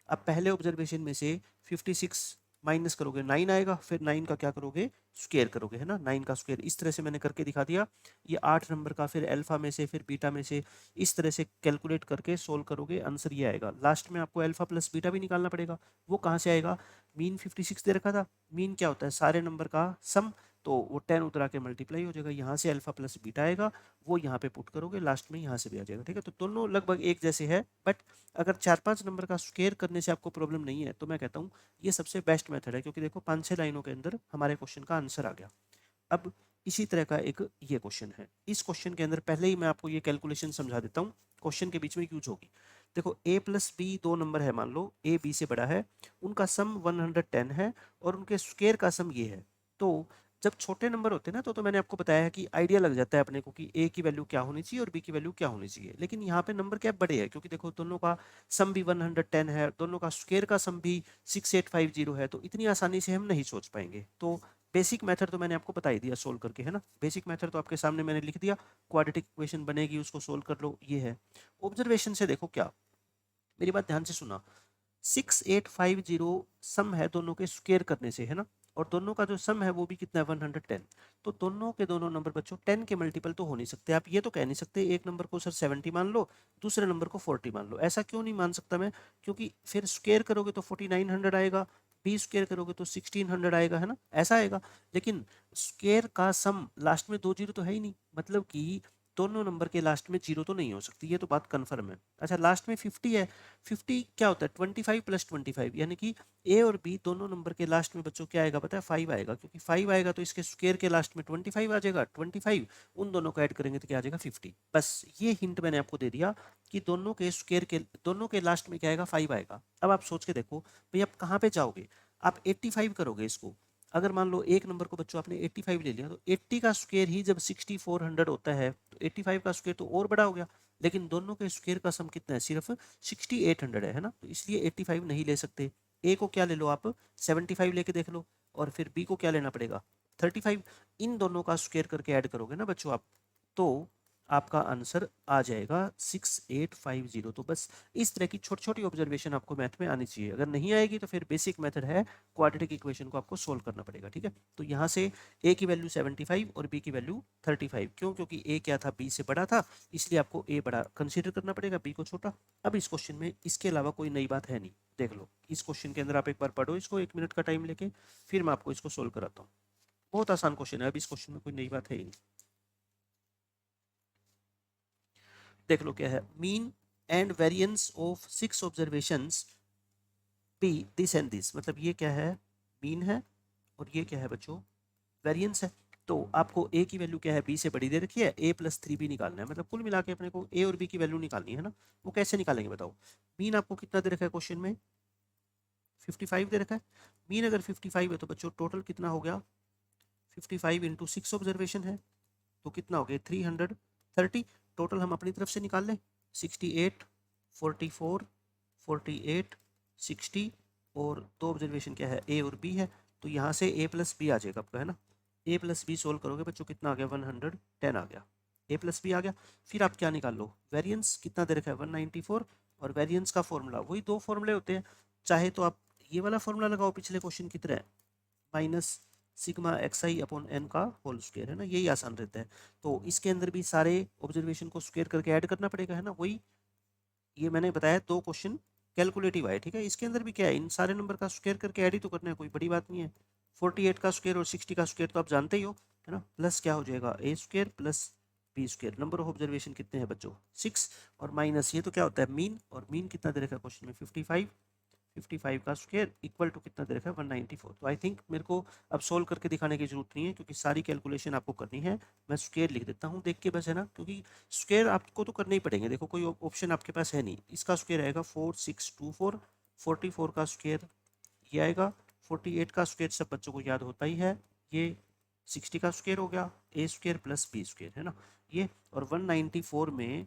अब पहले ऑब्जर्वेशन में से 56 माइनस करोगे 9 आएगा, फिर 9 का क्या करोगे, स्क्वायर करोगे, है ना, 9 का स्क्वायर। इस तरह से मैंने करके दिखा दिया। ये 8 नंबर का फिर अल्फा में से फिर बीटा में से इस तरह से कैलकुलेट करके सोल्व करोगे, आंसर ये आएगा। लास्ट में आपको अल्फा प्लस बीटा भी निकालना पड़ेगा। वो कहाँ से आएगा, मीन 56 दे रखा था। मीन क्या होता है, सारे नंबर का सम, तो वो 10 उतरा के मल्टीप्लाई हो जाएगा, यहाँ से अल्फा प्लस बीटा आएगा, वो यहाँ पे पुट करोगे, लास्ट में यहाँ से भी आ जाएगा। ठीक है, तो दोनों लगभग एक जैसे है, बट अगर 4-5 नंबर का स्क्वायर करने से आपको प्रॉब्लम नहीं है तो मैं कहता हूँ ये सबसे बेस्ट मेथड है, क्योंकि देखो 5-6 लाइनों के अंदर हमारे क्वेश्चन का आंसर आ गया। अब इसी तरह का एक ये क्वेश्चन है। इस क्वेश्चन के अंदर पहले ही मैं आपको ये कैलकुलेशन समझा देता हूँ, क्वेश्चन के बीच में यूज होगी। देखो a प्लस बी दो नंबर है, मान लो a b से बड़ा है, उनका सम 110 है और उनके स्क्वायर का सम ये है। तो जब छोटे नंबर होते हैं ना, तो मैंने आपको बताया है कि आइडिया लग जाता है अपने को कि a की वैल्यू क्या होनी चाहिए और b की वैल्यू क्या होनी चाहिए। लेकिन यहाँ पे नंबर क्या बड़े हैं, क्योंकि देखो दोनों का सम भी 110 है, दोनों का स्क्वायर का सम भी 6850 है, तो इतनी आसानी से हम नहीं सोच पाएंगे। तो बेसिक मेथड तो मैंने आपको बता ही दिया सोल्व करके, है ना। बेसिक मेथड तो आपके सामने मैंने लिख दिया, क्वाड्रेटिक इक्वेशन बनेगी उसको सोल्व कर लो, ये है। ऑब्जर्वेशन से देखो क्या, मेरी बात ध्यान से सुना। 6850 सम है दोनों के स्क्वायर करने से, है ना, और दोनों का जो सम है वो भी कितना है 110। तो दोनों के दोनों नंबर बच्चों 10 के मल्टीपल तो हो नहीं सकते। आप ये तो कह नहीं सकते एक नंबर को सर 70 मान लो, दूसरे नंबर को 40 मान लो। ऐसा क्यों नहीं मान सकता मैं, क्योंकि फिर स्क्वायर करोगे तो 4900 आएगा, बी स्क्वायर करोगे तो 1600 आएगा, है ना, ऐसा आएगा। लेकिन स्क्वायर का सम लास्ट में 2 जीरो तो है ही नहीं, मतलब कि दोनों नंबर के लास्ट में जीरो तो नहीं हो सकती, ये तो बात कन्फर्म है। अच्छा, लास्ट में 50 है, 50 क्या होता है 25 प्लस 25, यानी कि ए और बी दोनों नंबर के लास्ट में बच्चों क्या आएगा पता है, 5 आएगा, क्योंकि 5 आएगा तो इसके स्क्वायर के लास्ट में 25 आ जाएगा, 25 उन दोनों को ऐड करेंगे तो क्या आ जाएगा 50। बस ये हिंट मैंने आपको दे दिया कि दोनों के स्क्वायर के दोनों के लास्ट में क्या आएगा 5 आएगा। अब आप सोच के देखो भाई, आप कहाँ पे जाओगे, आप 85 करोगे इसको। अगर मान लो एक नंबर को बच्चों आपने 85 ले लिया, तो 80 का स्क्वायर ही जब 6400 होता है, तो 85 का स्क्वायर तो और बड़ा हो गया। लेकिन दोनों के स्क्वायर का सम कितना है, सिर्फ 6800 है ना, तो इसलिए 85 नहीं ले सकते। ए को क्या ले लो आप, 75 लेके देख लो, और फिर बी को क्या लेना पड़ेगा 35। इन दोनों का स्क्वायर करके ऐड करोगे ना बच्चों आप, तो आपका आंसर आ जाएगा 6850। तो बस इस तरह की छोटी छोटी ऑब्जर्वेशन आपको मैथ में आनी चाहिए। अगर नहीं आएगी तो फिर बेसिक मेथड है, क्वाड्रेटिक इक्वेशन को आपको सोल्व करना पड़ेगा। ठीक है, तो यहाँ से ए की वैल्यू 75 और बी की वैल्यू 35, क्यों, क्योंकि ए क्या था, बी से बड़ा था, इसलिए आपको ए बड़ा कंसीडर करना पड़ेगा, बी को छोटा। अब इस क्वेश्चन में इसके अलावा कोई नई बात है नहीं, देख लो इस क्वेश्चन के अंदर आप एक बार पढ़ो इसको 1 मिनट का टाइम लेके, फिर मैं आपको इसको सोल्व कराता हूँ। बहुत आसान क्वेश्चन है, अब इस क्वेश्चन में कोई नई बात है ही नहीं। देख लो क्या है, mean and variance of 6 observations be this and this, मतलब ये क्या है, मीन है, और ये क्या है बच्चों, वेरिएंस है। तो आपको ए की वैल्यू क्या है, बी से बड़ी दे रखी है, ए प्लस 3 बी निकालना है, मतलब कुल मिला के अपने को ए और बी की वैल्यू निकालनी है ना। वो कैसे निकालेंगे बताओ। मीन आपको कितना दे रखा है क्वेश्चन में, 55 दे रखा है। मीन अगर 55 है तो बच्चों टोटल कितना हो गया, 55 इंटू 6 ऑब्जर्वेशन है, तो कितना हो गया 330। टोटल हम अपनी तरफ से निकाल लें, 68 44 48 60, और दो ऑब्जर्वेशन क्या है, ए और बी है, तो यहाँ से ए प्लस बी आ जाएगा आपका, है ना। ए प्लस बी सोल्व करोगे बच्चों कितना आ गया 110 आ गया, ए प्लस बी आ गया। फिर आप क्या निकाल लो, वेरिएंस कितना दे रखा है 194, और वेरिएंस का फॉर्मूला वही दो फॉर्मूले होते हैं, चाहे तो आप ये वाला फॉर्मूला लगाओ पिछले क्वेश्चन की तरह, minus sigma X I upon N का होल स्क्वायर, है ना, यही आसान रहता है। तो इसके अंदर भी सारे ऑब्जर्वेशन को स्क्वायर करके ऐड करना पड़ेगा, है ना, वही ये मैंने बताया दो क्वेश्चन कैलकुलेटिव आए। ठीक है, इसके अंदर भी क्या है, इन सारे नंबर का स्क्वायर करके ऐड ही तो करना है, कोई बड़ी बात नहीं है। 48 का स्क्वायर और 60 का स्क्वायर तो आप जानते ही हो, है ना, प्लस क्या हो जाएगा A square plus B square. Number of observation कितने हैं बच्चों 6, और माइनस ये तो क्या होता है मीन, और मीन कितना दे रखा है क्वेश्चन में 55, 55 का स्क्वायर इक्वल टू कितना दे रखा है 194। तो आई थिंक मेरे को अब सोल्व करके दिखाने की जरूरत नहीं है, क्योंकि सारी कैलकुलेशन आपको करनी है। मैं स्क्वायर लिख देता हूँ देख के बस, है ना, क्योंकि स्क्वायर आपको तो करने ही पड़ेंगे। देखो कोई ऑप्शन आपके पास है नहीं, इसका स्क्वायर आएगा 4624, 44 का स्क्वायर ये आएगा, 48 का स्क्वायर सब बच्चों को याद होता ही है, ये 60 का स्क्वायर हो गया, ए स्क्वायर प्लस बी स्क्वायर, है ना ये। और 194 में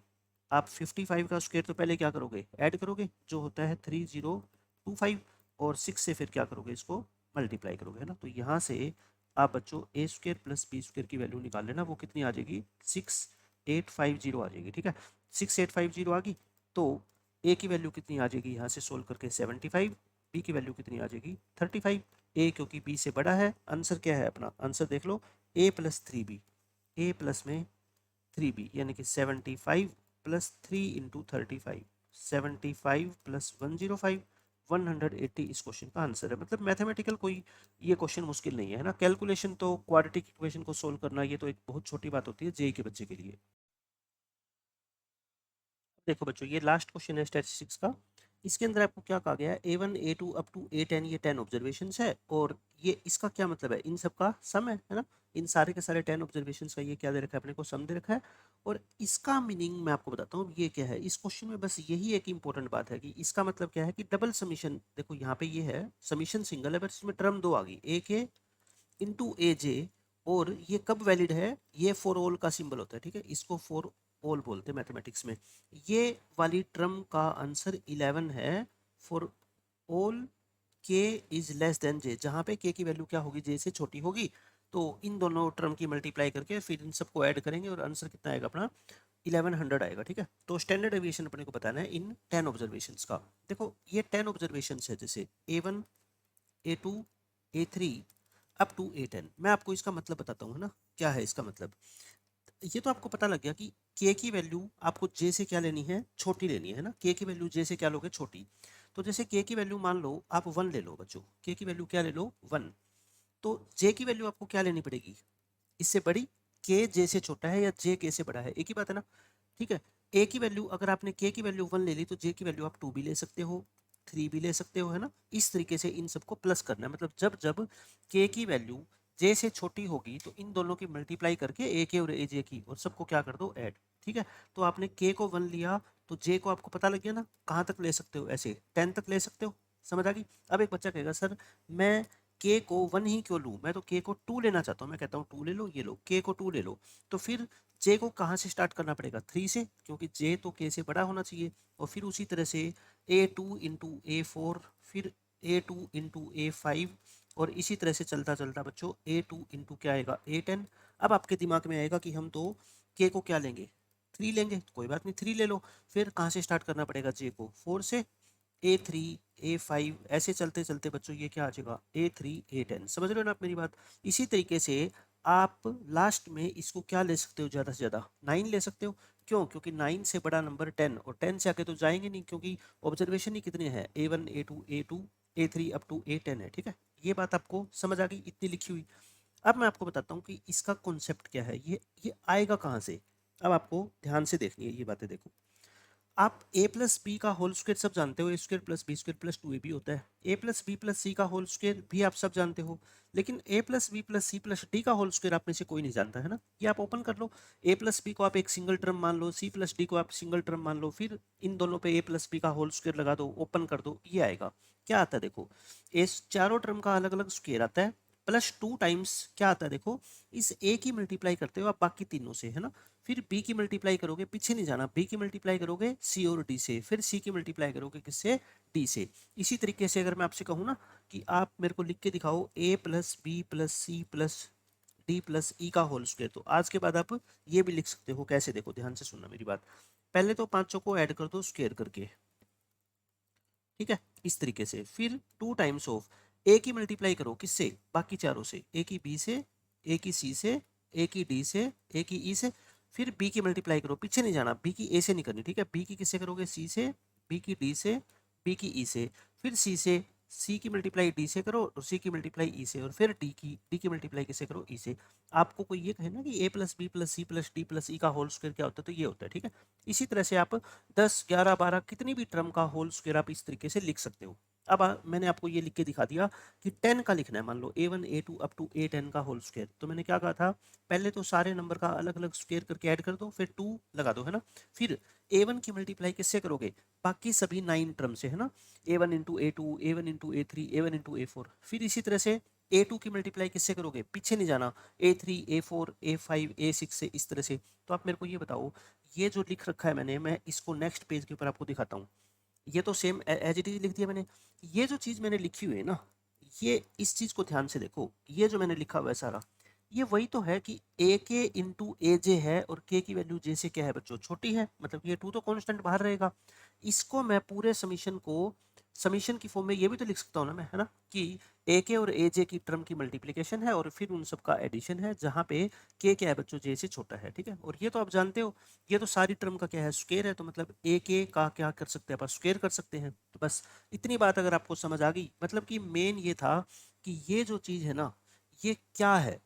आप 55 का स्क्वायर तो पहले क्या करोगे, ऐड करोगे, जो होता है 3025, और 6 से फिर क्या करोगे, इसको मल्टीप्लाई करोगे, है ना। तो यहाँ से आप बच्चों ए स्क्वायर प्लस बी स्क्वायर की वैल्यू निकाल लेना, वो कितनी आ जाएगी 6850 आ जाएगी। ठीक है, 6850 आ गई, तो ए की वैल्यू कितनी आ जाएगी यहाँ से सोल्व करके 75, बी की वैल्यू कितनी आ जाएगी 35। ए क्योंकि बी से बड़ा है। आंसर क्या है अपना, आंसर देख लो, ए प्लस 3b, ए प्लस में 3b यानी कि 75 प्लस 3 इंटू 35, 75 प्लस 105, 180 इस क्वेश्चन का आंसर है। मतलब मैथमेटिकल कोई ये क्वेश्चन मुश्किल नहीं है ना। कैलकुलेशन तो क्वाड्रेटिक इक्वेशन को सोल्व करना ये तो एक बहुत छोटी बात होती है जेई के बच्चे के लिए। देखो बच्चों ये लास्ट क्वेश्चन है स्टैटिस्टिक्स का। इसके अंदर आपको क्या कहा गया है, A1 A2 up to A10 ये 10 ऑब्जर्वेशंस है और ये इसका क्या मतलब है, इन सब का सम है ना। इन सारे के सारे 10 ऑब्जर्वेशंस का ये क्या दे रखा है अपने को, सम दे रखा है। और इसका मीनिंग मैं आपको बताता हूँ ये क्या है। इस क्वेश्चन में बस यही एक इंपॉर्टेंट बात है कि इसका मतलब क्या है कि डबल समीशन, देखो यहाँ पे ये है समीशन सिंगल है बट इसमें टर्म दो आ गई, ए के इंटू ए जे। और ये कब वैलिड है, ये फॉर ऑल का सिंबल होता है, ठीक है, इसको फॉर ऑल बोलते हैं मैथमेटिक्स में। ये वाली टर्म का आंसर 11 है फॉर ऑल के इज लेस देन जे, जहाँ पे के की वैल्यू क्या होगी, जे से छोटी होगी। तो इन दोनों टर्म की मल्टीप्लाई करके फिर इन सबको ऐड करेंगे और आंसर कितना आएगा अपना 1100 आएगा, ठीक है। तो स्टैंडर्ड डेविएशन अपने को बताना है इन 10 ऑब्जर्वेशंस का। देखो ये 10 ऑब्जर्वेशंस है, जैसे A1 A2 A3 up to A10। मैं आपको इसका मतलब बताता हूँ, है ना, क्या है इसका मतलब। ये तो आपको पता लग गया कि के की वैल्यू आपको जे से क्या लेनी है, छोटी लेनी है ना। के की वैल्यू जे से क्या लोगे, छोटी। तो जैसे के की वैल्यू मान लो आप 1 ले लो बच्चों, के की वैल्यू क्या ले लो 1। तो जे की वैल्यू आपको क्या लेनी पड़ेगी, इससे बड़ी। के जे से छोटा है या जे के से बड़ा है, एक ही बात है ना, ठीक है। ए की वैल्यू अगर आपने के की वैल्यू 1 ले ली तो जे की वैल्यू आप 2 भी ले सकते हो, 3 भी ले सकते हो, है ना। इस तरीके से इन सबको प्लस करना है, मतलब जब जब के की वैल्यू जे से छोटी होगी तो इन दोनों की मल्टीप्लाई करके ए के और ए जे की, और सबको क्या कर दो ऐड, ठीक है। तो आपने के को 1 लिया तो जे को आपको पता लग गया ना, कहाँ तक ले सकते हो, ऐसे 10 तक ले सकते हो, समझ आ गई। अब एक बच्चा कहेगा सर मैं के को 1 ही क्यों लूँ, मैं तो के को 2 लेना चाहता हूँ। मैं कहता हूँ 2 ले लो, ये लो के को 2 ले लो। तो फिर जे को कहाँ से स्टार्ट करना पड़ेगा, 3 से, क्योंकि जे तो के से बड़ा होना चाहिए। और फिर उसी तरह से A2 इंटू A4, फिर A2 इंटू A5, और इसी तरह से चलता चलता बच्चों A2 इंटू क्या आएगा A10। अब आपके दिमाग में आएगा कि हम तो के को क्या लेंगे, 3 लेंगे, कोई बात नहीं 3 ले लो। फिर कहाँ से स्टार्ट करना पड़ेगा, जे को 4 से, A3 A5 ऐसे चलते चलते बच्चों ये क्या आ जाएगा A3 A10। समझ रहे हो ना आप मेरी बात। इसी तरीके से आप लास्ट में इसको क्या ले सकते हो, ज़्यादा से ज़्यादा 9 ले सकते हो। क्यों, क्योंकि 9 से बड़ा नंबर 10, और 10 से आगे तो जाएंगे नहीं क्योंकि ऑब्जर्वेशन ही कितने हैं, A1 A2 A2 A3 up to A10 है, ठीक है। ये बात आपको समझ आ गई, इतनी लिखी हुई। अब मैं आपको बताता हूँ कि इसका कॉन्सेप्ट क्या है, ये आएगा कहाँ से। अब आपको ध्यान से देखनी है ये बातें, देखो आप a प्लस बी का होल स्क्वायर सब जानते हो, A square plus B square plus 2ab होता है। a plus B plus C का होल स्क्वायर भी आप सब जानते हो, लेकिन a plus B plus C plus D का होल स्क्वायर आप में से कोई नहीं जानता, है ना। ये आप ओपन कर लो, a प्लस बी को आप एक सिंगल टर्म मान लो, c प्लस डी को आप सिंगल टर्म मान लो, फिर इन दोनों पे a प्लस बी का होल स्क्वायर लगा दो, ओपन कर दो, ये आएगा। क्या आता है देखो, इस चारों टर्म का अलग अलग स्क्वायर आता है, प्लस 2 टाइम्स क्या आता है देखो, इस a की मल्टीप्लाई करते हो आप बाकी तीनों से, है ना। फिर b की मल्टीप्लाई करोगे, पीछे नहीं जाना, b की मल्टीप्लाई करोगे c और d से, फिर c की मल्टीप्लाई करोगे किससे, d से। इसी तरीके से अगर मैं आपसे कहूँ ना कि आप मेरे को लिख के दिखाओ a plus B plus C plus D plus E का होल स्क्वायर, तो आज के बाद आप ये भी लिख सकते हो। कैसे, देखो ध्यान से सुनना मेरी बात। पहले तो पांचों को ऐड कर दो स्क्वायर करके, ठीक है, इस तरीके से। फिर 2 टाइम्स ऑफ ए की मल्टीप्लाई करो किससे, बाकी चारों से, ए की बी से, ए की सी से, ए की डी से, ए की ई से। फिर बी की मल्टीप्लाई करो, पीछे नहीं जाना, बी की ए से नहीं करनी, ठीक है। बी की किससे करोगे, सी से, बी की डी से, बी की ई से, फिर सी से, सी की मल्टीप्लाई डी से करो और सी की मल्टीप्लाई ई से, और फिर डी की मल्टीप्लाई किससे करो, ई से। आपको कोई ये कहे ना कि A plus B plus C plus D plus E का होल स्क्वायर क्या होता है, तो ये होता है, ठीक है। इसी तरह से आप 10 11 12 कितनी भी टर्म का होल स्क्वायर आप इस तरीके से लिख सकते हो। अब मैंने आपको ये लिख के दिखा दिया कि 10 का लिखना है, मान लो A1 A2 up to A10 का होल स्क्वायर। तो मैंने क्या कहा था, पहले तो सारे नंबर का अलग अलग स्क्वायर करके ऐड कर दो, फिर 2 लगा दो, है ना। फिर A1 की मल्टीप्लाई किससे करोगे, बाकी सभी 9 टर्म से, है ना। A1 into A2 A1 into A3 A1 into A4। फिर इसी तरह से A2 की मल्टीप्लाई किससे करोगे, पीछे नहीं जाना, A3 A4 A5 A6 से, इस तरह से। तो आप मेरे को ये बताओ, ये जो लिख रखा है मैंने, मैं इसको नेक्स्ट पेज के ऊपर आपको दिखाता हूँ। ये तो सेम एज इट इज लिख दिया मैंने। ये जो चीज़ मैंने लिखी हुई है ना, ये इस चीज़ को ध्यान से देखो, ये जो मैंने लिखा हुआ है सारा, ये वही तो है कि ए के इंटू ए जे है और के की वैल्यू जे से क्या है बच्चों, छोटी है, मतलब ये 2 तो कांस्टेंट बाहर रहेगा। इसको मैं पूरे समीशन को समीशन की फॉर्म में ये भी तो लिख सकता हूँ ना मैं, है ना, कि ए के और ए जे की टर्म की मल्टीप्लिकेशन है और फिर उन सब का एडिशन है, जहाँ पे के क्या है बच्चों, जे से छोटा है, ठीक है। और ये तो आप जानते हो, ये तो सारी टर्म का क्या है, स्क्वायर है, तो मतलब ए के का क्या कर सकते हैं अपन, स्क्वायर कर सकते हैं। तो बस इतनी बात अगर आपको समझ आ गई, मतलब कि मेन ये था कि ये जो चीज़ है ना, ये क्या है,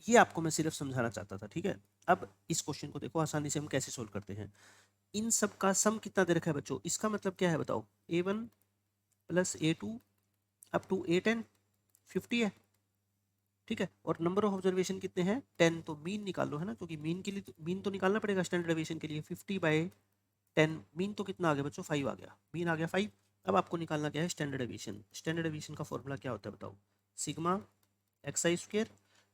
ये आपको मैं सिर्फ समझाना चाहता था, ठीक है। अब इस क्वेश्चन को देखो आसानी से हम कैसे सोल्व करते हैं। इन सब का सम कितना दे रखा है बच्चों, इसका मतलब क्या है बताओ, a1 plus a2 up to a10, 50 है, ठीक है। और नंबर ऑफ ऑब्जर्वेशन कितने हैं, 10, तो मीन निकाल लो, है ना, क्योंकि मीन के लिए मीन तो निकालना पड़ेगा स्टैंडर्ड डेविएशन के लिए। 50/10 मीन तो कितना आ गया बच्चों, 5 आ गया, मीन आ गया 5। अब आपको निकालना क्या है, स्टैंडर्ड डेविएशन। स्टैंडर्ड डेविएशन का फॉर्मूला क्या होता है बताओ, सिग्मा एक्स आई स्क्वायर,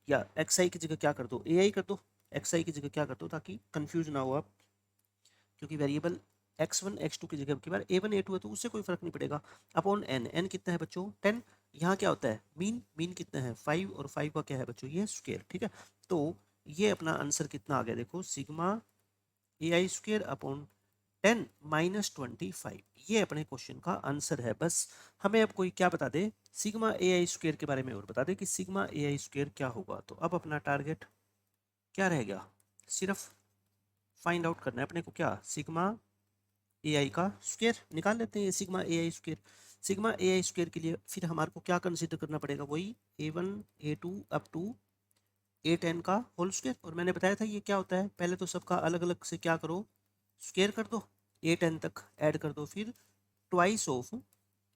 या एक्स आई की जगह क्या कर दो, ए आई कर दो, एक्स आई की जगह क्या कर दो, ताकि कंफ्यूज ना हो आप, क्योंकि वेरिएबल x1 x2 की जगह की बार a1 a2 है तो उससे कोई फर्क नहीं पड़ेगा। अपॉन n, n कितना है बच्चों 10, यहाँ क्या होता है मीन, मीन कितना है 5, और 5 का क्या है बच्चों ये स्क्वायर, ठीक है। तो ये अपना आंसर कितना आ गया देखो, सिग्मा ए आई स्क्वायर अपॉन 10 माइनस 25, ये अपने क्वेश्चन का आंसर है। बस हमें अब कोई क्या बता दे, सिग्मा ए आई स्क्वायर के बारे में और बता दे कि सिग्मा ए आई स्क्वायर क्या होगा। तो अब अपना टारगेट क्या रहेगा, सिर्फ फाइंड आउट करना है अपने को, क्या सिग्मा ए आई का स्क्वायर निकाल लेते हैं, सिग्मा ए आई स्क्वायर। सिग्मा ए आई स्क्वायर के लिए फिर हमारे को क्या कंसीडर करना पड़ेगा, वही a1 a2 up to a10 का होल स्क्वायर। और मैंने बताया था ये क्या होता है, पहले तो सबका अलग अलग से क्या करो, स्क्वायर कर दो, a10 तक ऐड कर दो, फिर ट्वाइस ऑफ,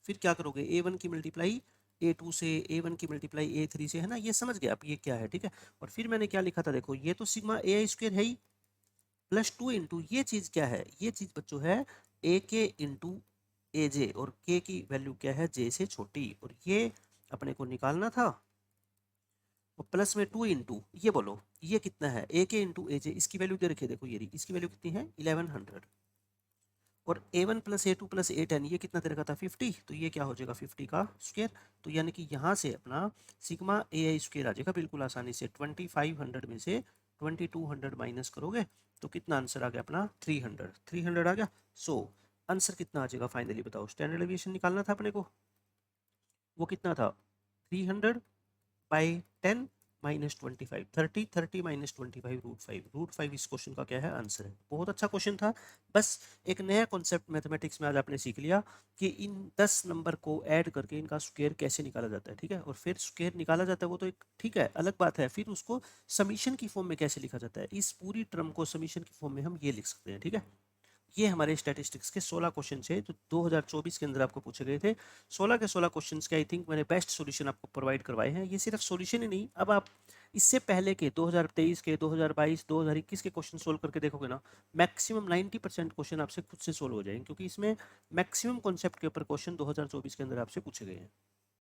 फिर क्या करोगे a1 की मल्टीप्लाई a2 से, a1 की मल्टीप्लाई a3 से, है ना, ये समझ गए आप ये क्या है, ठीक है। और फिर मैंने क्या लिखा था देखो, ये तो सिग्मा ए आई स्क्वायर है ही, प्लस 2 इंटू ये चीज़ क्या है, ये चीज़ बच्चों है ए के इंटू ए जे, और के की वैल्यू क्या है जे से छोटी, और ये अपने को निकालना था। और प्लस में 2 इंटू ये बोलो ये कितना है, ए के इंटू ए जे, इसकी वैल्यू दे रखी है देखो, ये रही, इसकी वैल्यू कितनी है 1100। और a1 plus a2 plus a10 ये कितना दे रखा था 50, तो ये क्या हो जाएगा 50 का स्क्वायर। तो यानी कि यहाँ से अपना सिग्मा ए आई स्क्वायर आ जाएगा बिल्कुल आसानी से, 2500 में से 2200 माइनस करोगे तो कितना आंसर आ गया अपना 300, 300 आ गया। सो आंसर कितना आ जाएगा फाइनली बताओ, स्टैंडर्ड डेविएशन निकालना था अपने को, वो कितना था 300/10 -25, 30 30 -25 √5 इस क्वेश्चन का क्या है आंसर है। बहुत अच्छा क्वेश्चन था। बस एक नया कॉन्सेप्ट मैथमेटिक्स में आज आपने सीख लिया कि इन 10 नंबर को ऐड करके इनका स्क्वायर कैसे निकाला जाता है, ठीक है। और फिर स्क्वायर निकाला जाता है वो तो एक ठीक है अलग बात है, फिर उसको समीशन की फॉर्म में कैसे लिखा जाता है, इस पूरी टर्म को समीशन की फॉर्म में हम ये लिख सकते हैं, ठीक है। ये हमारे स्टैटिस्टिक्स के 16 क्वेश्चन थे जो 2024 के अंदर आपको पूछे गए थे। 16 के 16 क्वेश्चंस के आई थिंक मैंने बेस्ट सॉल्यूशन आपको प्रोवाइड करवाए हैं। ये सिर्फ सॉल्यूशन ही नहीं, अब आप इससे पहले के 2023 के, 2022, 2021 के क्वेश्चन सोल्व करके देखोगे ना, मैक्सिमम 90% क्वेश्चन आपसे खुद से सोल्व हो जाएंगे, क्योंकि इसमें मैक्सिमम कॉन्सेप्ट के ऊपर क्वेश्चन 2024 के अंदर आपसे पूछे गए हैं।